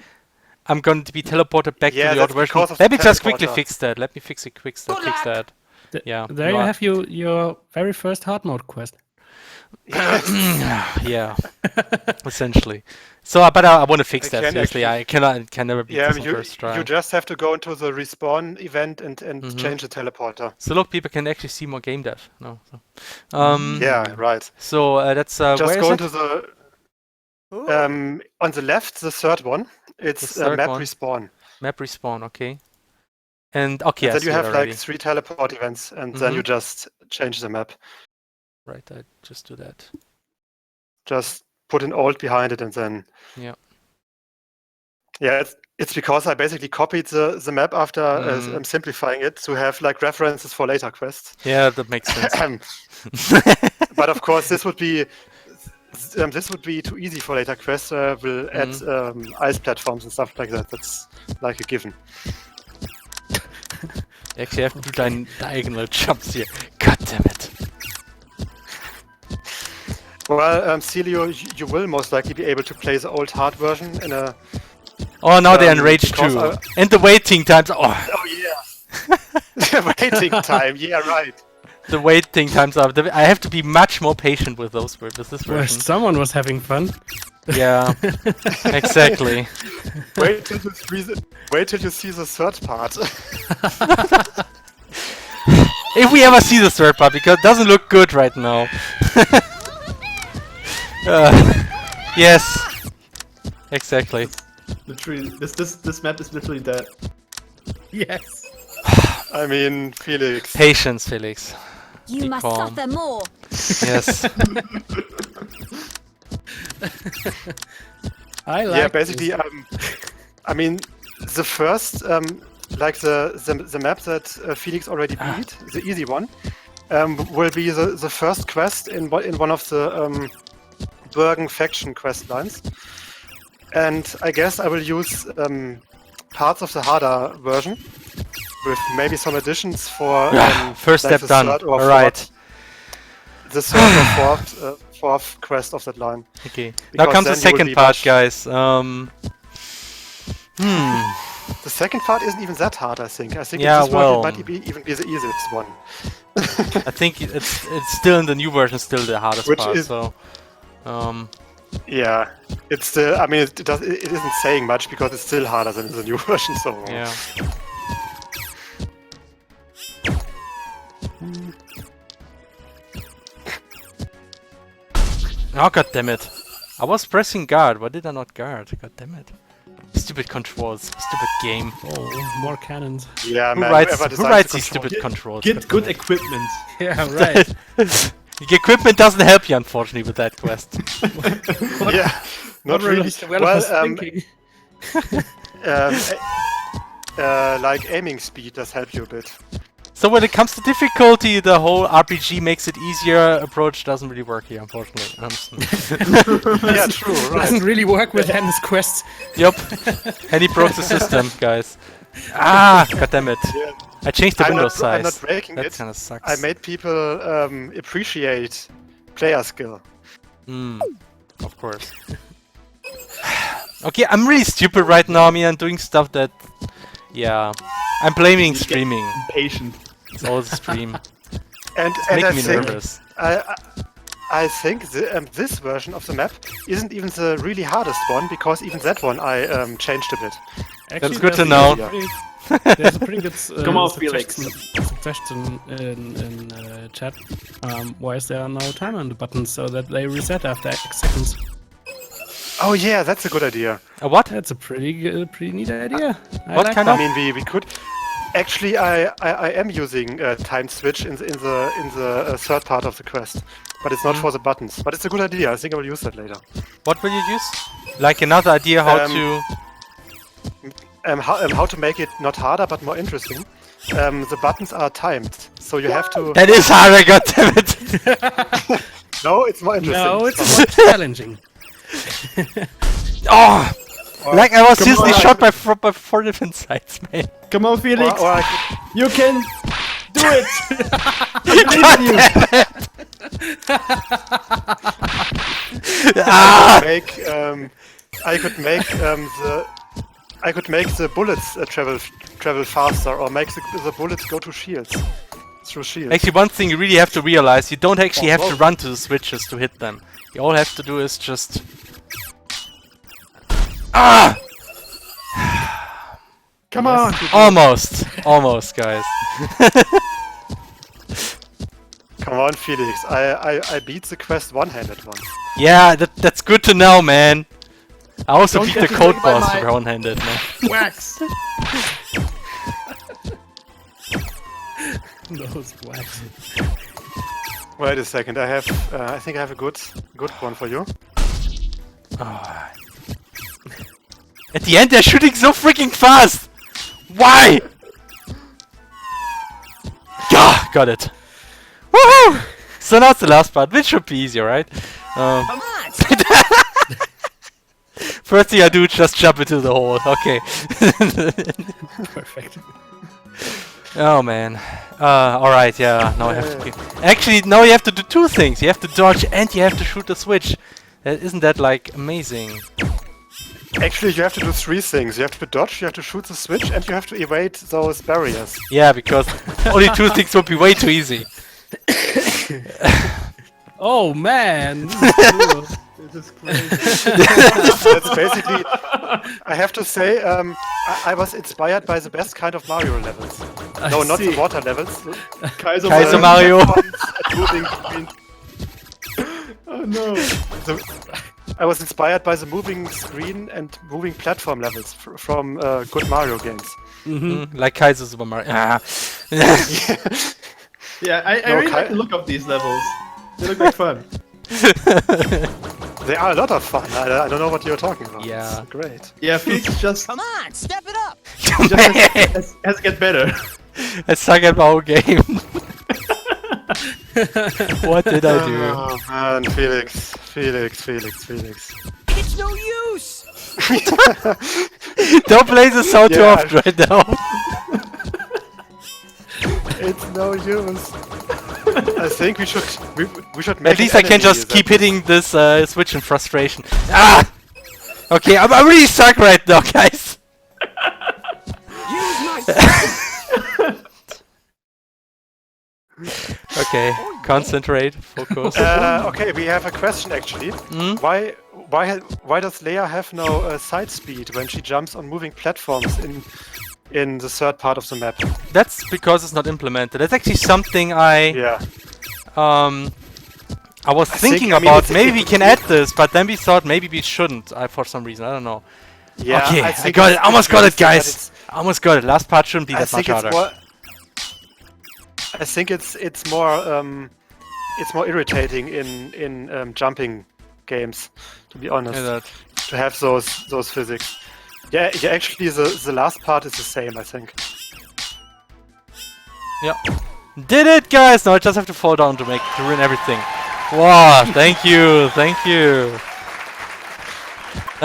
I'm going to be teleported back Yeah, to the old that's version. because of Let the me just quickly teleporter. fix that. Let me fix that. Yeah. There you have your very first hard mode quest. Yeah. Essentially. So, but I want to fix I that. can Seriously, I can never beat yeah, this on first try. you just have to go into the respawn event and Mhm. change the teleporter. So look, people can actually see more game dev. No. So, Yeah, right. So that's Just where is go it? into the on the left, the third one. It's third map one. respawn. Map respawn. Okay. And okay, And I then you see it have already. like 3 teleport events, and then you Mhm. just change the map. Right, I just do that. Just put an alt behind it, and then Yeah. yeah, it's because I basically copied the map after Mhm. simplifying it to have like references for later quests. Yeah, that makes sense. But of course, this would be too easy for later quests. We'll add ice platforms and stuff like that. That's like a given. Actually, I have to do diagonal jumps here. God damn it. Well, Celio, you will most likely be able to play the old hard version in a. Oh, now they're in Rage because 2. And the waiting times. Oh, Oh yeah. Waiting time. Yeah, right. the waiting times are. I have to be much more patient with this Well, version. someone was having fun. Yeah, exactly. Wait till you see the third part. If we ever see the third part, because it doesn't look good right now. Yes. Exactly. Literally, this map is literally dead. Yes. I mean, Felix. Patience, Felix. You Be must calm. suffer more. Yes. I like Yeah, basically, I mean, the first, like the map that Felix already beat, the easy one, will be the first quest in one of the Bergen faction quest lines. And I guess I will use parts of the harder version with maybe some additions for First like step the done. third or Alright. the third or fourth quest of that line. Okay. Now Because comes the then you will second be part, much- guys. The second part isn't even that hard, I think. I think Yeah, this well- might even be the easiest one. I think it's still in the new version, still the hardest Which part. is- So, Yeah, it's still. I mean, it isn't saying much because it's still harder than the new version. So yeah. Oh, god damn it. I was pressing guard. Why did I not guard? God damn it. Stupid controls. Stupid game. Oh, more cannons. Yeah, Who man. writes, whoever who designed writes the these control- stupid controls? Get God good damn it. equipment. Yeah, right. The equipment doesn't help you, unfortunately, with that quest. Yeah, not What were really. those developers Well, thinking? like aiming speed does help you a bit. So when it comes to difficulty, the whole RPG makes it easier approach doesn't really work here, unfortunately. Yeah, true. Right. Doesn't really work with Hen's quest. Yep. And he broke the system, guys. Ah, goddammit. Yeah. I changed the window I'm size. not breaking That it. kind of sucks. I made people appreciate player skill. Of course. Okay, I'm really stupid right now. I mean, I'm doing stuff that... Yeah. I'm blaming streaming. Patient. It's all the stream. And It's I making me think nervous. I think this version of the map isn't even the really hardest one, because even that one I changed a bit. That's good to know. There's a pretty good Come on, Felix. suggestion in chat. Why is there no timer on the button so that they reset after X seconds? Oh yeah, that's a good idea. A what? That's a pretty neat idea. What kind of? I mean, we could. Actually, I am using time switch in the third part of the quest, but it's not for the buttons. But it's a good idea. I think I will use that later. What will you use? Like another idea how to... how to make it not harder but more interesting. The buttons are timed, so you have to... That is harder, goddammit! No, it's more interesting. No, it's more challenging. Oh! Like I was seriously shot by 4 different sides, man. Come on, Felix. You can do it. I could make the bullets travel faster, or make the bullets go to shields. Through shields. Actually, one thing you really have to realize, you don't actually have to run to the switches to hit them. You all have to do is just... Ah! Come on! Almost, guys. Come on, Felix. I beat the quest one-handed once. Yeah, that's good to know, man. I also Don't beat get the to code take my boss mic. one-handed, man. Wax! Those wax. Wait a second. I think I have a good one for you. Oh. At the end, they're shooting so freaking fast! Why? Gah, got it. Woohoo! So now it's the last part, which should be easier, right? Come on! First thing I do is just jump into the hole. Okay. Perfect. Oh man. Alright, yeah. Now I have to... Actually, now you have to do 2 things. You have to dodge and you have to shoot the switch. Isn't that like amazing? Actually, you have to do 3 things. You have to dodge, you have to shoot the switch, and you have to evade those barriers. Yeah, because only 2 things would be way too easy. Oh man! This is cool. This is crazy. That's basically... I have to say, I was inspired by the best kind of Mario levels. No, not the water levels. Kaiser Mario. Moving between... Oh no. I was inspired by the moving screen and moving platform levels from good Mario games. Like Kaiser Super Mario. Ah. Yeah, I really like the look of these levels. They look like fun. They are a lot of fun. I don't know what you're talking about. Yeah. It's great. Yeah, Felix just Come on, step it up! has to get better. I suck at my own game. What did I do? Oh man, Felix. It's no use! Don't play the sound too often right now. It's no use. I think we should make At least I can just keep hitting this switch in frustration. Ah! Okay, I really suck right now, guys. Use my Okay, concentrate, focus. Okay, we have a question actually. Why does Leia have no side speed when she jumps on moving platforms in the third part of the map? That's because it's not implemented. That's actually something I was thinking about. Maybe we can add this, but then we thought maybe we shouldn't. For some reason, I don't know. Yeah, okay, I got it. Almost got it, guys. Almost got it. Last part shouldn't be that much harder. I think it's more irritating in jumping games, to be honest, to have those physics. Yeah, actually the last part is the same, I think. Yeah. Did it, guys! Now I just have to fall down to ruin everything. Wow, thank you.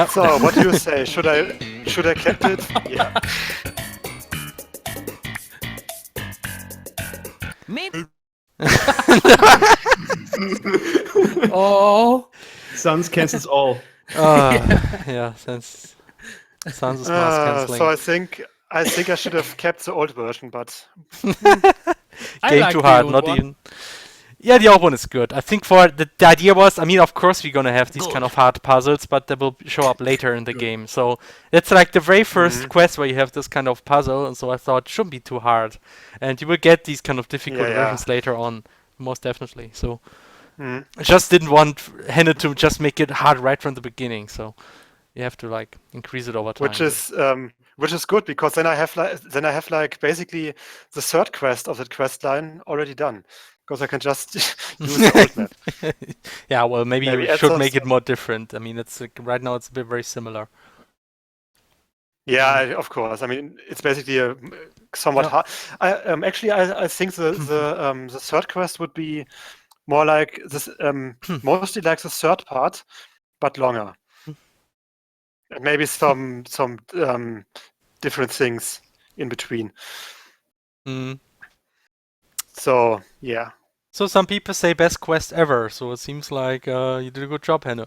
So, what do you say? Should I kept it? Yeah. Maybe. Oh. Sans cancels all. Yeah, Sans is mass cancelling. So I think I should have kept the old version, but game too hard, not even. Yeah, the old one is good. I think for the idea was, I mean, of course we're gonna have these kind of hard puzzles, but they will show up later in the game. So it's like the very first quest where you have this kind of puzzle, and so I thought it shouldn't be too hard, and you will get these kind of difficult versions later on, most definitely. So I just didn't want Henne to just make it hard right from the beginning. So you have to like increase it over time. Which is good, because then I have like basically the third quest of that quest line already done, because I can just use the old map. Yeah, well, maybe Maybe you add should some make it stuff. more different. I mean, it's right now it's very similar. Yeah, of course. I mean, it's basically a somewhat hard. I think the third quest would be more like this, mostly like the third part, but longer. And maybe some different things in between. So yeah. So some people say best quest ever. So it seems like you did a good job, Henne.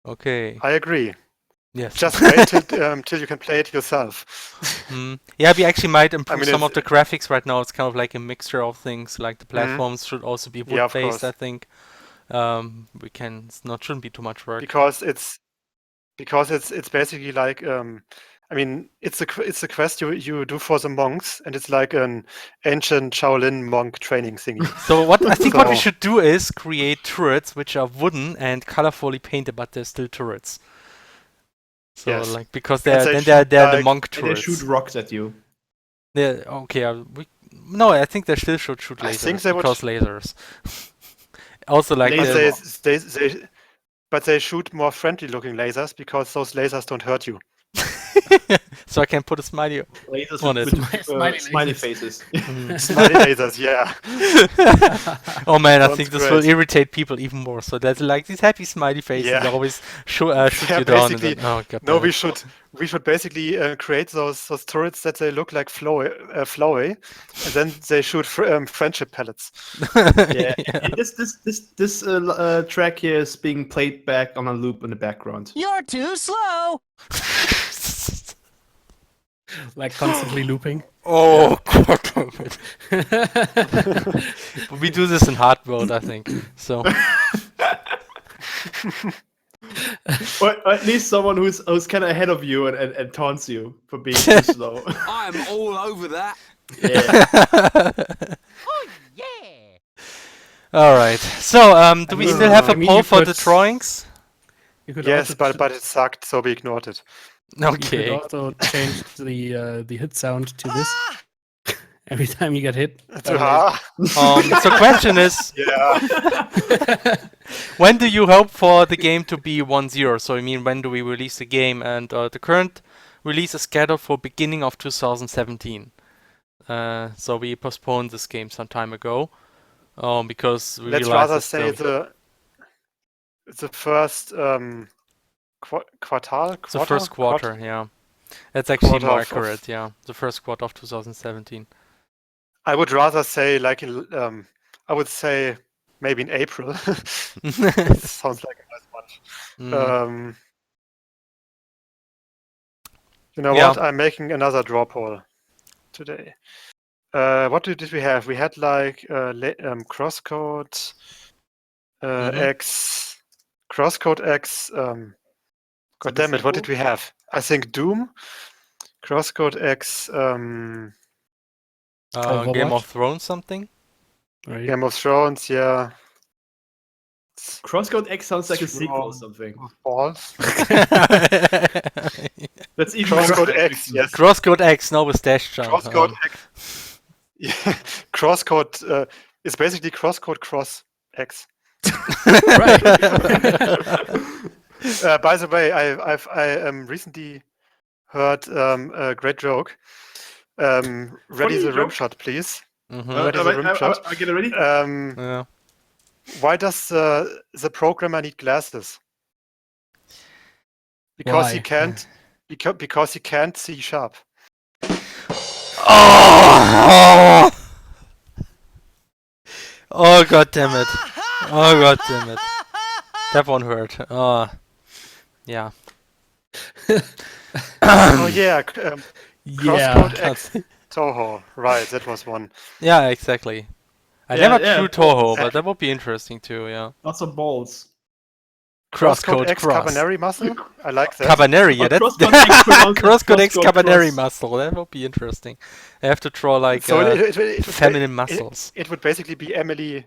Okay. I agree. Yes. Just wait till you can play it yourself. Yeah, we actually might improve I mean, some of the graphics right now. It's kind of like a mixture of things. Like the platforms should also be Yeah, of wood-based, course. I think. We can. Shouldn't be too much work. Because it's basically like I mean, it's a quest you do for the monks, and it's like an ancient Shaolin monk training thingy. So what I think what we should do is create turrets which are wooden and colorfully painted, but they're still turrets. So Yes. like because And they're the like- monk And they turrets. shoot rocks at you. Yeah. Okay. No, I think they still should shoot lasers. I think they would- because lasers. Also like But but they shoot more friendly-looking lasers, because those lasers don't hurt you. so I can put a smiley Lasers on it. with smiley faces. Smiley lasers, yeah. Oh man, I Sounds think this will great. irritate people even more. So there's like these happy smiley faces Yeah. that always shoot Yeah, you down. And basically, then, oh god. No, damn it. we should basically create those turrets that they look like flowy, and then they shoot friendship pellets. Yeah. This track here is being played back on a loop in the background. You're too slow. Like constantly looping. Oh god damn it. We do this in hard mode, I think. So Or at least someone who's kind of ahead of you and taunts you for being too slow. I'm all over that. Yeah. Oh yeah. all right. So do we still have a poll for the drawings? You could Yes, also but it sucked, so we ignored it. You Okay. could also change the hit sound to this every time you get hit. So question is, Yeah. when do you hope for the game to be 1.0? So I mean, when do we release the game? And the current release is scheduled for beginning of 2017. So we postponed this game some time ago because we Let's realized rather it's say still- the first quarter. the first quarter. Yeah, that's actually Quarter more of- accurate. Yeah, the first quarter of 2017. I would rather say like in, I would say maybe in April. That sounds like a nice month. You know Yeah. what? I'm making another draw poll today. What did we have? We had like CrossCode X, CrossCode X. God damn it! What did we have? I think Doom, CrossCode X, Game Overwatch? of Thrones something. Right. Game of Thrones. Yeah. CrossCode X sounds like a sequel or something. Balls. That's even CrossCode X. Yes. CrossCode X, no with dash jump. CrossCode X. Yeah. CrossCode is basically CrossCode Cross X. By the way, I recently heard a great joke. Ready the rim shot, please. Ready the rim shot. I get it ready. Yeah. Why does the programmer need glasses? Because he Why? can't. Because he can't see sharp. Oh! Oh god damn it! Oh god damn it! That one hurt. Yeah. Oh yeah. Yeah. CrossCode X Toho. Right, that was one. Yeah, exactly. I Yeah, never yeah, drew Toho, but that would be interesting too. Yeah. Lots of balls. CrossCode X cross. Cabaneri muscle. I like that. Cabaneri, yeah, that's CrossCode X pronounced CrossCode X CrossCode Cabaneri cross. muscle. That would be interesting. I have to draw like So it would feminine muscles. It would basically be Emily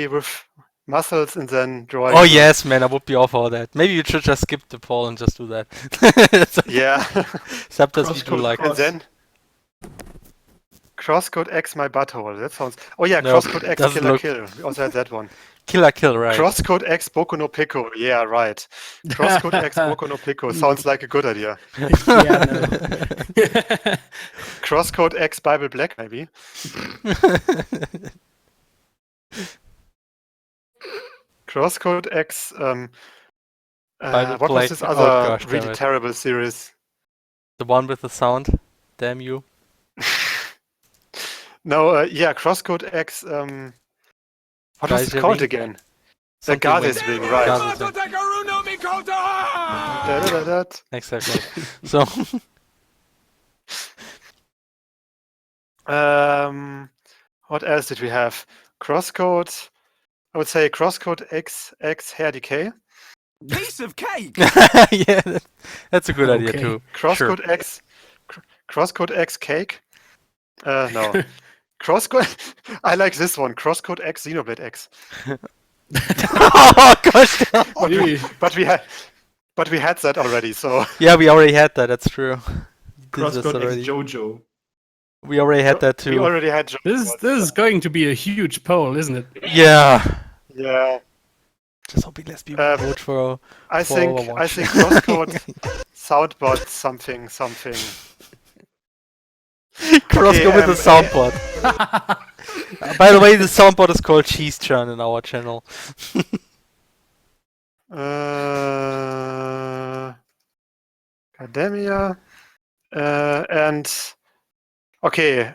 with muscles and then drawing. Oh yes, man, I would be all for that. Maybe you should just skip the poll and just do that. Yeah. Sometimes we do like. And then CrossCode X my butthole. That sounds. Oh yeah, No, CrossCode X doesn't Killer look- Kill. We also had that one. Killer Kill, right? CrossCode X Boku no Pico. Yeah, right. CrossCode X Boku no Pico sounds like a good idea. Yeah, no. CrossCode X Bible Black, maybe. CrossCode X. Bible What Black. was this Oh, other gosh, damn really it. terrible series? The one with the sound. Damn you. No, yeah, CrossCode X. What was it Gaijin called Wing? again? The Something Goddess Wing. Wing, right? Goddess Wing. Da-da-da-da. Exactly. So What else did we have? CrossCode. I would say CrossCode X HerrDekay. Piece of cake! yeah, that's a good idea Okay. too. CrossCode Sure. X. CrossCode X Cake. No. CrossCode. I like this one. CrossCode X Xenoblade X. Oh gosh. But we had that already. So Yeah, we already had that. That's true. This is CrossCode X already. JoJo. We already had that we too. already had. This is going to be a huge poll, isn't it? Yeah. Yeah. Just hoping less people vote for. I for think Overwatch. CrossCode Soundbot something. CrossCode Okay, with the soundboard. By the way, the soundboard is called Cheese Churn in our channel. Academia. And okay,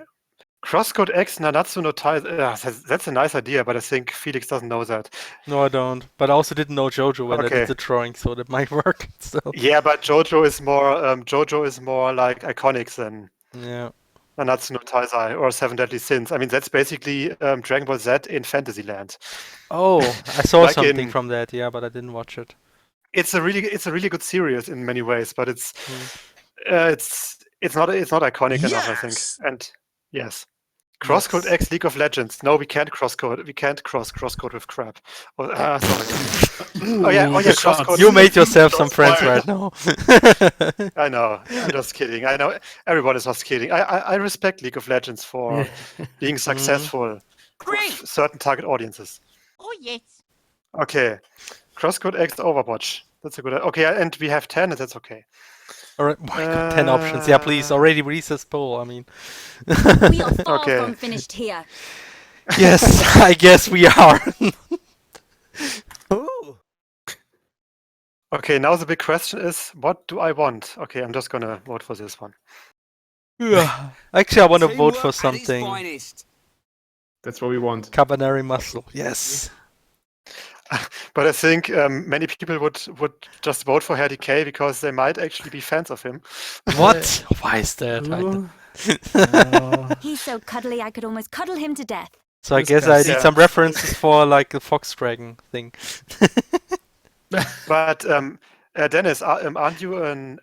CrossCode X Nanatsu no Tai. That's a nice idea, but I think Felix doesn't know that. No, I don't. But I also didn't know JoJo when I Okay. did the drawing, so that might work. So Yeah, but JoJo is more like iconic than yeah. Nanatsu no Taizai or Seven Deadly Sins. I mean, that's basically Dragon Ball Z in Fantasyland. Oh, I saw Like something in- from that. Yeah, but I didn't watch it. It's a really good series in many ways, but it's not iconic enough, I think. And yes. CrossCode X League of Legends. No, we can't crosscode. We can't crosscode with crap. Oh, sorry. oh yeah, CrossCode. You made yourself some friends Spoiler. right now. I know. I'm just kidding. I know everyone is just kidding. I respect League of Legends for being successful with certain target audiences. Oh, yes. Okay. CrossCode X Overwatch. That's a good. Okay, and we have 10, and that's okay. All right, my God, 10 options. Yeah, please. Already release this poll. I mean, We are far Okay. from finished here. yes, I guess we are. Ooh. Okay, now the big question is, what do I want? Okay, I'm just gonna vote for this one. Yeah. Actually, I want to vote Teamwork for at its something. finest. That's what we want. Cabaneri muscle. Yes. But I think many people would just vote for HerrDekay because they might actually be fans of him. What? Why is that? He's so cuddly I could almost cuddle him to death. So I guess I need Yeah. some references for like the fox dragon thing. But Dennis, aren't you an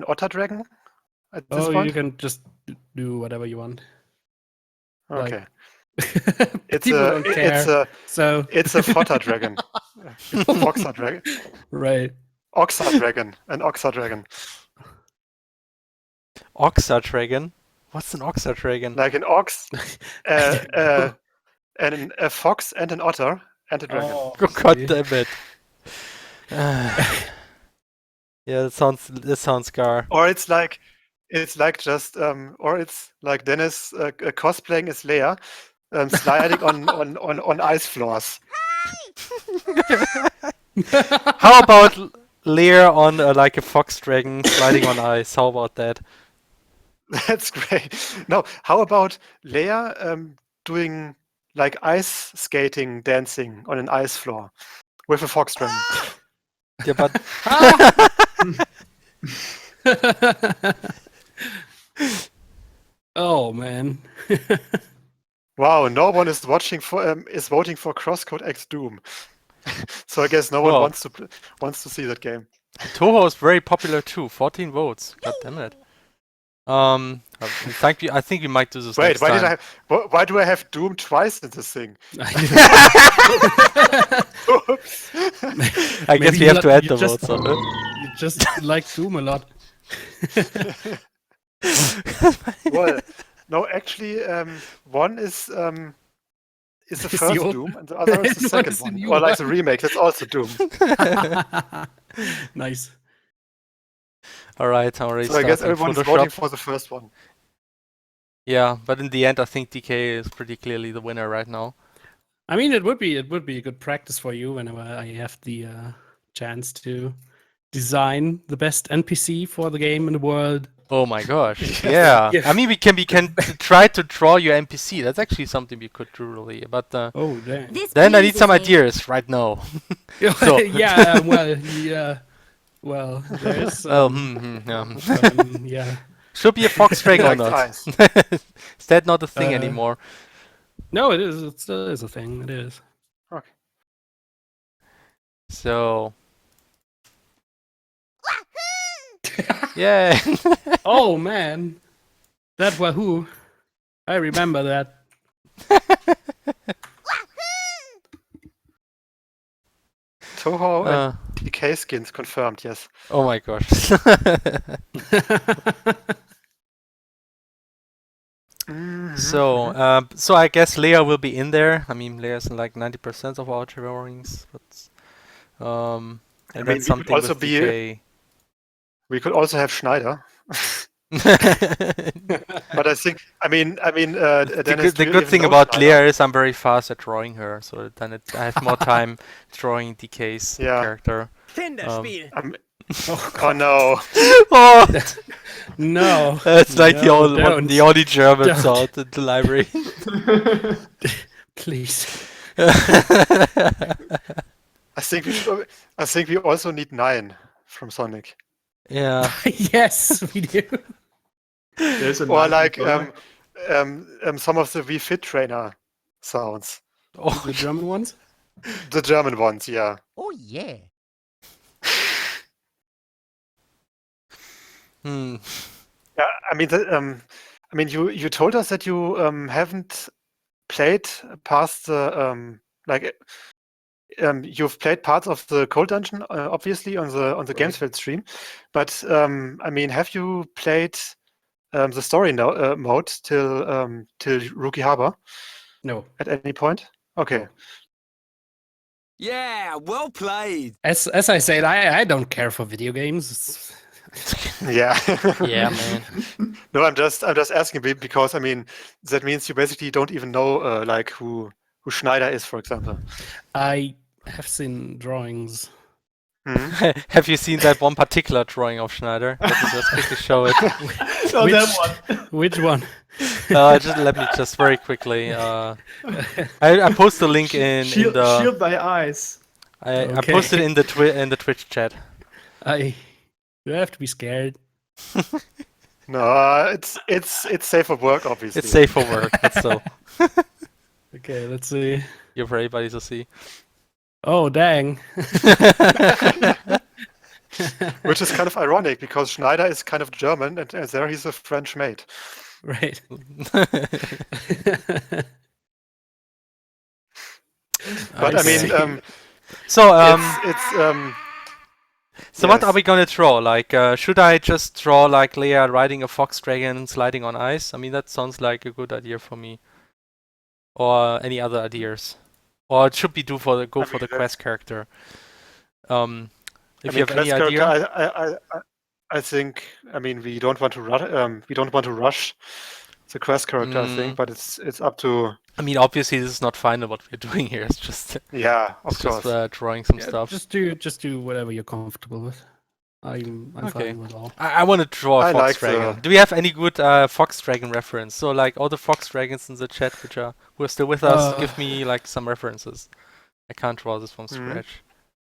otter dragon at this Oh, point? you can just do whatever you want. like- Okay. It's People a don't care. So it's a fotter dragon. Foxer dragon. right. Oxa dragon. An oxa dragon. Oxa dragon? What's an oxa dragon? Like an ox, and a fox and an otter and a dragon. Oh, Oh, God see. damn it. Yeah, that sounds gar. Or it's like just or it's like Dennis cosplaying as Leia, sliding on ice floors. How about Lear on like a fox dragon sliding on ice? How about that? That's great. No, how about Leia doing like ice skating, dancing on an ice floor with a fox dragon? Yeah, but Oh man. Wow, no one is voting for CrossCode X Doom. So I guess no one Wow. wants to see that game. Toho is very popular too. 14 votes. God damn it. I think we might do this Wait, next why time. why do I have Doom twice in this thing? Oops. I guess we have to add the votes on it. You just like Doom a lot. Well, no, actually, one is the the first old- Doom, and the other is the and one second is the one. new Or like the one. remake, that's also Doom. Nice. Alright, I'm already So I guess starting everyone's Photoshop. voting for the first one. Yeah, but in the end, I think DK is pretty clearly the winner right now. I mean, it would be a good practice for you whenever I have the chance to design the best NPC for the game in the world. Oh my gosh! Yeah, Yeah. I mean we can try to draw your NPC. That's actually something we could do really. But Oh, damn. This then I need pleases some me. ideas right now. So- yeah, well, there's yeah. yeah. Should be a fox dragon or Like not? ice. Is that not a thing Uh, anymore? No, it is. It still is a thing. It is. Okay. So yeah. Oh man, that Wahoo! I remember that. Toho and Uh, DK skins confirmed, yes. oh my gosh. So, so I guess Leia will be in there. I mean, Leia's in like 90% of our drawings, but and I mean, then we could something also with be- DK. We could also have Schneider. But I think, The good thing about Leia is I'm very fast at drawing her, so then I have more time drawing DK's Yeah. character. Kinderspiel. Oh no. Oh, No, that's like the No, only one, don't. the only German Don't. sound in the library. please. I think we also need 9 from Sonic. Yeah. Yes, we do. There's a Or nice like one. some of the Wii Fit trainer sounds. Oh, The German ones. The German ones, yeah. Oh yeah. hmm. Yeah, I mean, you told us that you haven't played past the you've played parts of the Cold Dungeon, obviously on the Gamesfeld stream, but I mean, have you played the story mode till Rookie Harbor No. at any point? Okay. Yeah, well played. As I said, I don't care for video games. Yeah. Yeah, man. No, I'm just asking because I mean that means you basically don't even know like who Schneider is, for example. I have seen drawings. Mhm. Have you seen that one particular drawing of Schneider? Let me just quickly show it. Oh, Which- that one. Which one? Let me just very quickly. I post the link in Shield, the. shield thy eyes. I Okay. posted in the Twitch chat. You have to be scared. No, it's safe for work, obviously. It's safe for work, but still, Okay, let's see. you're for everybody to see. Oh, dang. Which is kind of ironic because Schneider is kind of German and there he's a French mate. Right. But I mean, So it's what are yes. we gonna draw? Like, should I just draw like Leia riding a fox dragon sliding on ice? I mean, that sounds like a good idea for me. Or any other ideas? Or should we go for the quest character? If you have any Quest idea. character, I think I mean we don't want to rush the quest character, I think, but it's up to. I mean, obviously this is not final what we're doing here. It's just Yeah, of it's course. just drawing some Yeah, stuff. just do whatever you're comfortable with. I'm Okay. fine with all. I want to draw a I fox like dragon. the- Do we have any good fox dragon reference? So like all the fox dragons in the chat who are still with us, give me like some references. I can't draw this from scratch.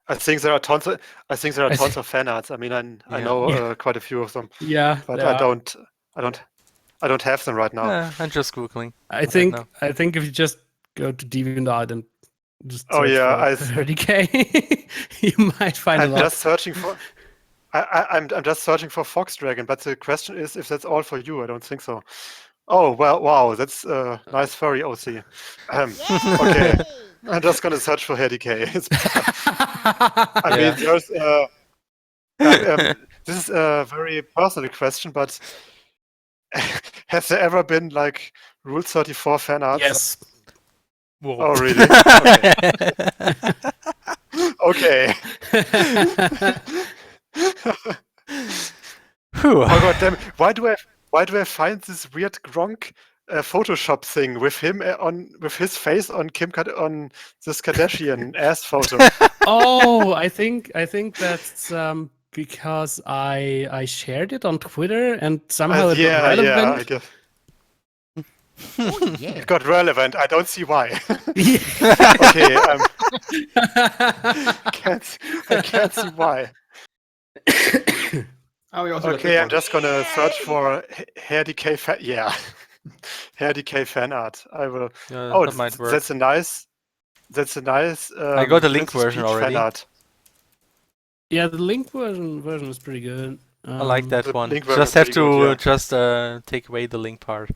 I think there are tons of fan arts. I mean, I Yeah. know quite a few of them, Yeah, but there I are. don't I don't have them right now. I'm just googling. I think if you just go to DeviantArt and just Oh search yeah, for HerrDekay, you might find a I'm lot. just searching for. I'm just searching for Fox Dragon, but the question is if that's all for you. I don't think so. Oh well, wow, that's nice furry OC. Okay, I'm just gonna search for HerrDekay. I mean, there's. This is a very personal question, but has there ever been like Rule 34 fan arts? Yes. Whoa. Oh really? Okay. Phew. Oh god damn it. Why do I find this weird Gronk Photoshop thing with him with his face on on this Kardashian ass photo? Oh, I think that's because I shared it on Twitter and somehow it got relevant. Yeah, I guess. Oh, yeah. It got relevant. I don't see why. Yeah. Okay, I can't see why. Oh, we also got Okay, this I'm one. just gonna search for HerrDekay fan. Yeah, HerrDekay fan art. I will. Yeah, that might work. That's a nice. That's a nice. I got the link Princess version Peach already. Fan art. Yeah, the link version is pretty good. I like that the one. link version Just is have pretty good, to yeah. just take away the link part.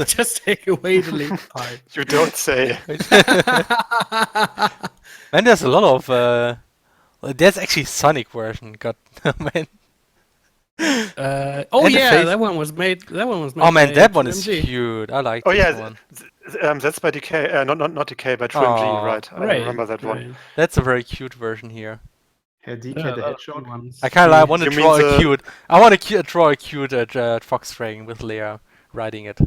Just take away the link part. You don't say. And there's a lot of there's actually Sonic version. God man. Oh And the yeah, face- that one was made. Oh man, by that one is 2MG. cute. I like Oh this yeah, one. that's by Decay. Not Decay, by 2MG. Aw. Right, I Right, remember that one. right. That's a very cute version here. HerrDekay Yeah, the that Hedgehog. one's I kind of cute. want to You mean draw a the- cute. I want to draw a cute Fox Dragon with Leia riding it.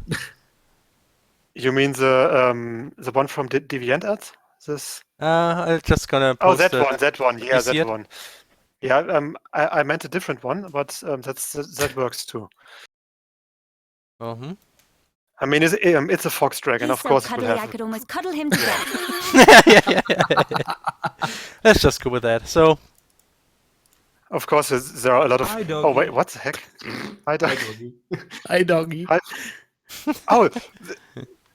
You mean the one from DeviantArt? This? I'm just gonna Oh, post that it. one. That one. Yeah, You see that it? one. Yeah. I meant a different one, but that works too. Mhm. I mean, it's a Fox Dragon. He's Of so course, it cuddly will I have. could almost cuddle him to death. Yeah. Let's just go with that. So, Of course, there are a lot of. Hi, Oh doggy. wait, what the heck? Hi, dog. Hi, doggy. Hi. Oh,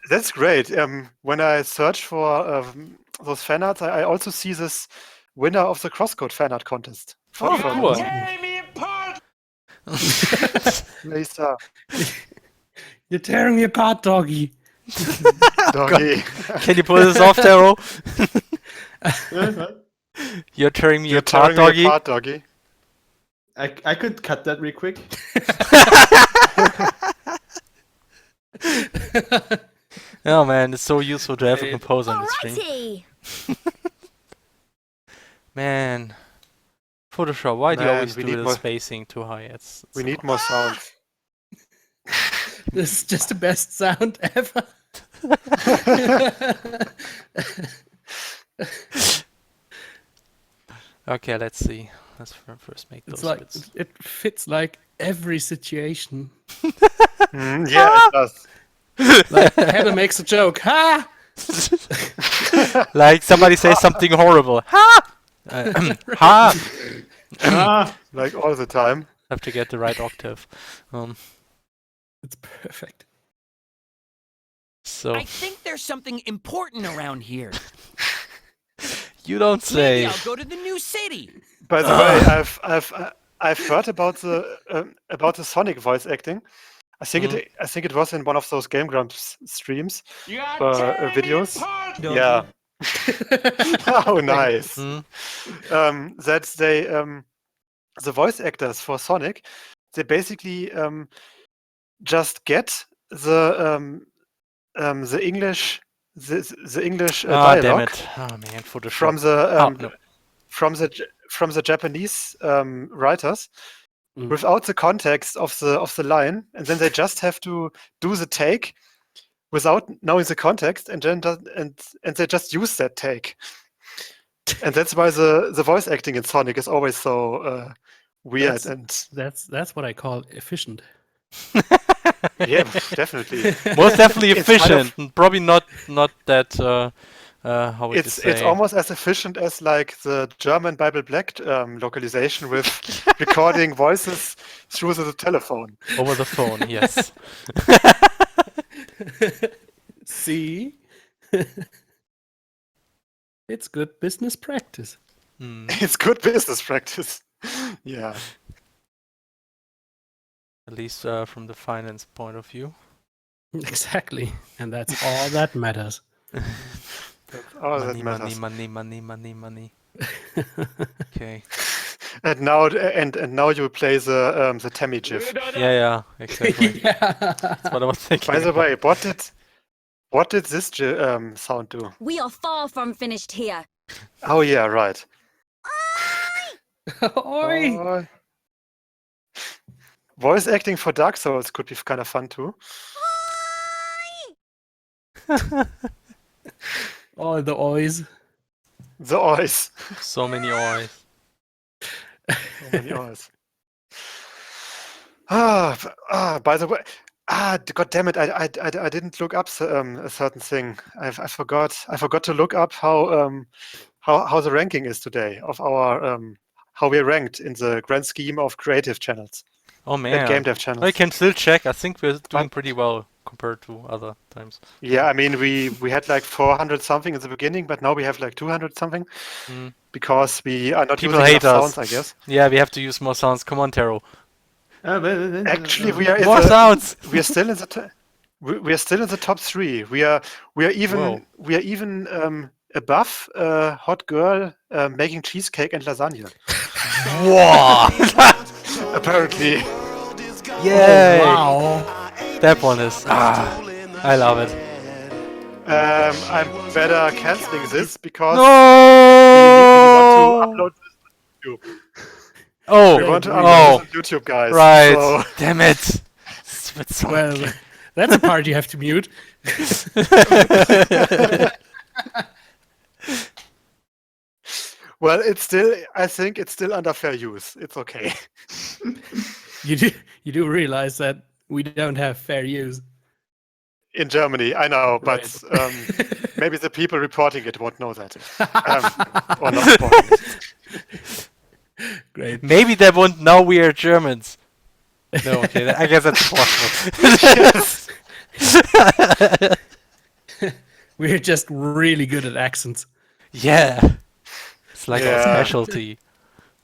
that's great. When I search for those fan arts, I also see this winner of the CrossCode fan art contest. Oh, cool. Tear me apart! Lisa, You're tearing me apart, doggy. doggy. can you pull this off, Taro? You're tearing me You're apart, tearing doggy. me apart, doggy. I could cut that real quick. Oh man, it's so useful to have a composer on the stream. Alrighty. Man, Photoshop, why do you Man, always we do need the more- spacing too high? It's We need more sounds. This is just the best sound ever. Okay, let's see. Let's first make those It's like bits. it fits like every situation. Yeah, it does. Like Heather makes a joke. Ha! Like somebody says something horrible. Ha! Ha! Like all the time. Have to get the right octave. It's perfect. So I think there's something important around here. you don't say. Maybe I'll go to the new city. By the way, I've heard about the Sonic voice acting. I think it was in one of those Game Grumps streams, You are tearing me videos. apart! Yeah. Oh, nice. Hmm? That they the voice actors for Sonic, they basically just get the English the English Ah, damn dialogue it. Oh man, Photoshop. from the Oh, no. from the Japanese writers Mm. without the context of the line, and then they just have to do the take without knowing the context, and then and they just use that take, and that's why the voice acting in Sonic is always so weird That's what I call efficient. yeah, definitely. Most definitely It's kind efficient. Probably not that how would you It's say? almost as efficient as like the German Bible Black localization with recording voices through the telephone. Over the phone, yes. See? It's good business practice. It's good business practice. Yeah. At least from the finance point of view. Exactly. And that's all that matters. That's all that matters. Money. Okay. And now you play the Tammy GIF. Yeah, exactly. Yeah. That's what I was thinking. By the way, what did this sound do? We are far from finished here. Oh yeah, right. Oi! Voice acting for Dark Souls could be kind of fun too. All the oys. The oys. So many eyes. So many oys. By the way, god damn it! I didn't look up a certain thing. I forgot to look up how the ranking is today of our how we're ranked in the grand scheme of creative channels. Oh man. Gamedev channels. I can still check. I think we're doing pretty well compared to other times. Yeah, I mean we had like 400 something in the beginning, but now we have like 200 something because we are not People using hate enough us. sounds, I guess. Yeah, we have to use more sounds. Come on, Taro. Actually, we are in More sounds. we are still in the we are still in the top 3. We are even Whoa. Above Hot Girl making cheesecake and lasagna. Wow. Apparently. Yay. Wow. That one is. I love it. I'm better canceling this because No. we want to upload this to YouTube. Oh. We want to upload this on YouTube, guys. Right. So... Damn it. Stupid song. Well, that's a part you have to mute. Well, I think it's still under fair use. It's okay. You do realize that we don't have fair use. In Germany, I know, Right. but maybe the people reporting it won't know that. Or not reporting it. Great. Maybe they won't know we are Germans. No, okay, I guess that's possible. We're just really good at accents. Yeah. It's like our Yeah. specialty.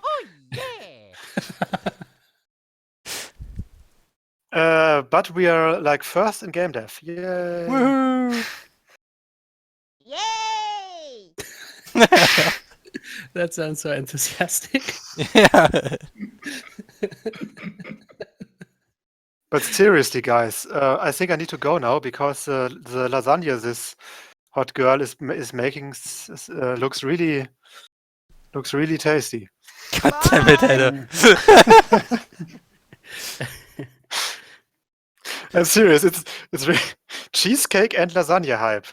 Oh, yeah. But we are like first in Gamedev. Yay! Woohoo! Yay! That sounds so enthusiastic. Yeah. But seriously, guys, I think I need to go now because the lasagna this hot girl is making looks really tasty. God damn it, Hedda. I'm serious. It's really cheesecake and lasagna hype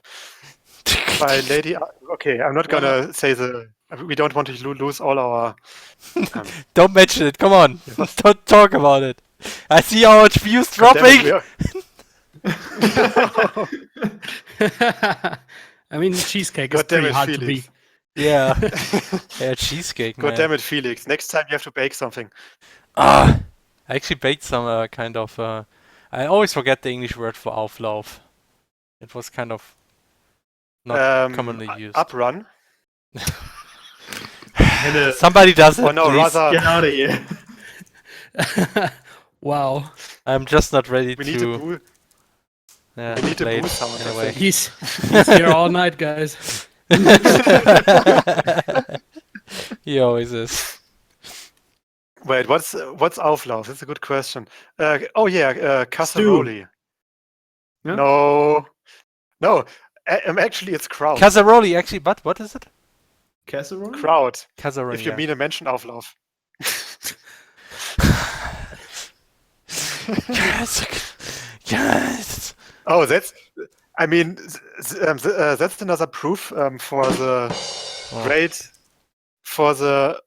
by Lady. Okay, I'm not gonna say the. We don't want to lose all our. Don't mention it. Come on. Don't talk about it. I see our views dropping. I mean, cheesecake is God damn pretty it, hard to Felix. beat. Yeah. Yeah, cheesecake, man. God damn it, Felix. Next time you have to bake something. I actually baked some kind of. I always forget the English word for Auflauf. It was kind of not commonly used. Uprun. Somebody does it, Or no, please. rather. Get out of here. Wow. I'm just not ready We to. need to boo. Yeah, We need to play boo it sound. I anyway. think. He's here all night, guys. He always is. Wait, what's Auflauf? That's a good question. Oh yeah, casserole. Yeah. No. Actually, it's crowd. Casserole, actually, but what is it? Casserole? Crowd. Casserole. If you mean a Menschenauflauf. Yes. Oh, that's. I mean, that's another proof for the for the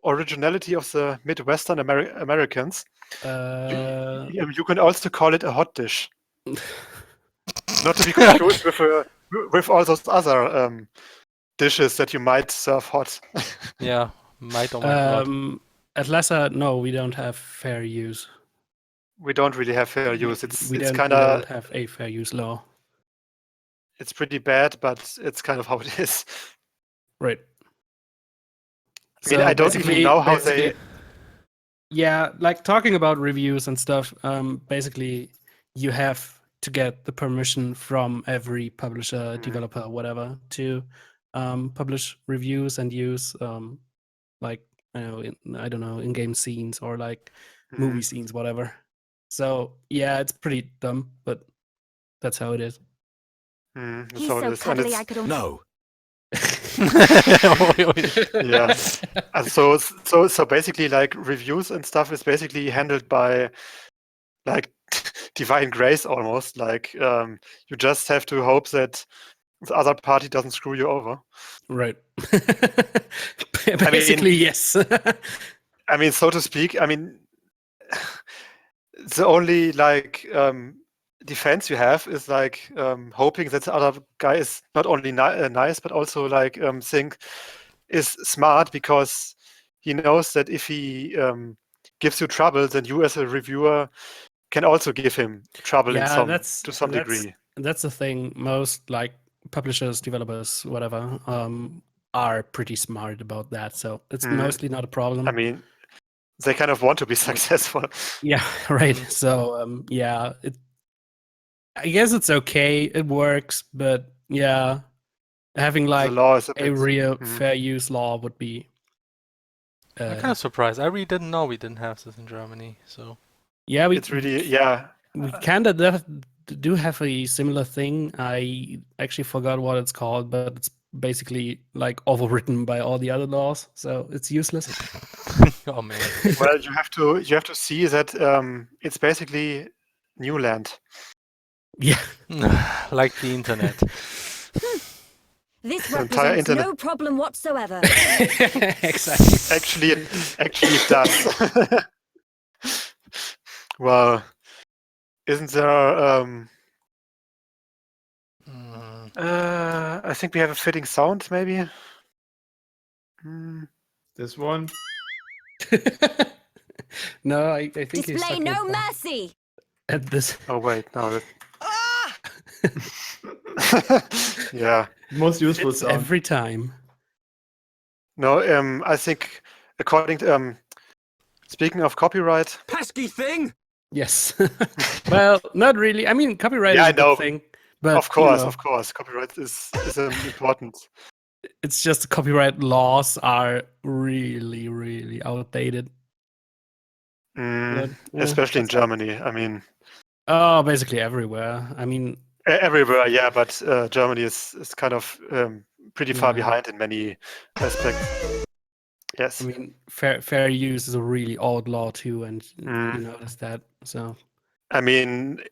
originality of the Midwestern Americans. You can also call it a hot dish. Not to be confused with a with all those other dishes that you might serve hot. Yeah, might or might not. At Lesser, no, we don't have fair use. We don't really have fair use. We It's don't kind of have a fair use law. it's pretty bad, but it's kind of how it is. Right. I mean, I don't even know how they. Yeah, like talking about reviews and stuff. Basically, you have to get the permission from every publisher, developer, whatever, to publish reviews and use like I don't know, in-game scenes or like movie scenes, whatever. So yeah, it's pretty dumb, but that's how it is. He's so cuddly I could. No. Yeah. And so basically, like reviews and stuff is basically handled by like divine grace almost. Like you just have to hope that the other party doesn't screw you over. Right. Basically, yes. I mean, so to speak. I mean, the only like defense you have is like hoping that the other guy is not only nice but also like is smart, because he knows that if he gives you trouble, then you as a reviewer can also give him trouble to some degree. That's the thing. Most like publishers, developers, whatever, are pretty smart about that. So it's mostly not a problem. I mean, they kind of want to be successful. Yeah, right. So yeah, I guess it's okay. It works, but yeah, having like the law is a real fair use law would be. I'm kind of surprised. I really didn't know we didn't have this in Germany. So yeah, it's really we kind of do have a similar thing. I actually forgot what it's called, but it's basically like overwritten by all the other laws, so it's useless. Oh man. Well, you have to see that it's basically new land. Yeah. Like the internet. This represents no problem whatsoever. Exactly. Actually, it does. Well, isn't there? I think we have a fitting sound, maybe. This one. No, I think he's display no mercy. At this. Oh wait, no. Yeah. Most useful sound. Every time. No, I think according to speaking of copyright. Pesky thing. Yes. Well, not really. I mean, copyright is a good thing. But of course, copyright is important. It's just copyright laws are really, really outdated. Especially in Germany. I mean. Oh, basically everywhere. I mean. Everywhere, yeah, but Germany is kind of pretty far behind in many aspects. Yes. I mean, fair use is a really old law too, and you notice that. So. I mean,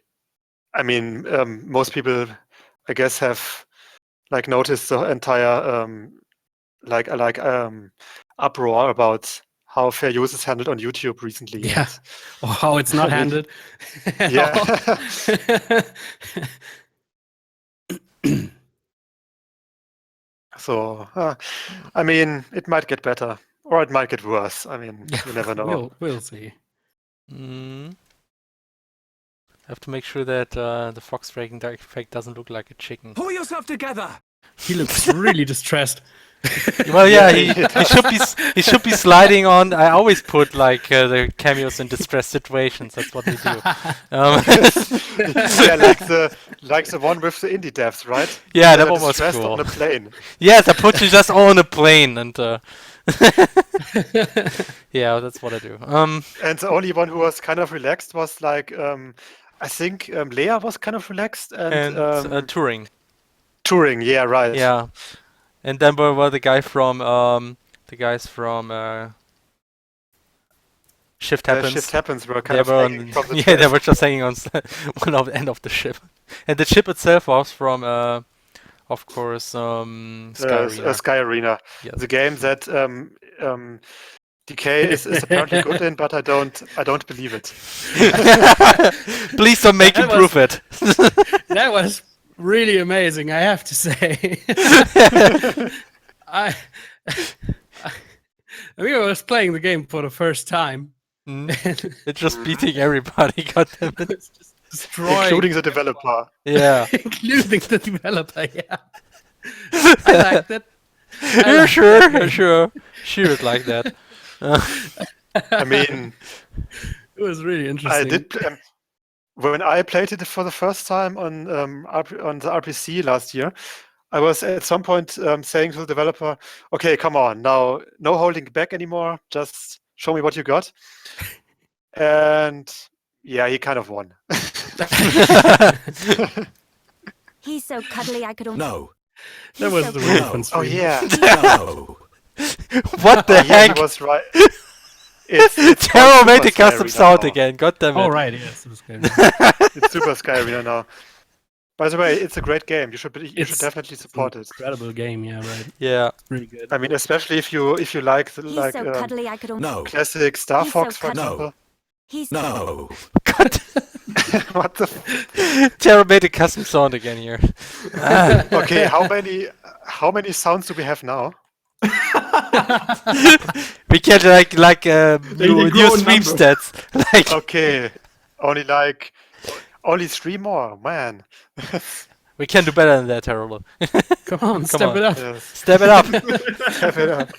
most people, I guess, have like noticed the entire uproar about how fair use is handled on YouTube recently. Yeah, or how it's not handled. Yeah. So, I mean, it might get better, or it might get worse. I mean, you never know. We'll see. Have to make sure that the fox dragon effect doesn't look like a chicken. Pull yourself together. He looks really distressed. Well, yeah, he should be sliding on. I always put like the cameos in distressed situations. That's what they do. Yeah, like the one with the indie devs, right? Yeah, that one was cool. On a plane. Yes, I put you just on a plane, and yeah, that's what I do. And the only one who was kind of relaxed was like I think Leia was kind of relaxed and Turing. Turing, yeah, right. Yeah. And then were the guys from Shift Happens. Shift Happens were kind of hanging from the yeah, they were just hanging on one of the end of the ship, and the ship itself was from, of course, Sky Arena, yes. The game that Decay is apparently good in, but I don't believe it. Please don't make him prove it. That was really amazing, I have to say. I was playing the game for the first time. It's just beating everybody, goddammit. It's just destroying, Including the developer. Yeah. including the developer. Yeah, I liked it. You're sure? You're sure? She would like that. I mean, It was really interesting. I did. When I played it for the first time on on the RPC last year, I was at some point saying to the developer, "Okay, come on, now no holding back anymore. Just show me what you got." And yeah, he kind of won. He's so cuddly I could almost... No. That was the really fun Oh stream. yeah. No. What the Oh, yeah, heck? he was right. It's Taro called made the Super Sky custom Arena sound now. again, goddammit. Oh right, yes, it was good. It's Super Sky Arena now. By the way, it's a great game. You should It's- definitely support it. Incredible game, yeah, right. Yeah. Really good. I mean, especially if you like He's like so cuddly I could almost... No. classic Star He's so Fox, for cuddly. example. He's No. God. What the? Taro made a custom sound again here. Okay, how many sounds do we have now? We can new grow in stream number. stats. Like Okay, only 3 more, man. we can do better than that, Taro. Come on, Come step on. it up. Yes, Step it up. step it up.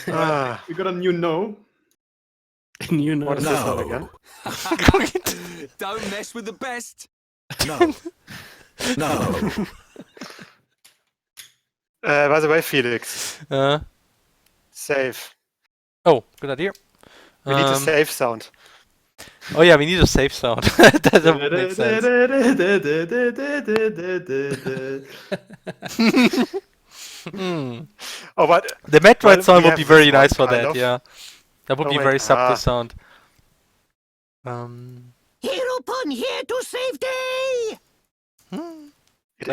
Ah, We got a new no. You know, what is this one again? Don't mess with the best. No. No. By the way, Felix, save. Oh, good idea. We need a save sound. Oh yeah, we need a safe sound. That doesn't make sense. Oh, but The Metroid well, sound we would be have very this nice one for kind that, of. yeah. That would Oh, be wait, very subtle ah. sound. Heropon here to save day! It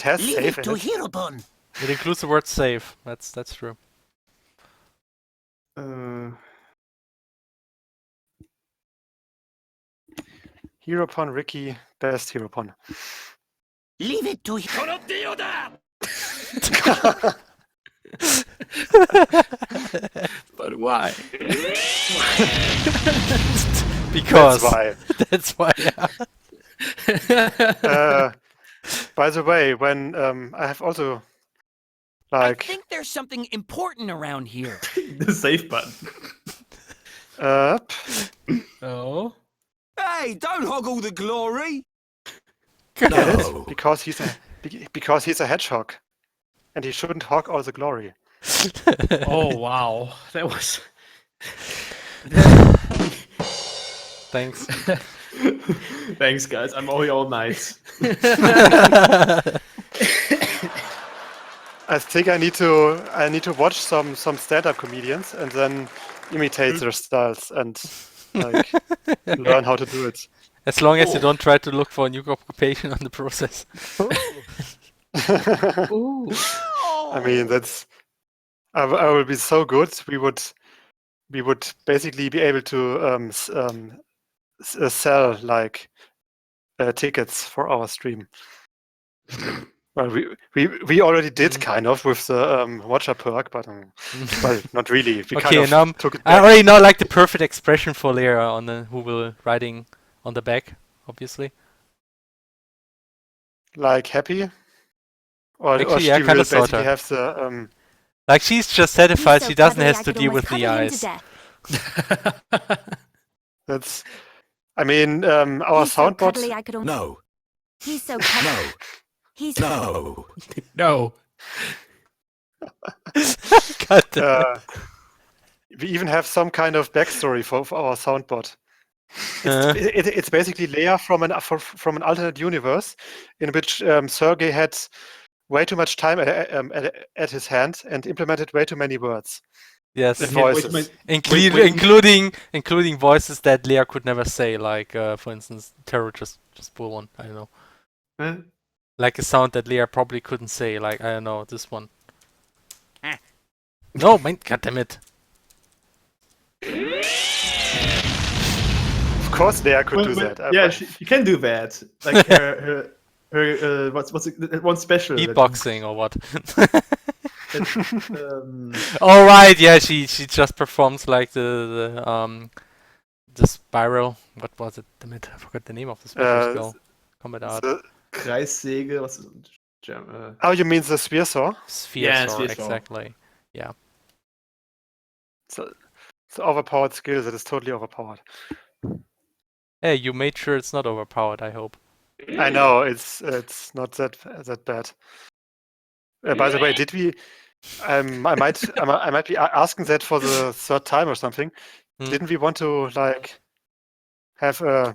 has Leave save it in to it. Heropon. It includes the word save. That's true. Heropon, Ricky, best Heropon. Leave it to but why? Because That's why. that's why. Yeah. By the way, when I have also I like think there's something important around here. The save button. Oh. Hey, don't hog all the glory. get it No. because he's a hedgehog, and he shouldn't hog all the glory. Oh wow, that was. Thanks. Thanks, guys. I'm all nice. I think I need to watch some stand-up comedians and then imitate their styles and like learn how to do it. As long as you don't try to look for a new occupation on the process. Ooh. I mean, that's I will be so good. We would basically be able to sell like tickets for our stream. Well, we already did kind of with the watcher perk, but well, not really. We Okay, kind of now took it I back. already know like the perfect expression for Lera on the who will writing on the back, obviously. Like happy, or Actually, she yeah, will kinda basically sorta. have the Like she's just He's satisfied so she doesn't cuddly, have I to could deal almost with the cuddle him to eyes. death. that's. I mean, our He's so soundbot. cuddly I could almost... No. He's so cuddly. No. He's No. No. God damn. We even have some kind of backstory for our soundbot. Uh, It's basically Leia from an alternate universe in which Sergey had way too much time at his hand and implemented way too many words yes. and Yeah, wait, voices. wait. Including voices that Lea could never say, like for instance, Terror just pull one. I don't know. Huh? Like a sound that Lea probably couldn't say, like I don't know, this one. No, man, goddammit. Of course, Leia could do But- that. yeah, she can do that. Like her what's it, one special. that- Beatboxing or what? that, All right, yeah, she just performs like the spiral. What was it? Damn it, I forgot the name of the special skill. Combat art. Kreissäge. What's it? German, Oh, you mean the spear saw? Sphere Yeah, saw, sphere saw. exactly. Yeah. So, it's overpowered skill that is totally overpowered. Hey, you made sure it's not overpowered, I hope. I know it's not that bad. By the way, did we? I might be asking that for the third time or something. Didn't we want to like have a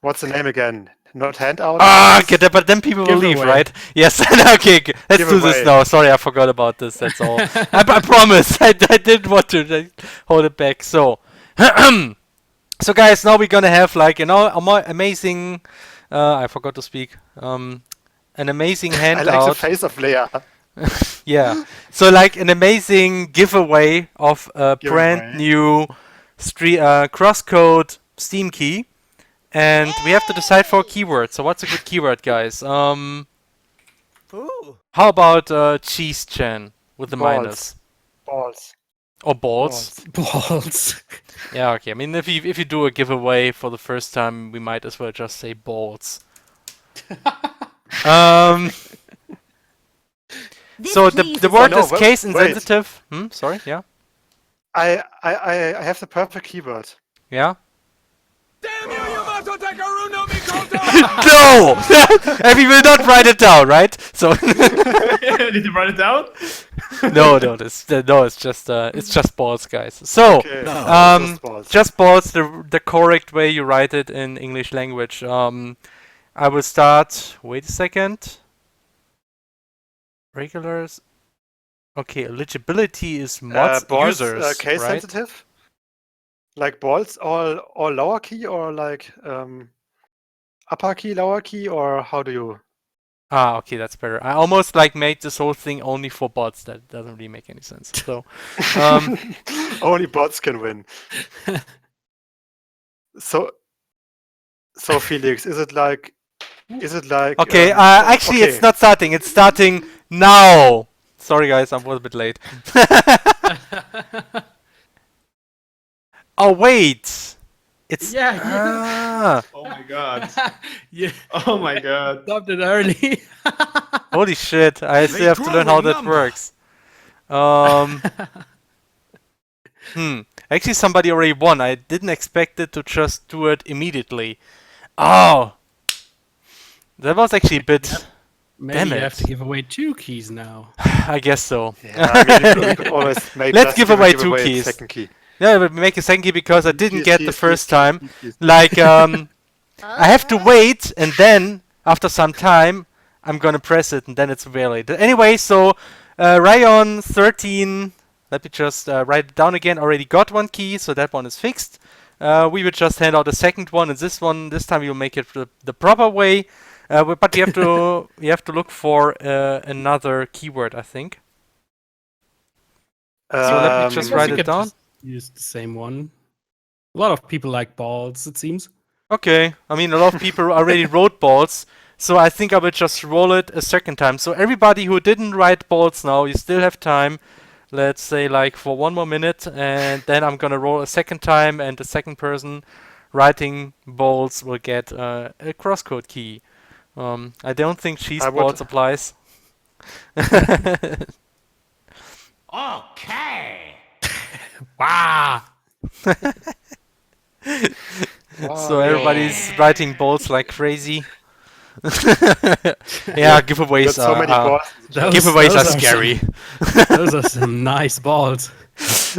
what's the name again? Not handout. Ah, okay, but then people will leave, Giveaway. right? Yes. Okay, let's do this Giveaway. now. Sorry, I forgot about this. That's all. I promise. I didn't want to hold it back. So, so guys, now we're gonna have like a more amazing. I forgot to speak. An amazing I handout. like the face of Leia. Yeah. So like an amazing giveaway of a brand new CrossCode Steam key. And we have to decide for a keyword. So what's a good keyword, guys? Ooh. How about cheese chan with the Balls. minus? Balls. Or balls? Balls. Yeah, okay. I mean, if you do a giveaway for the first time, we might as well just say balls. This So please the is word no, is wait, case wait. insensitive. Sorry, yeah? I have the perfect keyword. Yeah? Damn you, Yamato Takaru no Mikoto! No! And we will not write it down, right? So Did you write it down? no, it's just balls, guys. So Okay. Um, Just balls. just balls, the correct way you write it in English language. I will start. Wait a second. Regulars. Okay, eligibility is mods balls, users, case right? sensitive. Like balls, all lower key or like upper key, lower key, or how do you? Ah, okay, that's better. I almost like made this whole thing only for bots. That doesn't really make any sense. So, Only bots can win. So Felix, is it like? okay. Actually, it's not starting. It's starting now. Sorry, guys, I was a bit late. Oh wait, it's Yeah. Oh my god. Yeah. Oh my god. Stopped it early. Holy shit! I still have to grow learn how in that number. works. Actually, somebody already won. I didn't expect it to just do it immediately. Oh, that was actually a bit. Maybe Damn you it. have to give away 2 keys now. I guess so. Yeah, I mean, we could always make Let's just give a away 2 giveaway keys. Second key. Yeah, but make a second key because I didn't Keys, get keys, the keys, first keys, time. keys, keys. Like, I have to wait, and then after some time, I'm gonna press it, and then it's valid. Anyway, so Rayon 13. Let me just write it down again. Already got 1 key, so that one is fixed. We will just hand out a second one, and this time we'll make it the proper way. But you have to look for another keyword, I think. So let me just Guess write you it could down. just use the same one. A lot of people like balls, it seems. Okay, I mean a lot of people already wrote balls, so I think I will just roll it a second time. So everybody who didn't write balls now, you still have time. Let's say like for 1 more minute, and then I'm gonna roll a second time, and the second person writing balls will get a CrossCode key. I don't think cheese balls applies. Okay. Wow. So everybody's writing balls like crazy. Yeah, giveaways so many are balls. giveaways are scary. Those are some nice balls. It's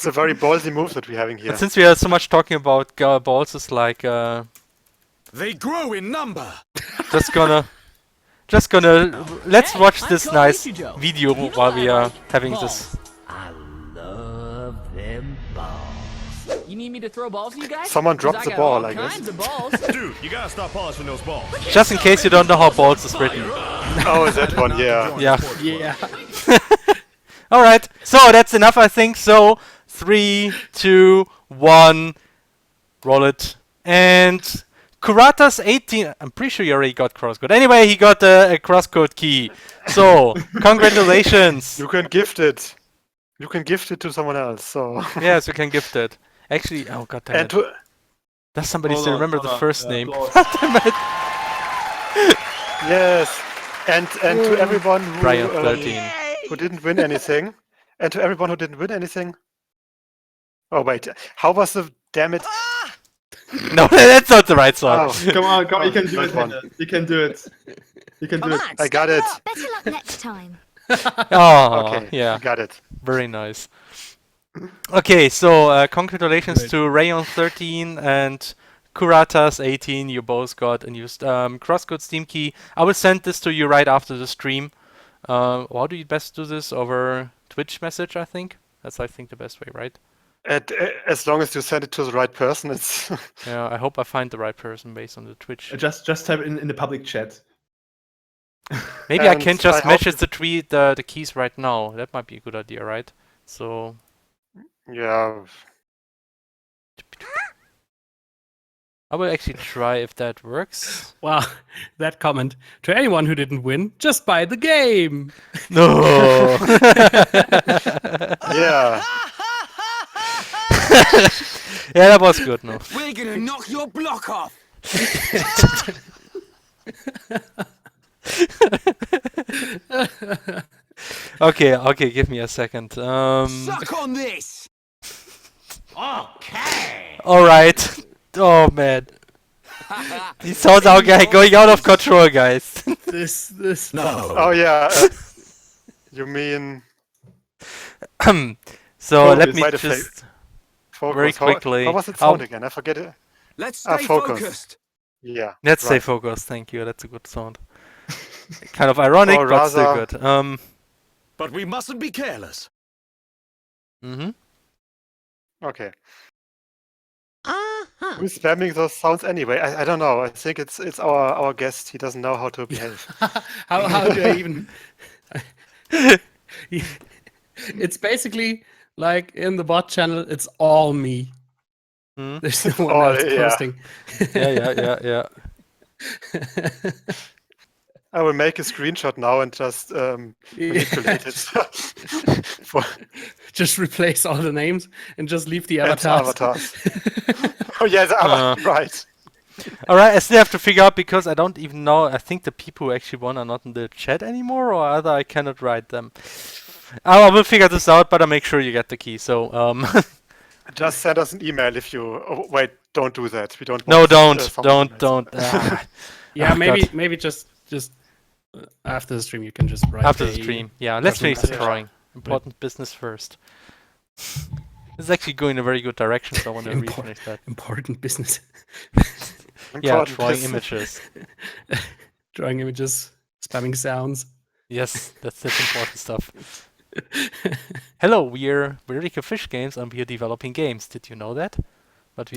a very ballsy move that we're having here. And since we are so much talking about balls, it's like They grow in number. just gonna let's Hey, watch I'm this so nice Ichi Joe. video You know while we I are like having balls. this. I love them balls. You need me to throw balls to you guys? Someone 'Cause dropped I the got ball, all I guess. kinds of balls. Dude, you gotta stop polishing those balls. Just in case you don't know how balls is written. Oh, that one, yeah. Yeah. Yeah. All right. So that's enough, I think. So 3, 2, 1. Roll it. And Kurata's 18. I'm pretty sure you already got CrossCode. Anyway, he got a CrossCode key. So, congratulations. You can gift it. You can gift it to someone else. So Yes, you can gift it. Actually, oh god damn it. Does somebody Hold still on, remember hold the on. first Yeah, name? applause. Damn it. yes, and to everyone who Brian 13. who didn't win anything, and to everyone who didn't win anything. Oh wait, how was the damn it? No, that's not the right song. Oh, Come on, come on, you can do right it. one. Henna. You can do it. You can do it. I got it. Better luck next time. Oh, Okay, yeah. I got it. Very nice. Okay, so congratulations Great. to Rayon 13 and Kurata's 18. You both got a new CrossCode Steam key. I will send this to you right after the stream. How do you best do this? Over Twitch message, I think? That's, I think, the best way, right? As long as you send it to the right person, it's Yeah, I hope I find the right person based on the Twitch. Just type it in the public chat. Maybe I And can just I hope message the keys right now. That might be a good idea, right? So yeah. I will actually try if that works. Wow, that comment. To anyone who didn't win, just buy the game. No. Yeah. Yeah, that was good. No. We're gonna knock your block off. Okay, give me a second. Suck on this. Okay. All right. Oh man, these sounds are going out of control, guys. This. No. Oh yeah. You mean So Focus. let me Might have just focus? very quickly. How was it sound again? I forget it. Let's stay focus. focused. Yeah. Let's stay right. focused. Thank you. That's a good sound. Kind of ironic, Or but still rather- good. But we mustn't be careless. Mhm. Okay. Who's spamming those sounds anyway? I don't know. I think it's our guest. He doesn't know how to behave. How do I even? It's basically like in the bot channel. It's all me. Hmm? There's no one All- else yeah. posting. Yeah. I will make a screenshot now and just manipulate it. For Just replace all the names and just leave the and avatars. Oh yeah, the avatar, right. All right. I still have to figure out because I don't even know. I think the people who actually won are not in the chat anymore, or either I cannot write them. I will figure this out, but I'll make sure you get the key. So Just send us an email if you. Oh, wait, don't do that. We don't. no, want, don't. someone Yeah, Oh, maybe God. just after the stream you can just write After the a stream. Yeah, let's custom finish the message. drawing. Important business first. This is actually going in a very good direction, so I want to refinish that. Important business. Yeah, Important drawing business. images. Drawing images, spamming sounds. Yes, that's important stuff. Hello, we're HerrDekay Fish Games and we are developing games. Did you know that? But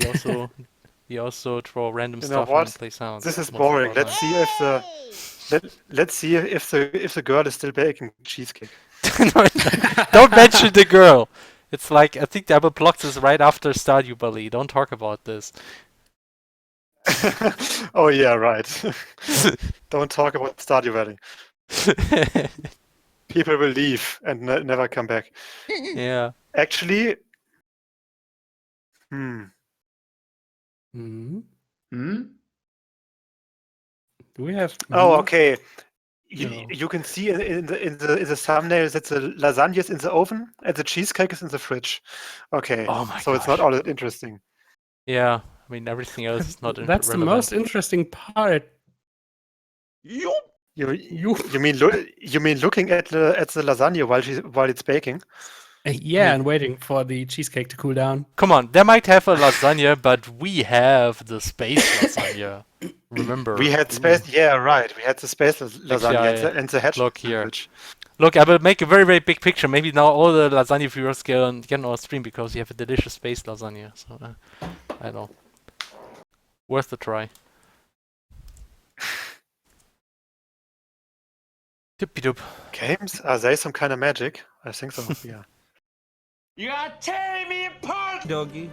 we also draw random You know stuff what? and play sounds. This is most of boring. our Let's time. see if let's see if the girl is still baking cheesecake. No, don't mention the girl. It's like I think the apple blocked this right after Stardew Valley. Don't talk about this. Oh yeah, right. Don't talk about Stardew Valley. People will leave and never come back. Yeah. Actually, Hmm. Hmm? Do we have? oh okay. No. You can see in the thumbnail that the lasagna is in the oven and the cheesecake is in the fridge. Okay. Oh my So it's not gosh. all that interesting. Yeah. I mean everything else is not That's the most interesting part. You mean looking at the lasagna while it's baking? Yeah, and waiting for the cheesecake to cool down. Come on, they might have a lasagna, but we have the space lasagna. Remember? We had space. Yeah, right. We had the space lasagna yeah. and the hedge. Look here. Look, I will make a very, very big picture. Maybe now all the lasagna viewers get on our stream because we have a delicious space lasagna. So, I don't know. Worth a try. Doop-de-doop. Games? Are they some kind of magic? I think so. Yeah. You are tearing me apart, doggy.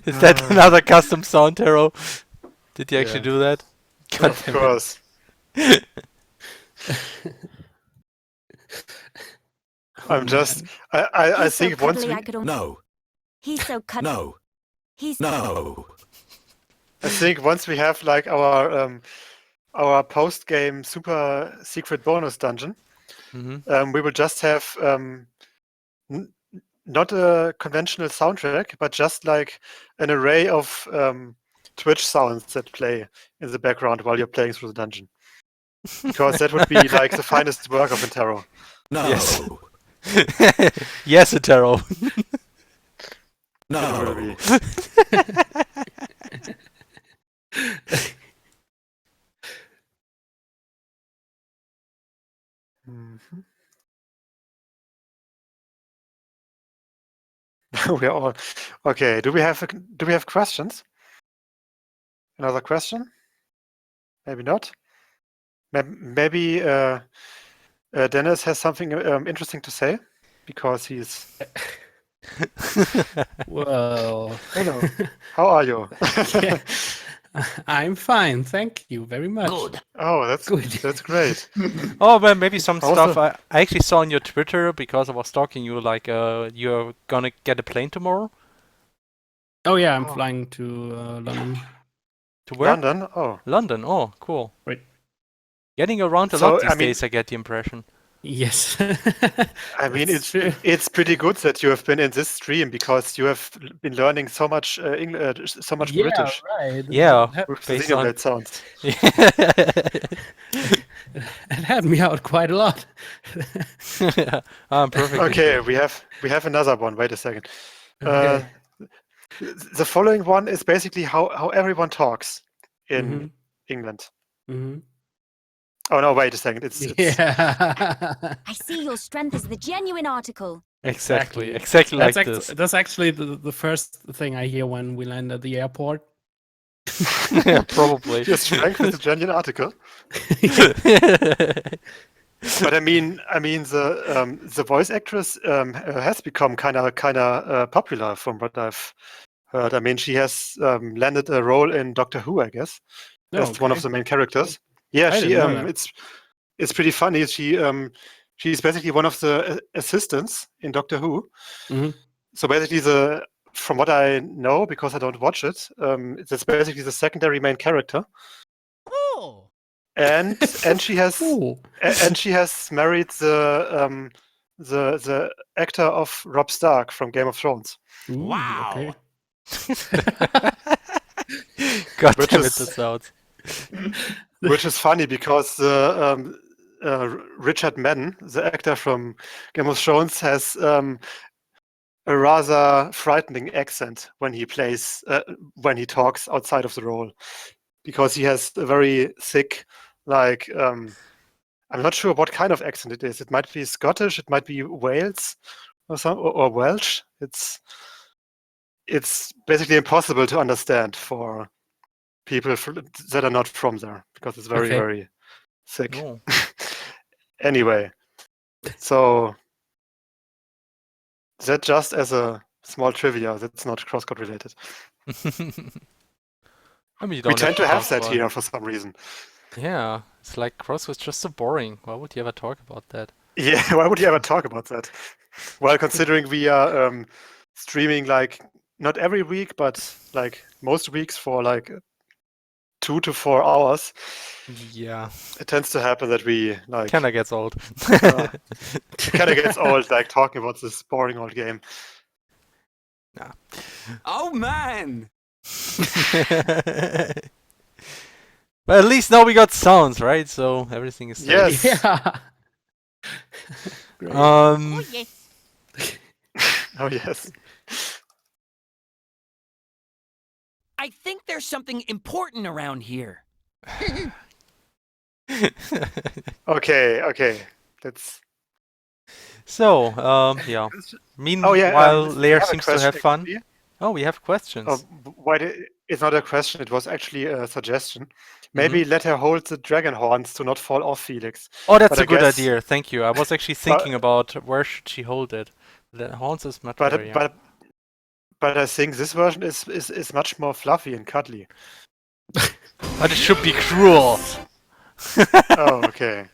Is that another custom sound, Hero? Did you actually Yeah. do that? God Of damn it. course. I'm just. I He's so think once cuddly we. I could only... No. He's so cuddly. No. He's... No. I think once we have like our post game super secret bonus dungeon, we will just have not a conventional soundtrack, but just like an array of Twitch sounds that play in the background while you're playing through the dungeon. Because that would be like the finest work of Intero. No. Yes. Yes, Etero. No. We are all okay. Do we have questions? Another question? Maybe not. Maybe Dennis has something interesting to say because he's. Well, Hello. How are you? yeah, I'm fine, thank you very much. Good. Oh, that's Good. That's great. Oh, well, maybe some Also- stuff I actually saw on your Twitter because I was stalking you. Like, you're gonna get a plane tomorrow Oh yeah, I'm Oh. flying to London. to where? London. Oh, London. Oh, cool. Right. Getting around a So, lot these I mean- days. I get the impression. Yes. I mean, That's true. it's pretty good that you have been in this stream because you have been learning so much so much Yeah, British right. Yeah. with the Based on- Xenoblade sounds. It helped me out quite a lot. I'm perfect. Okay, we have another one. Wait a second. Okay. The following one is basically how everyone talks in Mhm. England. Mhm. Oh no, wait a second. It's Yeah. I see your strength is the genuine article. Exactly like this. That's actually the first thing I hear when we land at the airport. Yeah, probably. your strength is a genuine article. But I mean the voice actress has become kind of popular from what I've heard. I mean, she has landed a role in Doctor Who, I guess, as one of the main characters. Yeah, I she didn't know that. it's pretty funny. She's basically one of the assistants in Doctor Who. Mhm. So basically, from what I know, because I don't watch it, it's basically the secondary main character. Oh. And she has Cool. and she has married the actor of Robb Stark from Game of Thrones. Ooh, Wow. okay. God Which damn it, is- that sounds. Which is funny because Richard Madden, the actor from Game of Thrones, has a rather frightening accent when he plays when he talks outside of the role, because he has a very thick, like I'm not sure what kind of accent it is. It might be Scottish, it might be Wales, or Welsh. It's basically impossible to understand for people that are not from there because it's very Okay. very thick. Oh. Anyway, so that just as a small trivia, that's not CrossCode related. I mean, you We don't tend to have talk that about- here for some reason. Yeah, it's like CrossCode's just so boring. Why would you ever talk about that? Yeah, why would you ever talk about that? Well, considering we are streaming like not every week, but like most weeks for like 2 to 4 hours, Yeah, it tends to happen that we like kinda gets old. kind of gets old, like talking about this boring old game. Oh man. But at least now we got sounds, right? So everything is safe. Yes. Yeah. Great. Oh, yes. Oh yes. I think there's something important around here. Okay. That's So, yeah. Oh Meanwhile, yeah. Lair I have a seems to have question, fun. actually. Oh, we have questions. It's not a question. It was actually a suggestion. Maybe let her hold the dragon horns to not fall off, Felix. Oh, that's But a I good guess- idea. Thank you. I was actually thinking about where should she hold it. The horns is much better. Yeah. But I think this version is much more fluffy and cuddly. But it should be cruel. Oh, okay.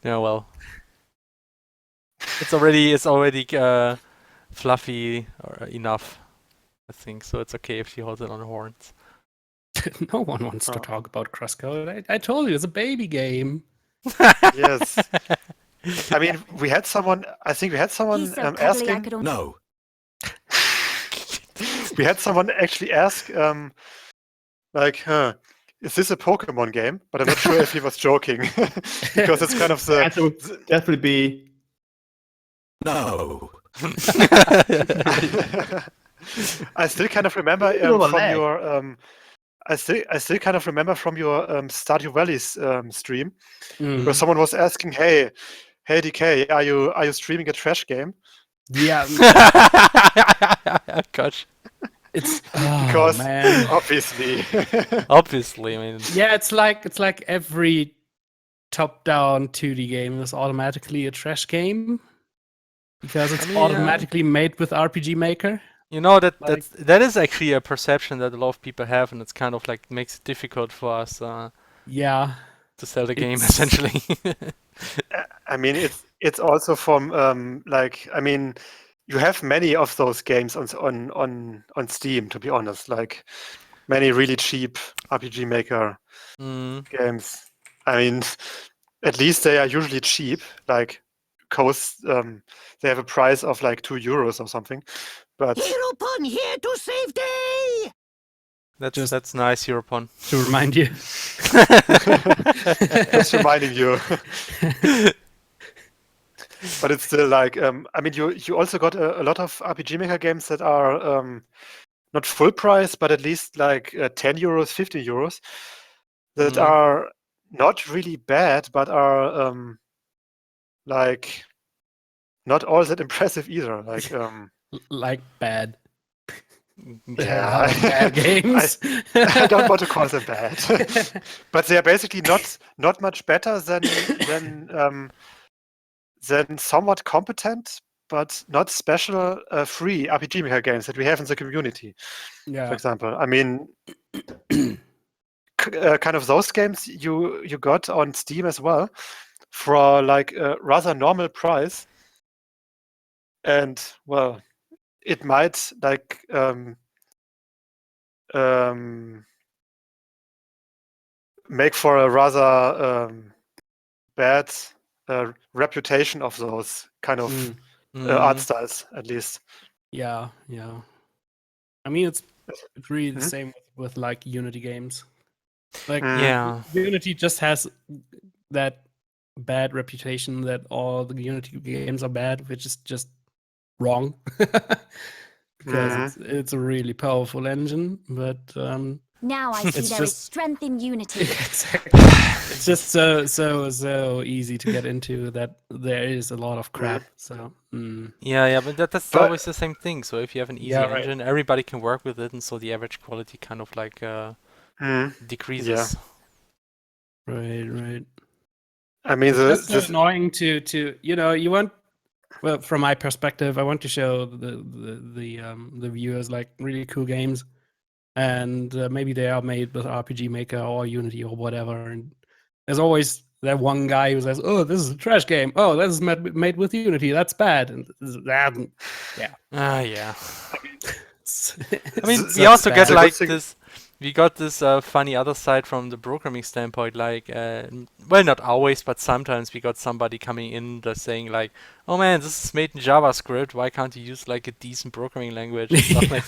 Yeah, well, it's already fluffy or enough, I think. So it's okay if she holds it on the horns. No one wants to talk about CrossCode. I told you, it's a baby game. Yes. I mean, we had someone. I think we had someone He's so cuddly, I asking. could No. We had someone actually ask, is this a Pokemon game? But I'm not sure if he was joking because it's kind of the. That would definitely be. No. I still kind of remember from your. I still kind of remember from your Stardew Valley's stream where someone was asking, "Hey, DK, are you streaming a trash game?" Yeah. Gosh. It's because man. obviously. Obviously, I mean. Yeah, it's like every top-down 2D game is automatically a trash game because it's automatically made with RPG Maker. You know that is actually a perception that a lot of people have, and it's kind of like makes it difficult for us. To sell the game essentially. I mean, it's also from I mean, you have many of those games on Steam. To be honest, like many really cheap RPG Maker games. I mean, at least they are usually cheap. Like they have a price of like €2 or something. But Heropon here to save day! That's nice, Heropon. To remind you. Just reminding you. But it's still like, I mean, you also got a lot of RPG Maker games that are not full price, but at least like €10, €15 that are not really bad, but are like not all that impressive either. Like like bad. Yeah, bad games. I don't want to call them bad, but they are basically not much better than somewhat competent but not special free RPG Maker games that we have in the community. Yeah. For example, I mean, kind of those games you got on Steam as well for like a rather normal price, and well, it might like make for a rather bad reputation of those kind of art styles, at least. Yeah. I mean, it's really the same with like Unity games. Like Unity just has that bad reputation that all the Unity games are bad, which is just wrong. Because it's a really powerful engine, but now I see there is strength in Unity. Exactly. It's just so easy to get into that there is a lot of crap. So yeah, but that's always the same thing. So if you have an easy engine, everybody can work with it, and so the average quality kind of like decreases. Yeah. Right. I mean, it's just annoying to you want. Well, from my perspective, I want to show the viewers like really cool games, and maybe they are made with RPG Maker or Unity or whatever. And there's always that one guy who says, "Oh, this is a trash game. Oh, this is made with Unity. That's bad." And that, yeah. Yeah. I mean, we also get like this. We got this funny other side from the programming standpoint, like, well, not always, but sometimes we got somebody coming in just saying like, oh man, this is made in JavaScript, why can't you use like a decent programming language and stuff like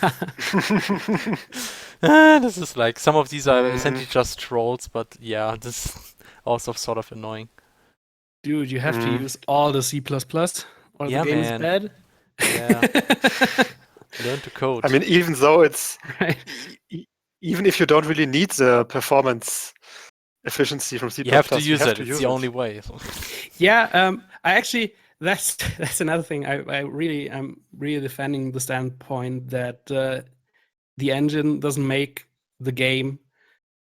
that. This is like, some of these are essentially just trolls, but yeah, this is also sort of annoying. Dude, you have to use all the C++, or the game is bad. Yeah. Learn to code. I mean, even though it's... Even if you don't really need the performance efficiency from C++, you have to use it. It's the only way. Yeah, I actually that's another thing. I'm really defending the standpoint that the engine doesn't make the game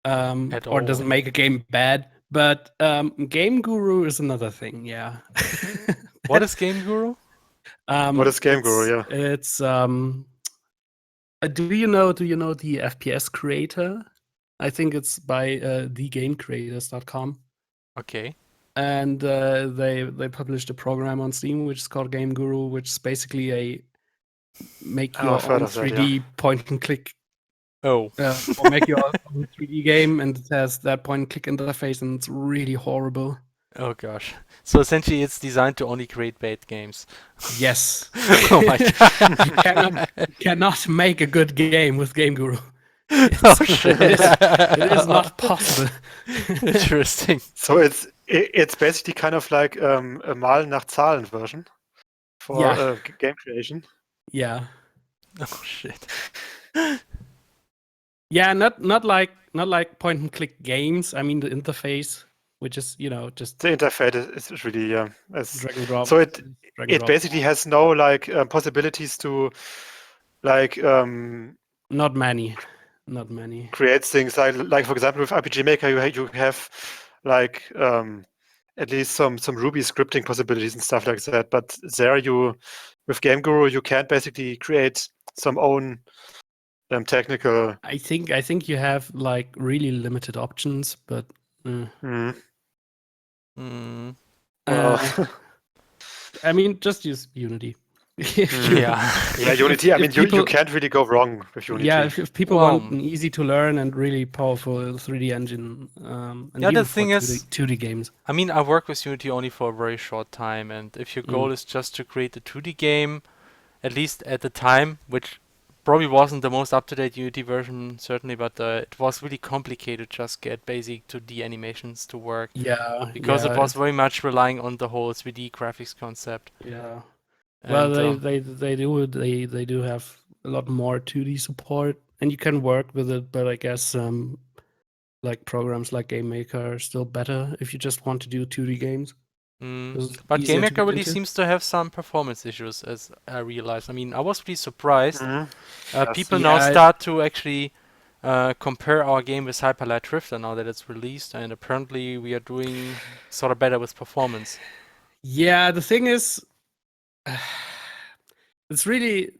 At or all. doesn't make a game bad. But Game Guru is another thing. Yeah. What is Game Guru? What is Game Guru? Yeah. It's do you know the FPS creator? I think it's by thegamecreators.com. Okay. And they published a program on Steam which is called Game Guru, which is basically a make your I've heard own of that, 3D point and click Oh. or make your own 3D game, and it has that point and click interface, and it's really horrible. Oh gosh. So essentially it's designed to only create bad games. Yes. Oh my You cannot make a good game with Game Guru. Oh shit. It is not possible. Interesting. So it's basically kind of like a Mal nach Zahlen version for game creation. Yeah. Oh shit. Yeah, not like point and click games. I mean the interface, which is just the interface is really drag and drop. So it basically has no like possibilities to like not many create things like for example with RPG Maker you have like at least some Ruby scripting possibilities and stuff like that. But there with Game Guru you can't basically create some own technical. I think you have like really limited options, but I mean, just use Unity. Yeah, Unity. I mean, you can't really go wrong with Unity. Yeah, if people want an easy to learn and really powerful 3D engine, and the thing is, 2D games. I mean, I worked with Unity only for a very short time, and if your goal is just to create a 2D game, at least at the time, which probably wasn't the most up-to-date Unity version, certainly, but it was really complicated to just get basic 2D animations to work. Yeah, because it was very much relying on the whole 3D graphics concept. Yeah. And, well, they do have a lot more 2D support, and you can work with it. But I guess like programs like GameMaker are still better if you just want to do 2D games. But GameMaker really seems to have some performance issues, as I realized. I mean, I was really surprised. People now start to actually compare our game with Hyper Light Drifter now that it's released, and apparently we are doing sort of better with performance. Yeah, the thing is, it's really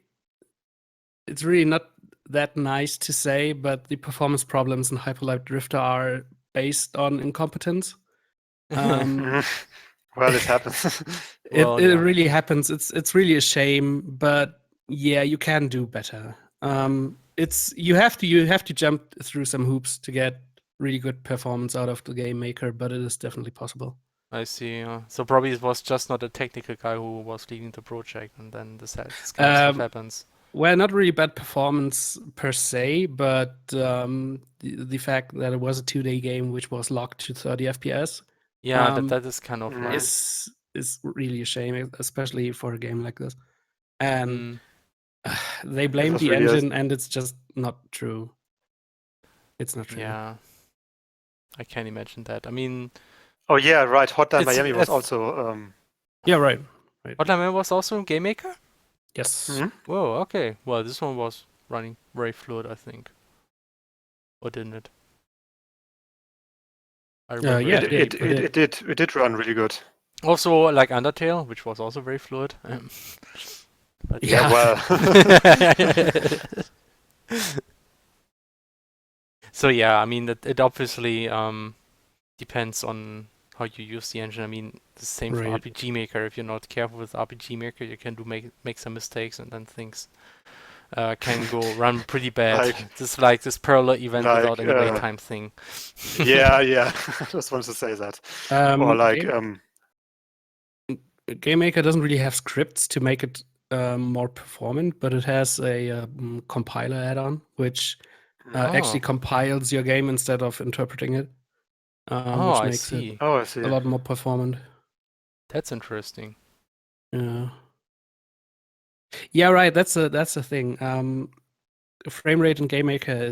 not that nice to say, but the performance problems in Hyper Light Drifter are based on incompetence. Well, it happens. It really happens. It's really a shame, but yeah, you can do better. You have to jump through some hoops to get really good performance out of the Game Maker, but it is definitely possible. I see. So probably it was just not a technical guy who was leading the project, and then this kind of stuff happens. Well, not really bad performance per se, but the fact that it was a 2D game which was locked to 30 FPS. Yeah, that is kind of is really a shame, especially for a game like this. And they blame the engine, and it's just not true. It's not true. Yeah, I can imagine that. I mean, oh yeah, right. Hotline Miami was also. Yeah, right. Hotline Miami was also in GameMaker? Yes. Whoa. Okay. Well, this one was running very fluid, I think. Or didn't it? I remember. Yeah, it did run really good. Also, like Undertale, which was also very fluid. But yeah, well. So yeah, I mean, it obviously depends on how you use the engine. I mean, the same for RPG Maker. If you're not careful with RPG Maker, you can make some mistakes, and then things can run pretty bad. Just like this parallel event without any wait time thing. Yeah. I just wanted to say that. Or like GameMaker doesn't really have scripts to make it more performant, but it has a compiler add-on which actually compiles your game instead of interpreting it. Which makes it a lot more performant. That's interesting. Yeah. Yeah, right. That's a thing. Frame rate in GameMaker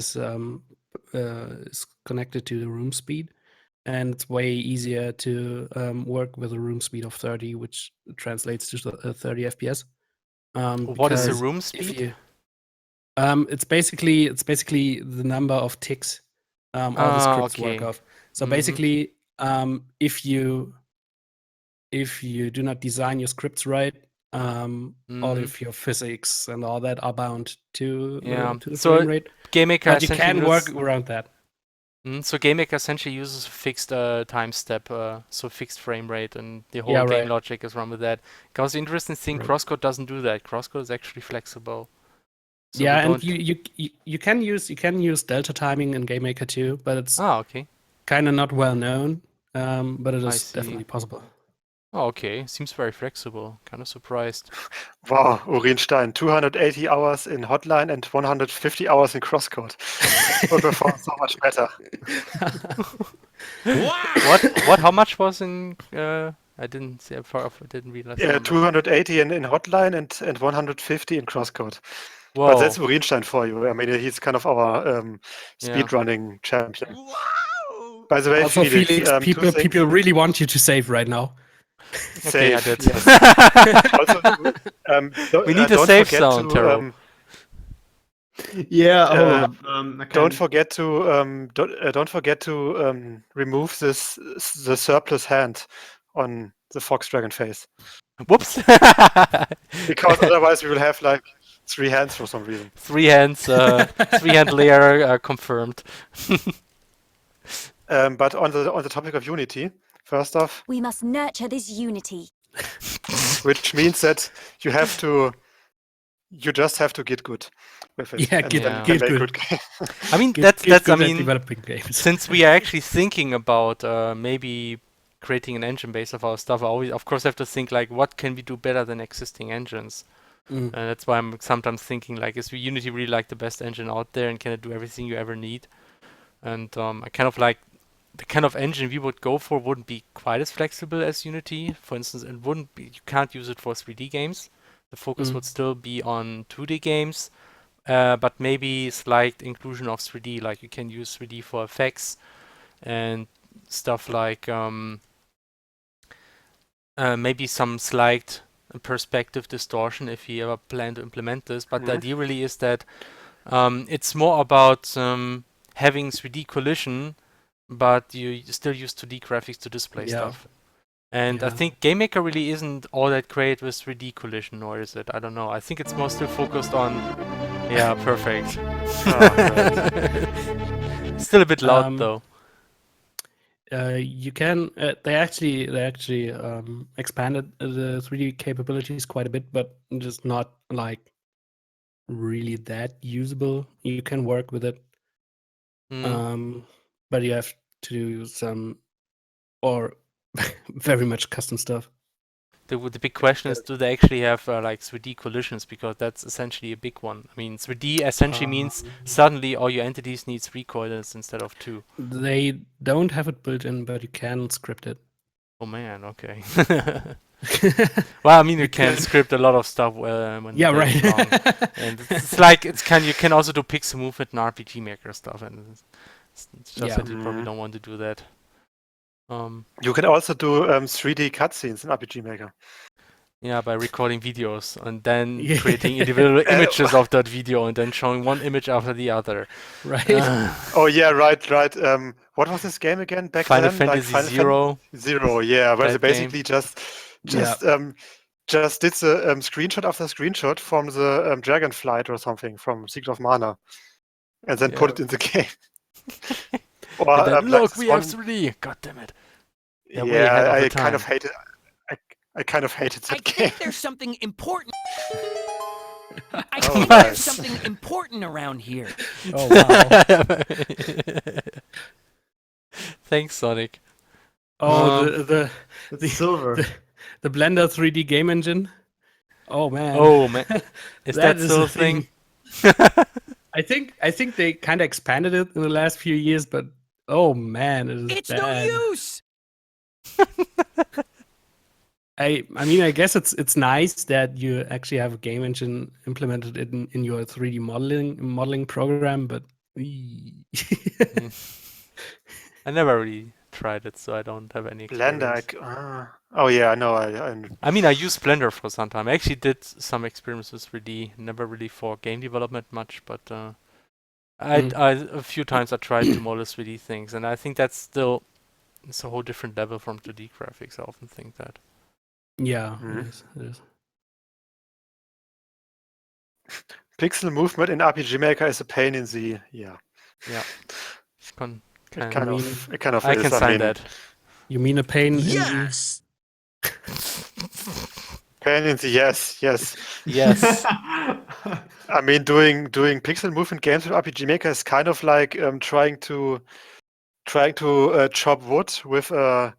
is connected to the room speed, and it's way easier to work with a room speed of 30, which translates to 30 FPS. What is the because room if speed? you- it's basically the number of ticks all the scripts work Okay. off. So basically, if you do not design your scripts right, all of your physics and all that are bound to the So frame rate. GameMaker But you essentially can work uses, around that. so GameMaker essentially uses a fixed time step, so fixed frame rate, and the whole Yeah, game right. logic is run with that. Because the interesting thing, Right. CrossCode doesn't do that. CrossCode is actually flexible. So Yeah, we and don't- you can use delta timing in GameMaker too, but it's okay. kind of not well known. But it I is see. definitely possible. Oh, okay. Seems very flexible. Kind of surprised. Wow, Urinstein, 280 hours in Hotline and 150 hours in CrossCode. Would perform so much better. What? How much was in? I didn't see. I didn't realize. the Yeah, number. 280 in Hotline and 150 in CrossCode. Whoa. But that's Urinstein for you. I mean, he's kind of our Yeah. speedrunning champion. By the way, Also, Felix, Felix, two things. people really want you to save right now. Okay, I Save, did. yes. Also, We need a don't save forget zone, to, Taro. Yeah, hold on. I Don't can- forget to remove the surplus hand on the fox dragon face, Whoops. because otherwise we will have like 3 hands for some reason. 3 hands. 3-hand layer confirmed. But on the topic of Unity, first off, We must nurture this unity. which means that you just have to get good with it. Yeah, and get then you can good. make good games. I mean, Get that's. good I at mean, developing games. since we are actually thinking about maybe creating an engine based off our stuff, I always, of course, have to think like, what can we do better than existing engines? And that's why I'm sometimes thinking like, is Unity really like the best engine out there, and can it do everything you ever need? And I kind of like the kind of engine we would go for wouldn't be quite as flexible as Unity. For instance, it wouldn't be, you can't use it for 3D games. The focus would still be on 2D games, but maybe slight inclusion of 3D, like you can use 3D for effects and stuff like maybe some slight perspective distortion if you ever plan to implement this. But the idea really is that it's more about having 3D collision, but you still use 2D graphics to display stuff. And I think GameMaker really isn't all that great with 3D collision, or is it? I don't know. I think it's more still focused on... Yeah, perfect. Still a bit loud, though. You can. They actually expanded the 3D capabilities quite a bit, but just not like really that usable. You can work with it, but you have to do some or very much custom stuff. The big question is, do they actually have like 3D collisions? Because that's essentially a big one. I mean, 3D essentially means suddenly all your entities need 3 coordinates instead of 2. They don't have it built in, but you can script it. Oh man, okay. Well, I mean, you can script a lot of stuff when Yeah, it's right. long. And it's like you can also do pixel movement and RPG Maker stuff, and it's just that you probably don't want to do that. You can also do 3D cutscenes in RPG Maker. Yeah, by recording videos and then creating individual images of that video and then showing one image after the other. Right. Oh yeah, right. What was this game again back Final then? Fantasy Like Zero. Zero, yeah, where they That basically just did the screenshot after screenshot from the Dragonflight or something from Secret of Mana, and then put it in the game. Or, And then, look, we have one... 3D. God damn it. Yeah, I kind of hated. I kind of hated that game. I think there's something important. I Oh, think nice. there's something important around here. Oh wow! Thanks, Sonic. Oh, the silver. The Blender 3D game engine. Oh man. Oh man, is that still a thing? I think they kind of expanded it in the last few years, but oh man, it is It's bad. no use. I mean, I guess it's nice that you actually have a game engine implemented in your 3D modeling program, but I never really tried it, so I don't have any Blender. experience. Oh yeah, I know. I mean, I used Blender for some time. I actually did some experiments with 3D, never really for game development much, but a few times I tried to model 3D things, and I think that's still it's a whole different level from 2D graphics. I often think that. Yeah, it is. Pixel movement in RPG Maker is a pain in the Yeah. It kind of I is. can sign that. You mean a pain Yes! Pain in the yes. Yes. I mean, doing pixel movement games with RPG Maker is kind of like trying to chop wood with a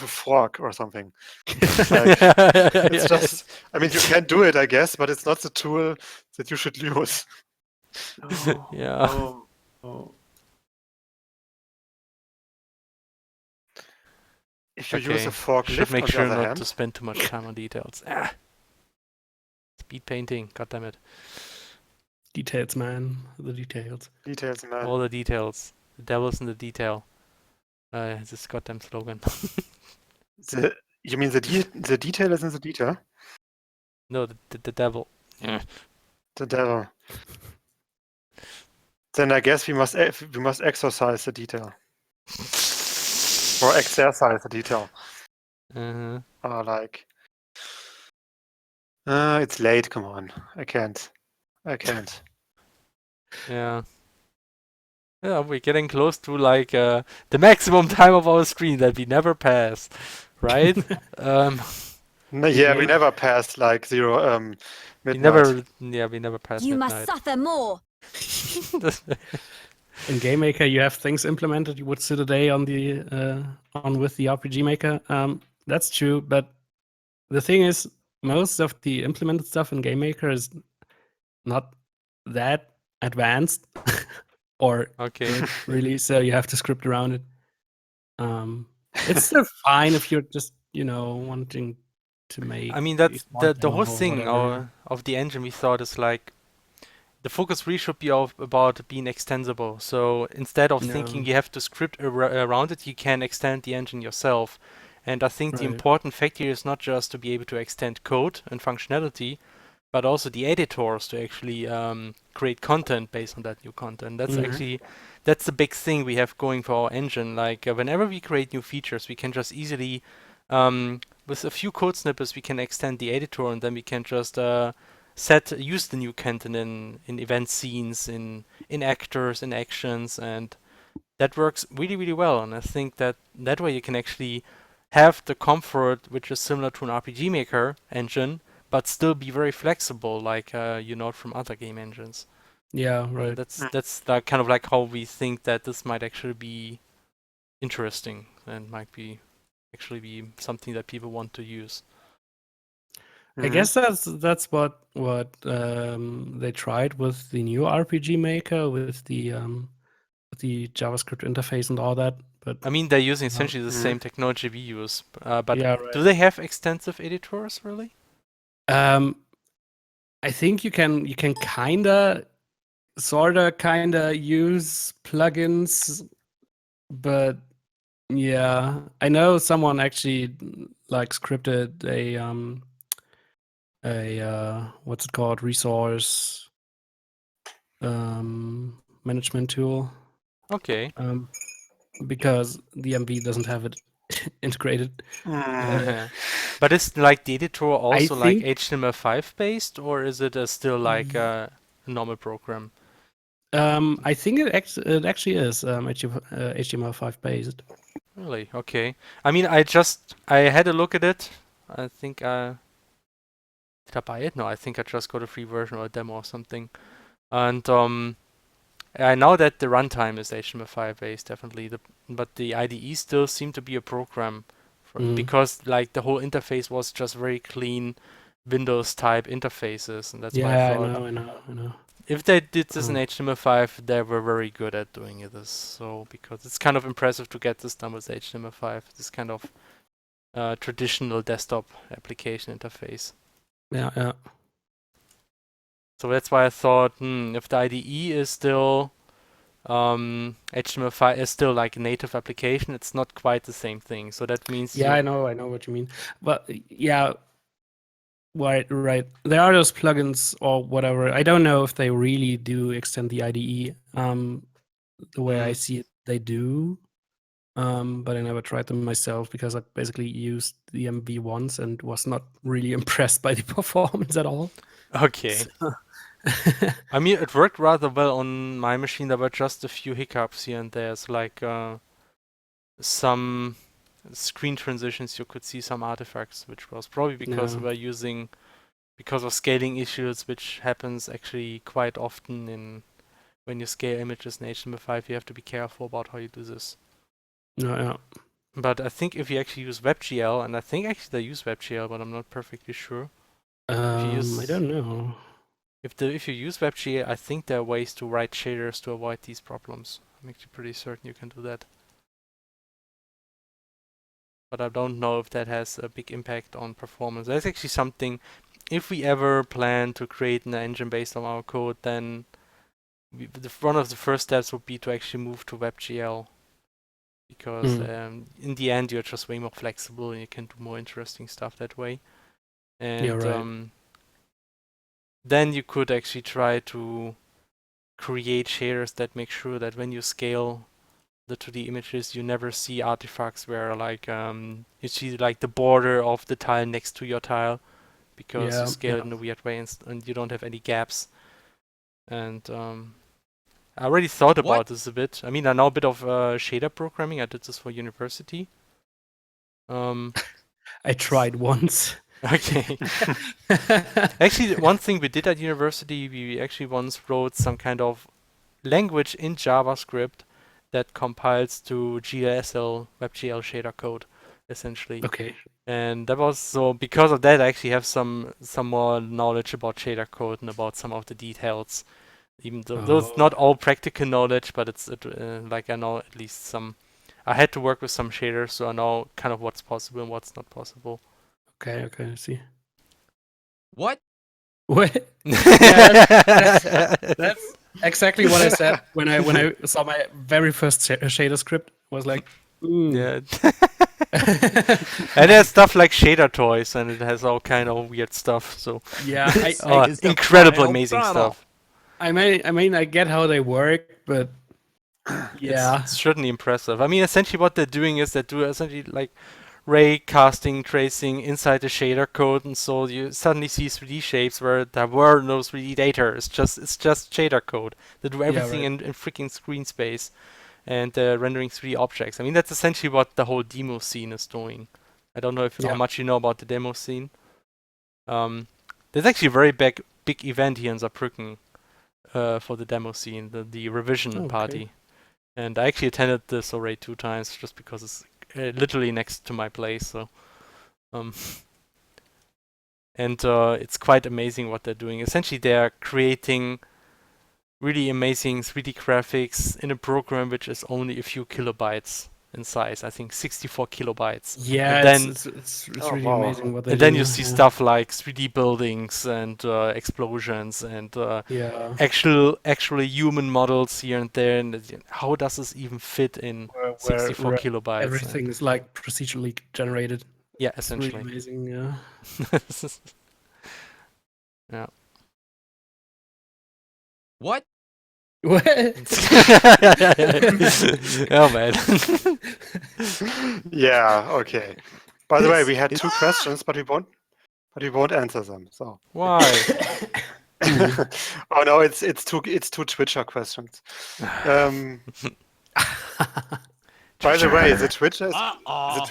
fork or something. It's just. I mean, you can do it, I guess, but it's not the tool that you should use. Yeah. If you use a forklift, should make on the sure other not hand, to spend too much time on details. Speed painting, god damn it. Details, man. The details. Details, man. All the details. The devil's in the detail. This goddamn slogan. You mean the detail is in the detail? No, the devil. The devil. Then I guess we must exercise the detail. Or exercise the detail. Or like... it's late, come on. I can't. Yeah. Yeah, we're getting close to like the maximum time of our screen that we never pass, right? We never passed like midnight. We never passed You midnight. must suffer more. In Game Maker, you have things implemented. You would sit a day on the with the RPG Maker. That's true, but the thing is, most of the implemented stuff in Game Maker is not that advanced or good, really. So you have to script around it. It's still fine if you're just wanting to make. I mean, that's the whole thing of the engine. We thought is like the focus really should be about being extensible. So instead of thinking you have to script around it, you can extend the engine yourself. And I think the important factor here is not just to be able to extend code and functionality, but also the editors to actually create content based on that new content. That's that's the big thing we have going for our engine. Like whenever we create new features, we can just easily, with a few code snippets, we can extend the editor, and then we can just use the new content in event scenes, in actors, in actions, and that works really, really well. And I think that way you can actually have the comfort which is similar to an RPG Maker engine, but still be very flexible, like from other game engines. Yeah, right. That's like kind of like how we think that this might actually be interesting and might be actually be something that people want to use. I guess that's what they tried with the new RPG Maker with the JavaScript interface and all that. But I mean, they're using essentially the same technology we use. But yeah, right. Do they have extensive editors really? I think you can kinda use plugins, but yeah, I know someone actually like scripted a what's it called, resource management tool. Okay. Because the MV doesn't have it integrated. But is like the editor also like HTML5 based, or is it still like a normal program? I think it actually is HTML5 based. Really? Okay. I mean, I had a look at it. I think did I buy it? No, I think I just got a free version or a demo or something. And I know that the runtime is HTML5 based, definitely. But the IDE still seemed to be a program because like the whole interface was just very clean Windows type interfaces, and that's why I thought. I know. If they did this in HTML5, they were very good at doing this. So because it's kind of impressive to get this done with HTML5, this kind of traditional desktop application interface. Yeah. So that's why I thought, if the IDE is still HTML5 is still like a native application. It's not quite the same thing. So that means Yeah, I know what you mean. But yeah, right. There are those plugins or whatever. I don't know if they really do extend the IDE. The way I see it, they do. But I never tried them myself because I basically used the MV once and was not really impressed by the performance at all. Okay. So I mean, it worked rather well on my machine. There were just a few hiccups here and there. It's like some screen transitions. You could see some artifacts, which was probably because we were using, because of scaling issues, which happens actually quite often when you scale images in HTML5. You have to be careful about how you do this. Yeah. But I think if you actually use WebGL, and I think actually they use WebGL, but I'm not perfectly sure. I don't know. If you use WebGL, I think there are ways to write shaders to avoid these problems. I'm actually pretty certain you can do that. But I don't know if that has a big impact on performance. That's actually something, if we ever plan to create an engine based on our code, then one of the first steps would be to actually move to WebGL. Because in the end, you're just way more flexible and you can do more interesting stuff that way. And then you could actually try to create shaders that make sure that when you scale the 2D images, you never see artifacts where like you see like the border of the tile next to your tile, because you scale it in a weird way and you don't have any gaps. And I already thought about this a bit. I mean, I know a bit of shader programming. I did this for university. I tried once. Okay. Actually, one thing we did at university, we actually once wrote some kind of language in JavaScript that compiles to WebGL shader code, essentially. Okay. And that was so because of that, I actually have some more knowledge about shader code and about some of the details. Even though it's not all practical knowledge, but it's like I know at least some. I had to work with some shaders, so I know kind of what's possible and what's not possible. Okay, I see. What? That's exactly what I said when I saw my very first shader script. Was like, yeah. And there's stuff like shader toys, and it has all kind of weird stuff. So yeah, incredible, amazing stuff. I mean, I get how they work, but yeah, it's certainly impressive. I mean, essentially what they're doing is they do essentially like ray casting, tracing inside the shader code, and so you suddenly see 3D shapes where there were no 3D data. It's just shader code. They do everything in freaking screen space, and they're rendering 3D objects. I mean, that's essentially what the whole demo scene is doing. I don't know how much you know about the demo scene. There's actually a very big event here in Saarbrücken for the demo scene, the revision party. And I actually attended this already 2 times just because it's literally next to my place. So, and it's quite amazing what they're doing. Essentially, they're creating really amazing 3D graphics in a program which is only a few kilobytes in size. I think 64 kilobytes. Yeah, and then, it's really amazing what they do. And then you see stuff like 3D buildings and explosions and actually human models here and there. And how does this even fit in 64 kilobytes? Everything is like procedurally generated. Yeah, essentially. It's really amazing, yeah. Yeah. What? What? Oh man. Yeah. Okay. By the way, we had 2 questions, but we won't answer them. So why? Oh no, it's 2 Twitcher questions. By the way, the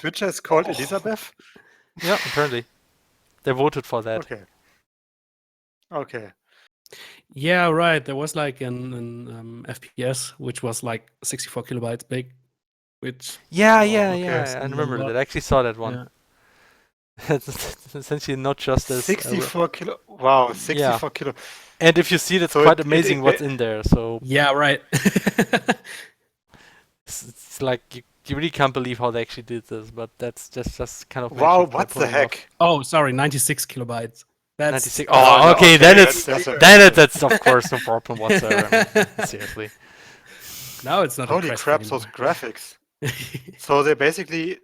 Twitcher is called Elizabeth. Yeah, apparently they voted for that. Okay. Yeah, right. There was like an FPS which was like 64 kilobytes big, which I remember that. I actually saw that one. It's essentially not just as 64 kilo. Wow, 64 kilo. And if you see, that's quite amazing what's in there. So yeah, right. it's like you really can't believe how they actually did this, but that's just kind of wow. What the heck? Oh, sorry, 96 kilobytes. That's 96. Oh, okay. Then that's of course no problem whatsoever. Seriously. Now it's not. Holy crap! Those graphics. So they basically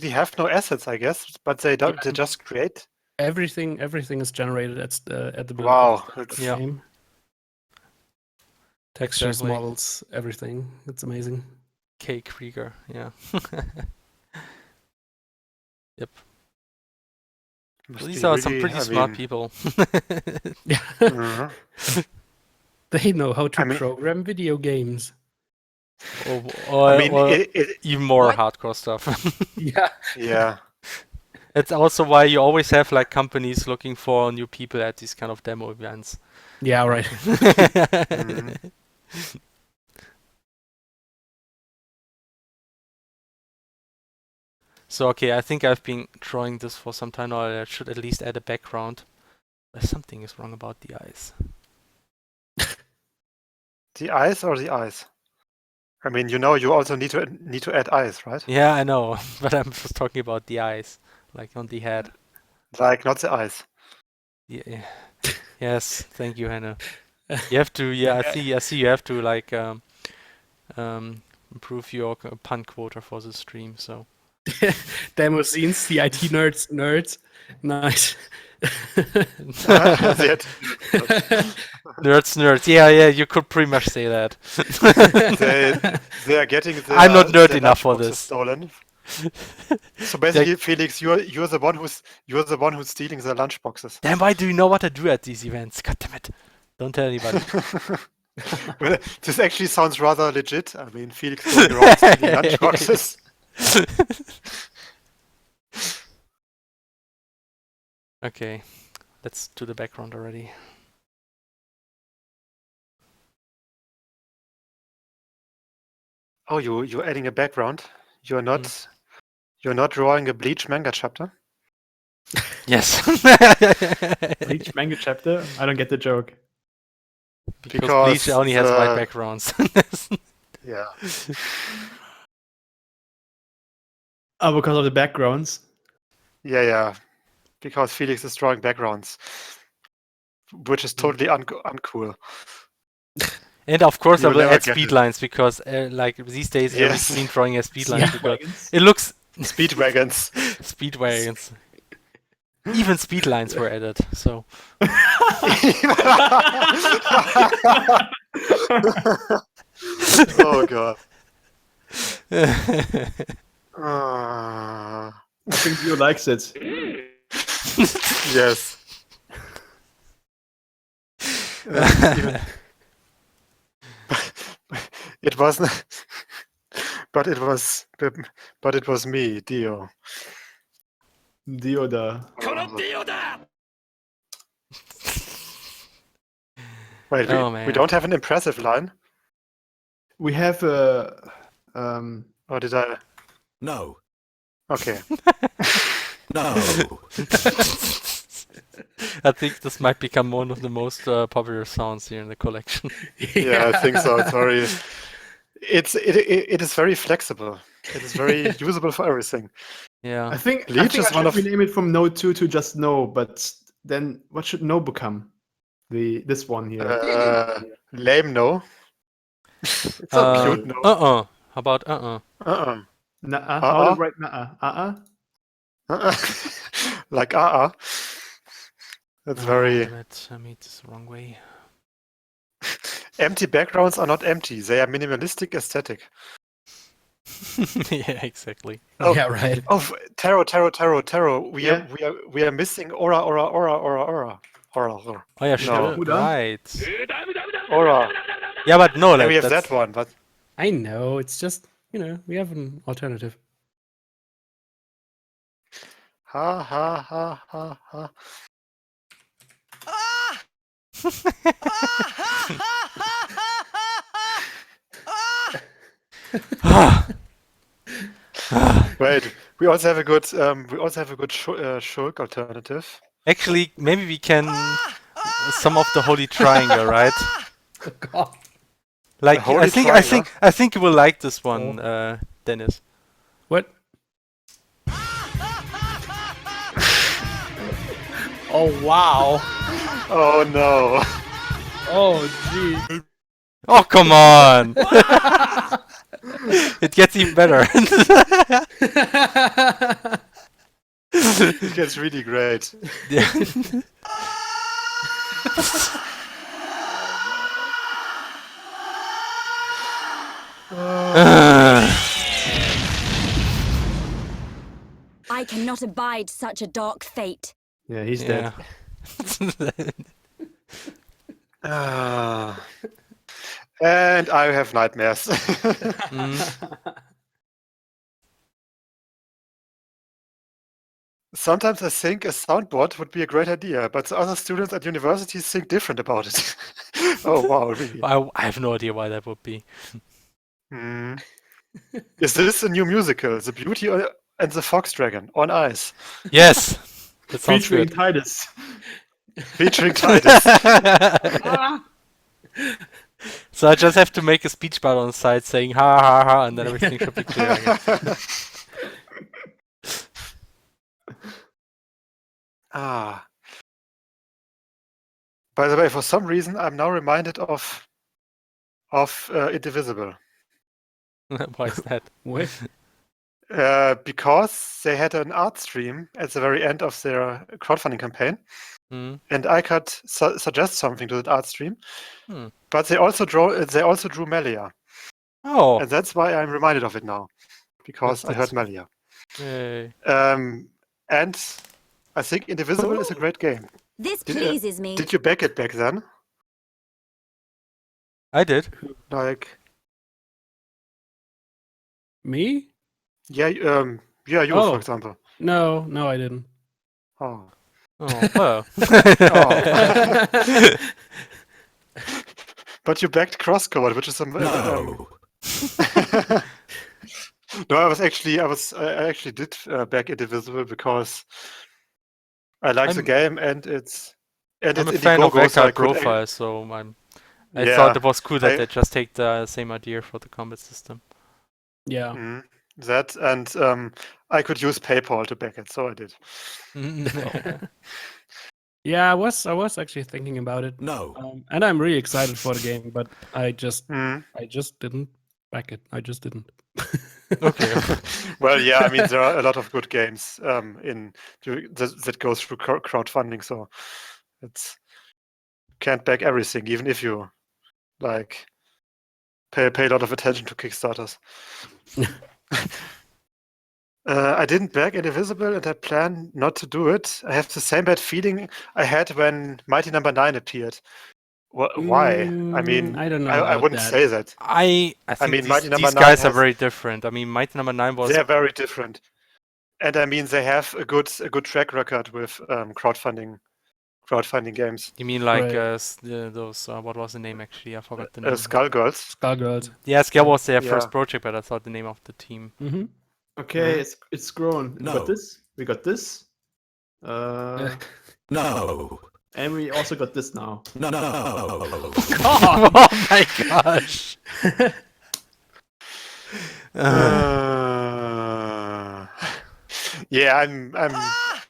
have no assets, I guess, but they don't. They just create. Everything is generated at the build. Wow. Game. Textures, Exactly. models, everything. It's amazing. K. Krieger, yeah. Yep. Must These be are some really- pretty I smart mean- people. Yeah. Mhm. They know how to I mean- program video games. Or I mean, even more What? hardcore stuff. Yeah. yeah. It's also why you always have like companies looking for new people at these kind of demo events. Yeah, right. Mhm. So okay, I think I've been drawing this for some time now. I should at least add a background. Something is wrong about the eyes. The eyes or the eyes? I mean, you also need to add eyes, right? Yeah, I know, but I'm just talking about the eyes, like on the head. Like not the eyes. Yeah. Yes, thank you, Hannah. You have to. Yeah, I see. You have to like improve your pun quota for the stream. So. Demo scenes, the IT nerds. Nice. Nerds. Yeah, you could pretty much say that. they are getting their, I'm not nerd their enough for lunchboxes this. stolen. So basically, Felix, you're the one who's stealing the lunchboxes. Then why do you know what I do at these events? God damn it! Don't tell anybody. Well, this actually sounds rather legit. I mean, Felix going around stealing lunchboxes. Okay, let's do the background already. Oh, you're adding a background. You're not drawing a Bleach manga chapter. Yes. Bleach manga chapter? I don't get the joke. Because Bleach only has white backgrounds. Yeah. Oh, because of the backgrounds? Yeah. Because Felix is drawing backgrounds, which is totally uncool. And of course, I You'll will never add get speed it. lines because, like these days, every Yes. screen drawing has speed lines Yeah. because it looks Speed wagons. speed wagons. Even speed lines were added. So Oh god. I think you likes it. Yes. It wasn't. But it was me, Dio. Dioda. Wait, Oh, we man. don't have an impressive line. We have Or did I? No. Okay. No. I think this might become one of the most popular sounds here in the collection. Yeah, I think so. Sorry. It is very flexible. It is very usable for everything. Yeah. I think Bleach is I one should of- rename it from No 2 to just No, but then what should No become? This one here. Lame no. It's so cute no. How about Uh-uh. Nuh-uh. Uh-uh. How to write nuh-uh? Uh-uh. Like That's very Damn it, I made this the wrong way. empty backgrounds are not empty. They are minimalistic aesthetic. Yeah, exactly. Oh. Yeah, right. Oh, Taro. Yeah. We are missing aura. Oh yeah, sure. Huda? Right. Aura. Yeah, but no, Yeah, like, we have that's- that one, but I know. It's just, we have an alternative. ha ha ha ha ha. Wait, we also have a good Shulk alternative. Actually, maybe we can sum up the Holy Triangle, right? Oh, God. Like, The Holy Triangle? I think you will like this one, Dennis. What? Oh, wow. Oh no. Oh, gee. Oh, come on! It gets even better. It gets really great. Yeah. I cannot abide such a dark fate. Yeah, he's dead. And I have nightmares. Sometimes I think a soundboard would be a great idea, but the other students at universities think different about it. Oh wow, really? I have no idea why that would be. Is this a new musical, The Beauty and the Fox Dragon, on ice? Yes! That sounds Featuring good. Titus. Featuring Titus. So I just have to make a speech bubble on the side saying ha ha ha, and then everything should be clear again. By the way, for some reason, I'm now reminded of Indivisible. Why is that? Because they had an art stream at the very end of their crowdfunding campaign, and I could suggest something to that art stream. But they also drew Melia. Oh, and that's why I'm reminded of it now, because I heard Melia. Yay. And I think Indivisible is a great game. This pleases me. Did you back it back then? I did. Like Me? Yeah, yeah, you for example. No, I didn't. Oh. Oh. But you backed CrossCode, which is a No. No, I actually did back Indivisible because I like the game and it's I'm a fan of Vector Profile, so I thought it was cool that they just take the same idea for the combat system. Yeah. That and I could use PayPal to back it, so I did. Yeah, I was actually thinking about it. No. And I'm really excited for the game, but I just didn't back it. I just didn't. Okay. Well, yeah, I mean there are a lot of good games that goes through crowdfunding, so it's can't back everything, even if you like pay a lot of attention to Kickstarters. I didn't back Indivisible, and I plan not to do it. I have the same bad feeling I had when Mighty Number 9 appeared. Why? I mean, I don't know. I wouldn't say that. I think mean, Mighty Number these 9 guys are very different. I mean, Mighty Number 9 was... They're very different. And I mean, they have a good track record with crowdfunding games. You mean like those, what was the name actually? I forgot the name. Skullgirls. Skullgirls. Yeah, Skull was their first project, but I thought the name of the team. Okay, it's grown. No. We got this. No. And we also got this now. No. Oh my gosh. Yeah,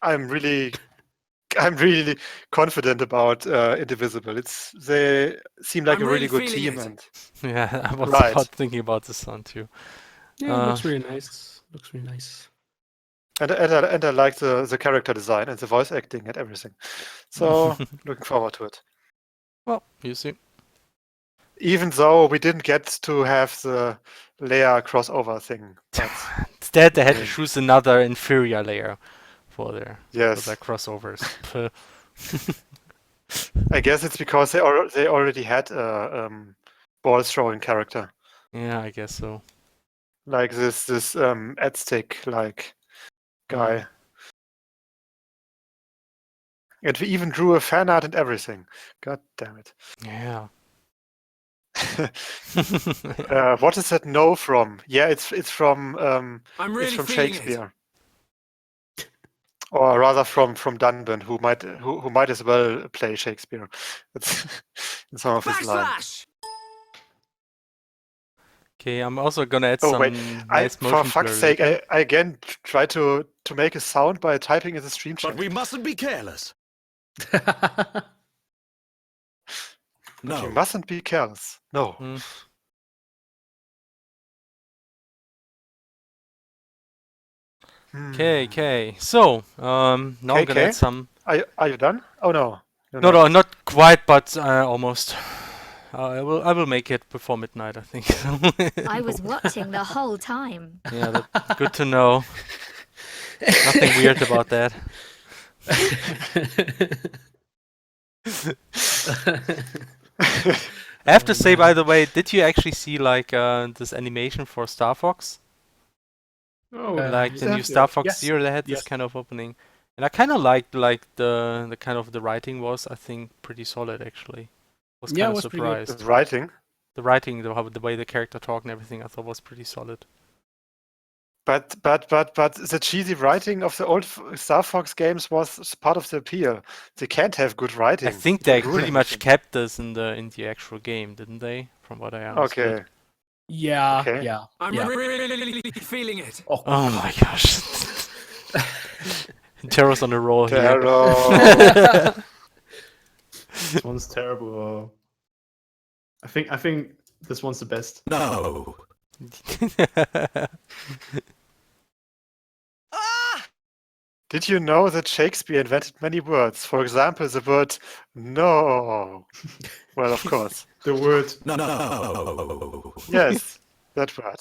I'm really confident about Indivisible. They seem like a really good team, and yeah, I was about thinking about this one too. Yeah, it looks really nice. Looks really nice. And I like the character design and the voice acting and everything. So looking forward to it. Well, you see. Even though we didn't get to have the layer crossover thing. Instead, they had to choose another inferior layer for their crossovers. I guess it's because they already had a ball throwing character. Yeah, I guess so. Like this Aztec like guy. And we even drew a fan art and everything. God damn it. Yeah. What is that no from? Yeah, it's from really it's from feeling Shakespeare. Or rather from Dunban, who might as well play Shakespeare. It's in some of his lines. Okay, I'm also gonna add some nice motion for fuck's blurring. sake, I again try to make a sound by typing in the stream chat. But we mustn't be careless. You mustn't be careless. No. Okay. So now I'm gonna add some. Are you done? Oh no. No, not quite, but almost. I will make it before midnight, I think. I was watching the whole time. Yeah, that's good to know. Nothing weird about that. I have to say, by the way, did you actually see like this animation for Star Fox? Oh, like the new Star Fox Zero, they had this kind of opening, and I kind of liked like the kind of the writing was, I think, pretty solid actually. Was kind of surprised. The writing, the way the character talked and everything, I thought was pretty solid. But the cheesy writing of the old Star Fox games was part of the appeal. They can't have good writing. I think they pretty much kept this in the actual game, didn't they? From what I understood. Okay. Yeah, Okay. yeah. I'm yeah. really feeling it. Oh my gosh. Terror's on a roll here. Terror. This one's terrible. I think this one's the best. No. Did you know that Shakespeare invented many words? For example, the word no. Well, of course. The word No. Yes, that word.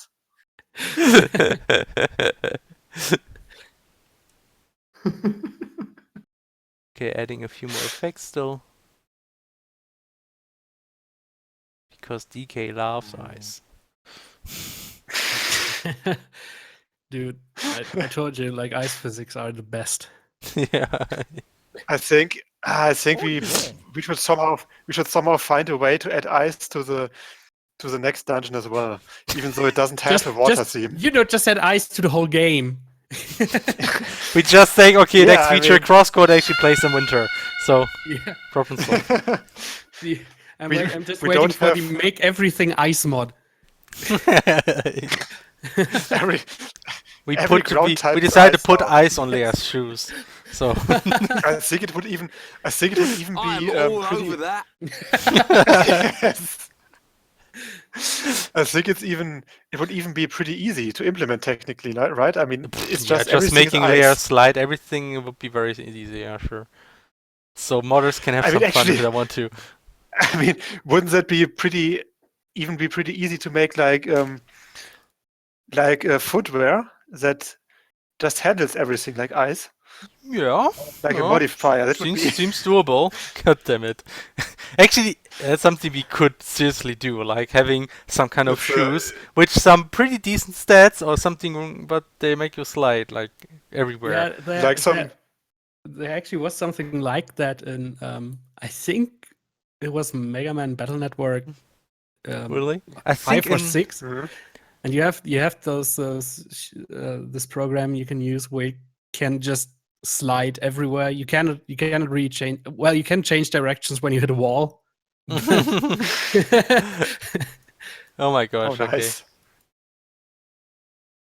Okay, adding a few more effects still. Because DK loves ice. Dude, I told you, like, ice physics are the best. Yeah. I think we should somehow find a way to add ice to the next dungeon as well, even though it doesn't have a water theme. Just add ice to the whole game. We just think, okay, Yeah, next I feature, mean- CrossCode actually plays in winter. So, Yeah. problem solved. I'm just we waiting don't for the have- make everything ice mod. We ground type we is decided to ice put now. ice on Leah's shoes. So I think it would even be I'm all pretty. over that. Yes. I think it would even be pretty easy to implement technically, right? I mean, it's yeah, just just everything making is ice. Leah slide everything would be very easy. Yeah, sure. So modders can have I mean, some fun if actually- they want to. I mean, wouldn't that be pretty easy to make like footwear that just handles everything like ice, Yeah. like a well, modifier? That would seems doable. God damn it. Actually, that's something we could seriously do, like having some kind of With, shoes with some pretty decent stats or something, but they make you slide like everywhere. Yeah, there actually was something like that in I think it was Mega Man Battle Network. Really? I 5 think or 6. And you have those this program you can use where you can just slide everywhere. You cannot really change. Well, you can change directions when you hit a wall. Oh my gosh! Oh, Okay. nice.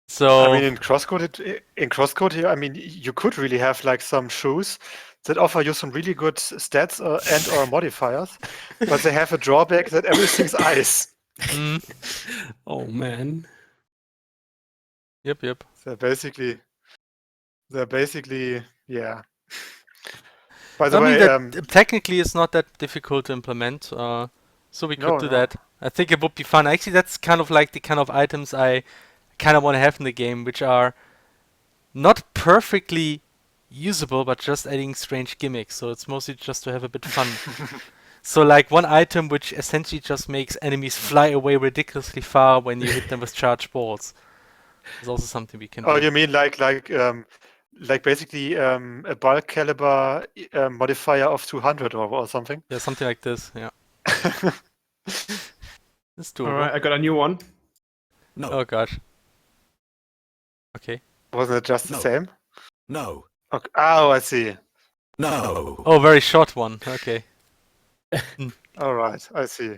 So I mean, in CrossCode here, I mean, you could really have like some shoes that offer you some really good stats and/or modifiers, but they have a drawback that everything's ice. Oh man. Yep. They're basically, yeah. By I the mean, way, that technically it's not that difficult to implement, so we could do that. I think it would be fun. Actually, that's kind of like the kind of items I kind of want to have in the game, which are not perfectly usable, but just adding strange gimmicks. So it's mostly just to have a bit fun. So like one item which essentially just makes enemies fly away ridiculously far when you hit them with charged balls. Is also something we can oh, do. you mean like basically a bulk caliber modifier of 200 or something? Yeah, something like this. Yeah. It's doable. All right, I got a new one. No. Oh gosh. Okay. Wasn't it just the same? No. Okay. Oh, I see. No. Oh, very short one. Okay. All right, I see.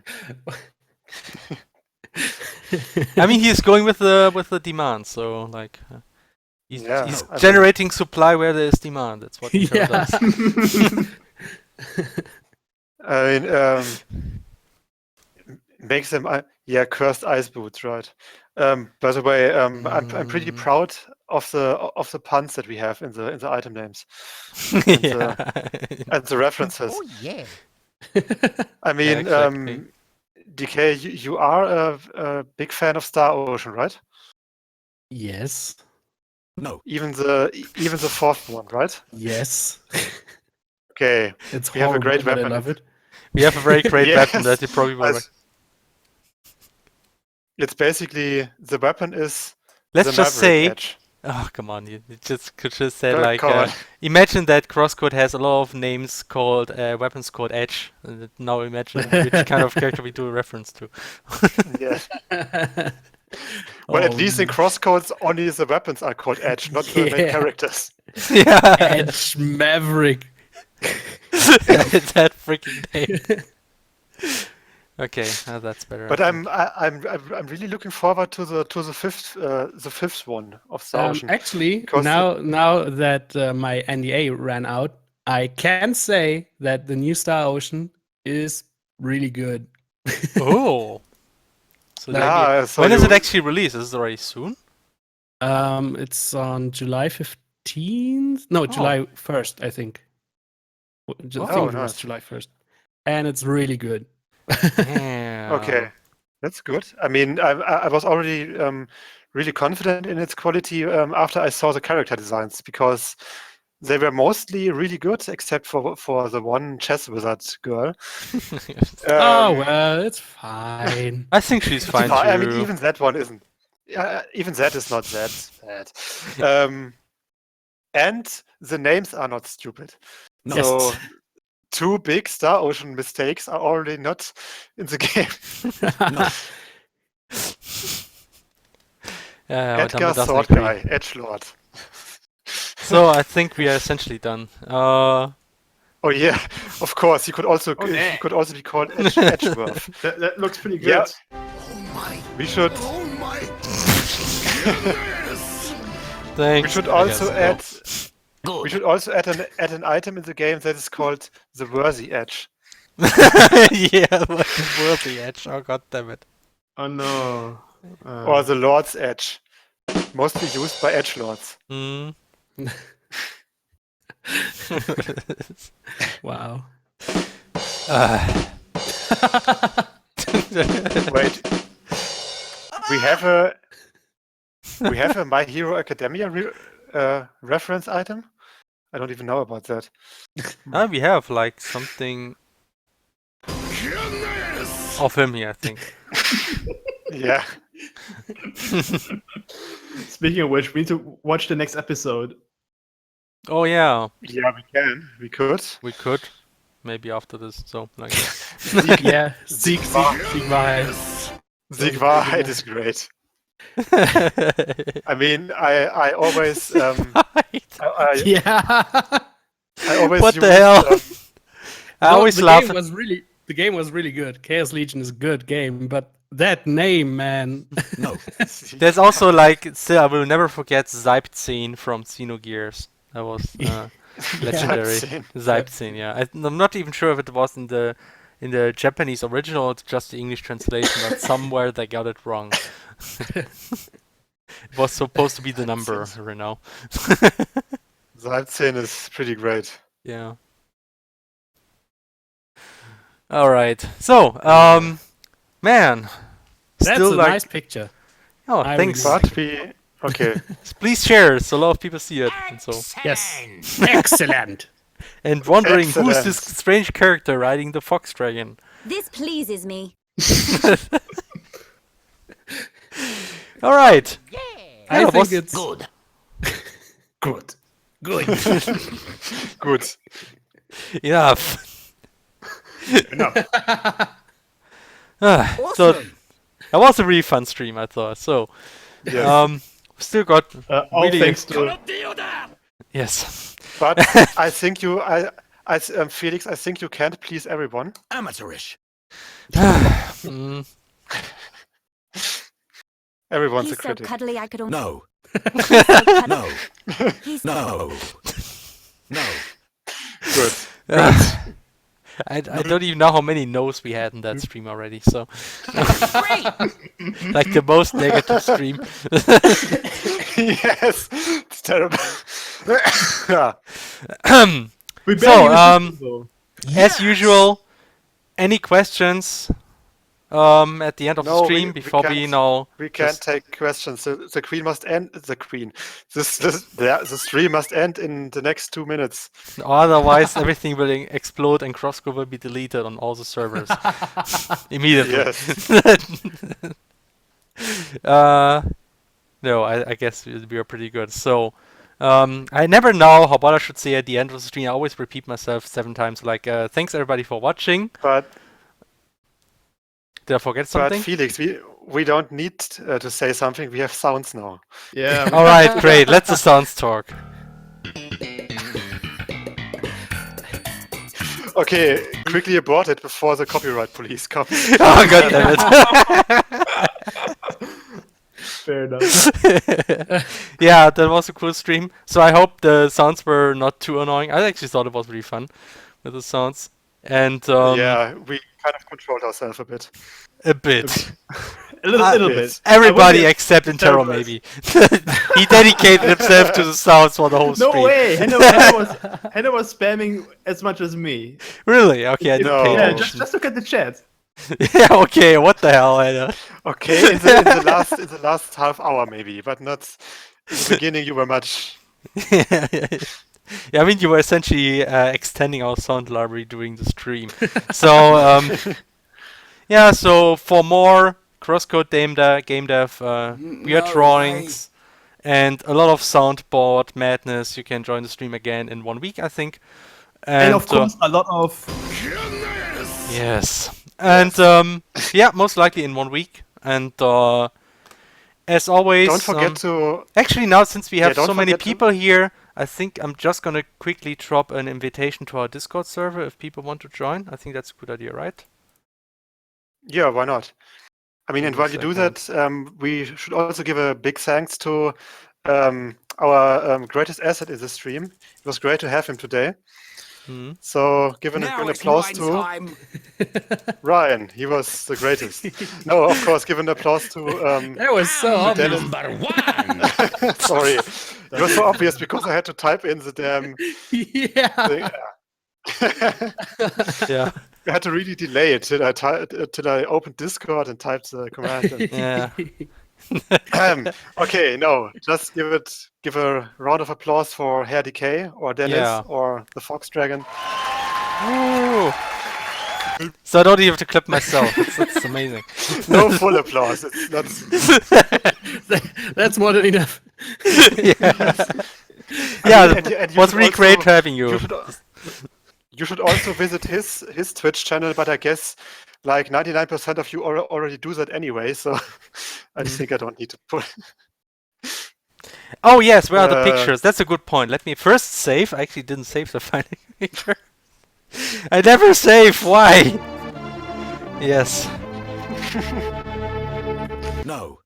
I mean, he's going with the demand, so like he's Yeah, I generating supply where there is demand. That's what he Yeah. does. I mean, makes them, cursed ice boots, right? By the way, I'm pretty proud of the puns that we have in the item names and, and the references. Oh yeah. I mean, exactly. DK, you are a big fan of Star Ocean, right? Yes. No. Even the fourth one, right? Yes. Okay. It's We have a horrible, great but I weapon. love it. We have a very great Yes. weapon that you probably will. It's basically the weapon is Let's the just Maverick say. Edge. Oh, come on! You just could just say Come like. on. Imagine that CrossCode has a lot of names called weapons called Edge. Now imagine which kind of character we do a reference to. Yes. Well, at least in CrossCodes, only the weapons are called Edge, not the main characters. Yeah. Edge Maverick. That freaking name. Okay, that's better. But I'm really looking forward to the fifth one of Star Ocean. Actually, because now that my NDA ran out, I can say that the new Star Ocean is really good. Oh. So so when is it actually released? Is it already soon? It's on July 15th. No, July 1st, I think. I think it was nice. July 1st, and it's really good. Yeah. Okay, that's good. I mean, I was already really confident in its quality after I saw the character designs, because they were mostly really good, except for the one chess wizard girl. Oh well, it's fine. I think she's fine too. I mean, even that one isn't. Even that is not that bad. And the names are not stupid. No. So 2 big Star Ocean mistakes are already not in the game. No. Edgar Sword Guy, Edgelord. So I think we are essentially done. Oh yeah, of course. He could also he could also be called Edgeworth. That looks pretty good. Yeah. Oh my. We should. Oh my. Thanks. We should also add. We should also add an item in the game that is called the Worthy Edge. Yeah, like the Worthy Edge. Oh god damn it. Oh no. Or the Lord's Edge, mostly used by edgelords. Mm. Wow. Wait, we have a My Hero Academia reference item. I don't even know about that. We have like something of him here, I think. Yeah. Speaking of which, we need to watch the next episode. Oh yeah. Yeah, we can. We could. We could. Maybe after this. So like. Yeah. Sieg Wahrheit. Sieg Wahrheit is great. I mean, I always Yeah. I always What use, the hell? I No, always the laugh. The game was really good. Chaos Legion is a good game, but that name, man. No. There's also like still I will never forget Zypzine from Xenogears. That was legendary. Zypzine, yeah. I'm not even sure if it was in the Japanese original or just the English translation, but somewhere they got it wrong. It was supposed to be the number, right now. Zypzine is pretty great. Yeah. All right. So, man, That's still a like nice picture. oh, I thanks. really But we okay. Please share so a lot of people see it. And so Yes. Excellent. and wondering who's Excellent. this strange character riding the fox dragon. This pleases me. All right. I Yeah, think was- it's Good. good. Good. Good. Enough. So Awesome. that was a really fun stream, I thought. So, Yes. still got All really thanks to yes. But I think Felix, I think you can't please everyone. Amateurish. Mm, Everyone's He's a so critic. cuddly I could almost... No. No. No. No. No. Good. I don't even know how many no's we had in that stream already. So, like the most negative stream. Yes, it's terrible. Yeah. We So, barely used it, as usual, any questions at the end of the stream before we now? We can't take questions. The queen must end. The queen. The stream must end in the next 2 minutes. Otherwise, everything will explode and CrossCode will be deleted on all the servers immediately. Yes. No, I guess we are pretty good. So, I never know what I should say at the end of the stream. I always repeat myself 7 times. Like, thanks everybody for watching. But did I forget something? But Felix, we don't need to say something. We have sounds now. Yeah. All right, great. Let the sounds talk. Okay, quickly abort it before the copyright police come. Oh god damn it. Fair enough. Yeah, that was a cool stream. So I hope the sounds were not too annoying. I actually thought it was really fun with the sounds. And yeah, we kind of controlled ourselves a bit. A bit. A little bit. Everybody except Intero, maybe. He dedicated himself to the sounds for the whole stream. No way! Henno was spamming as much as me. Really? Okay, I didn't pay Yeah, attention. just look at the chat. Yeah, okay, what the hell, Henno? Okay, in the last half hour maybe, but not in the beginning. You were much. Yeah, I mean, you were essentially extending our sound library during the stream. So, yeah, so for more CrossCode Gamedev, weird drawings, and a lot of soundboard madness, you can join the stream again in 1 week, I think. And of course, a lot of... Yes. And, yeah, most likely in 1 week. And, as always... Don't forget to... Actually, now, since we have so many forget to- people here, I think I'm just gonna quickly drop an invitation to our Discord server if people want to join. I think that's a good idea, right? Yeah, why not? I mean, and while you do that, we should also give a big thanks to our greatest asset in the stream. It was great to have him today. So give an applause to Ryan. He was the greatest. No, of course, give an applause to That was so obvious. Number one. Sorry, it was so obvious because I had to type in the damn Yeah. thing. Yeah. I had to really delay it till I opened Discord and typed the command. Yeah. Okay, no, just give a round of applause for HerrDekay or Dennis or the Fox Dragon. Ooh. So I don't even have to clip myself. That's amazing. No full applause. It's not... That's more than enough. Yeah, and it was really great having you. You should also visit his Twitch channel, but I guess like 99% of you already do that anyway, so I think I don't need to put... Oh yes, where are the pictures? That's a good point. Let me first save. I actually didn't save the final picture. I never save. Why? Yes. No.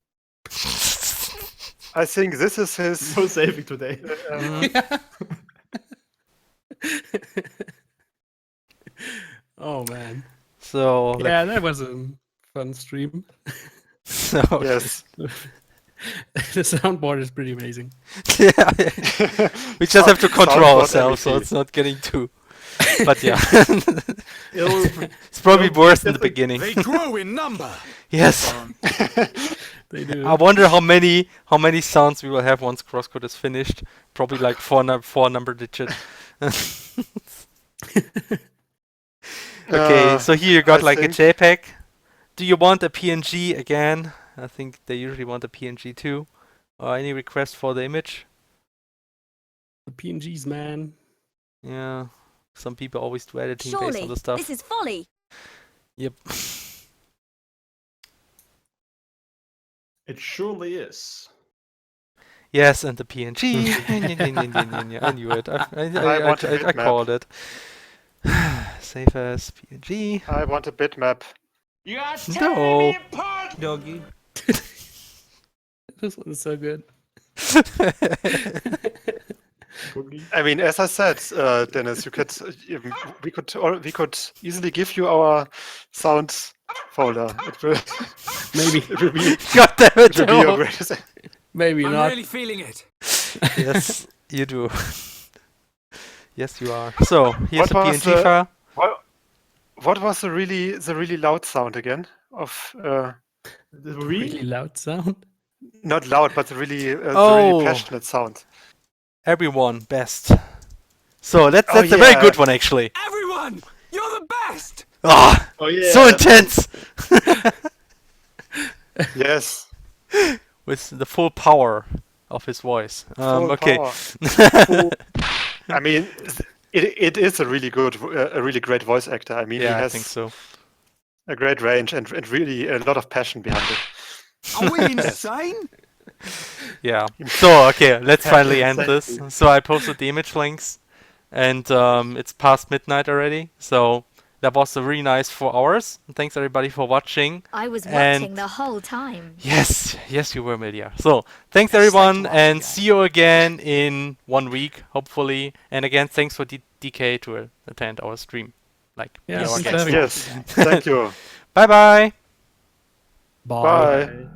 I think this is his... No saving today. Oh man. So yeah, that was a fun stream. So yes. The soundboard is pretty amazing. Yeah. We just have to control ourselves so it's not getting too... But yeah. It's probably worse in the beginning. They grow in number. Yes. They do. I wonder how many sounds we will have once CrossCode is finished. Probably like four number digit. Okay, so here you got like a JPEG. Do you want a PNG again? I think they usually want a PNG too. Any request for the image? The PNGs, man. Yeah, some people always do editing based on the stuff. This is folly. Yep. It surely is. Yes, and the PNG. I knew it. I called it. Save as PNG. I want a bitmap. You are No. doggy. This one is so good. I mean, as I said, Dennis, we could easily give you our sound folder. It will Maybe. it will be. God damn it, It will be your Joe. greatest. Maybe I'm not. really feeling it. Yes, you do. Yes, you are. So here's What the was PNG file. What was the really loud sound again? Of Really loud sound. not loud, but the really Oh. passionate sound. Everyone best. So that's Oh, a very yeah. good one actually. Everyone, you're the best. Ah, Oh yeah. so intense. Yes. With the full power of his voice. Full Okay. power. I mean, it is a really great voice actor. I mean, Yeah, he I has think so. a great range and really a lot of passion behind it. Are we insane? Yeah. So okay, let's finally end this. Exactly. So I posted the image links, and it's past midnight already. So that was a really nice 4 hours. Thanks everybody for watching. I was And- watching the whole time. Yes, you were, Media. So thanks everyone, and see you again in 1 week, hopefully. And again, thanks for DK to attend our stream. Like, Yeah, you know, thanks again. for having me. Yes. Thank you. Bye bye. Bye. Bye.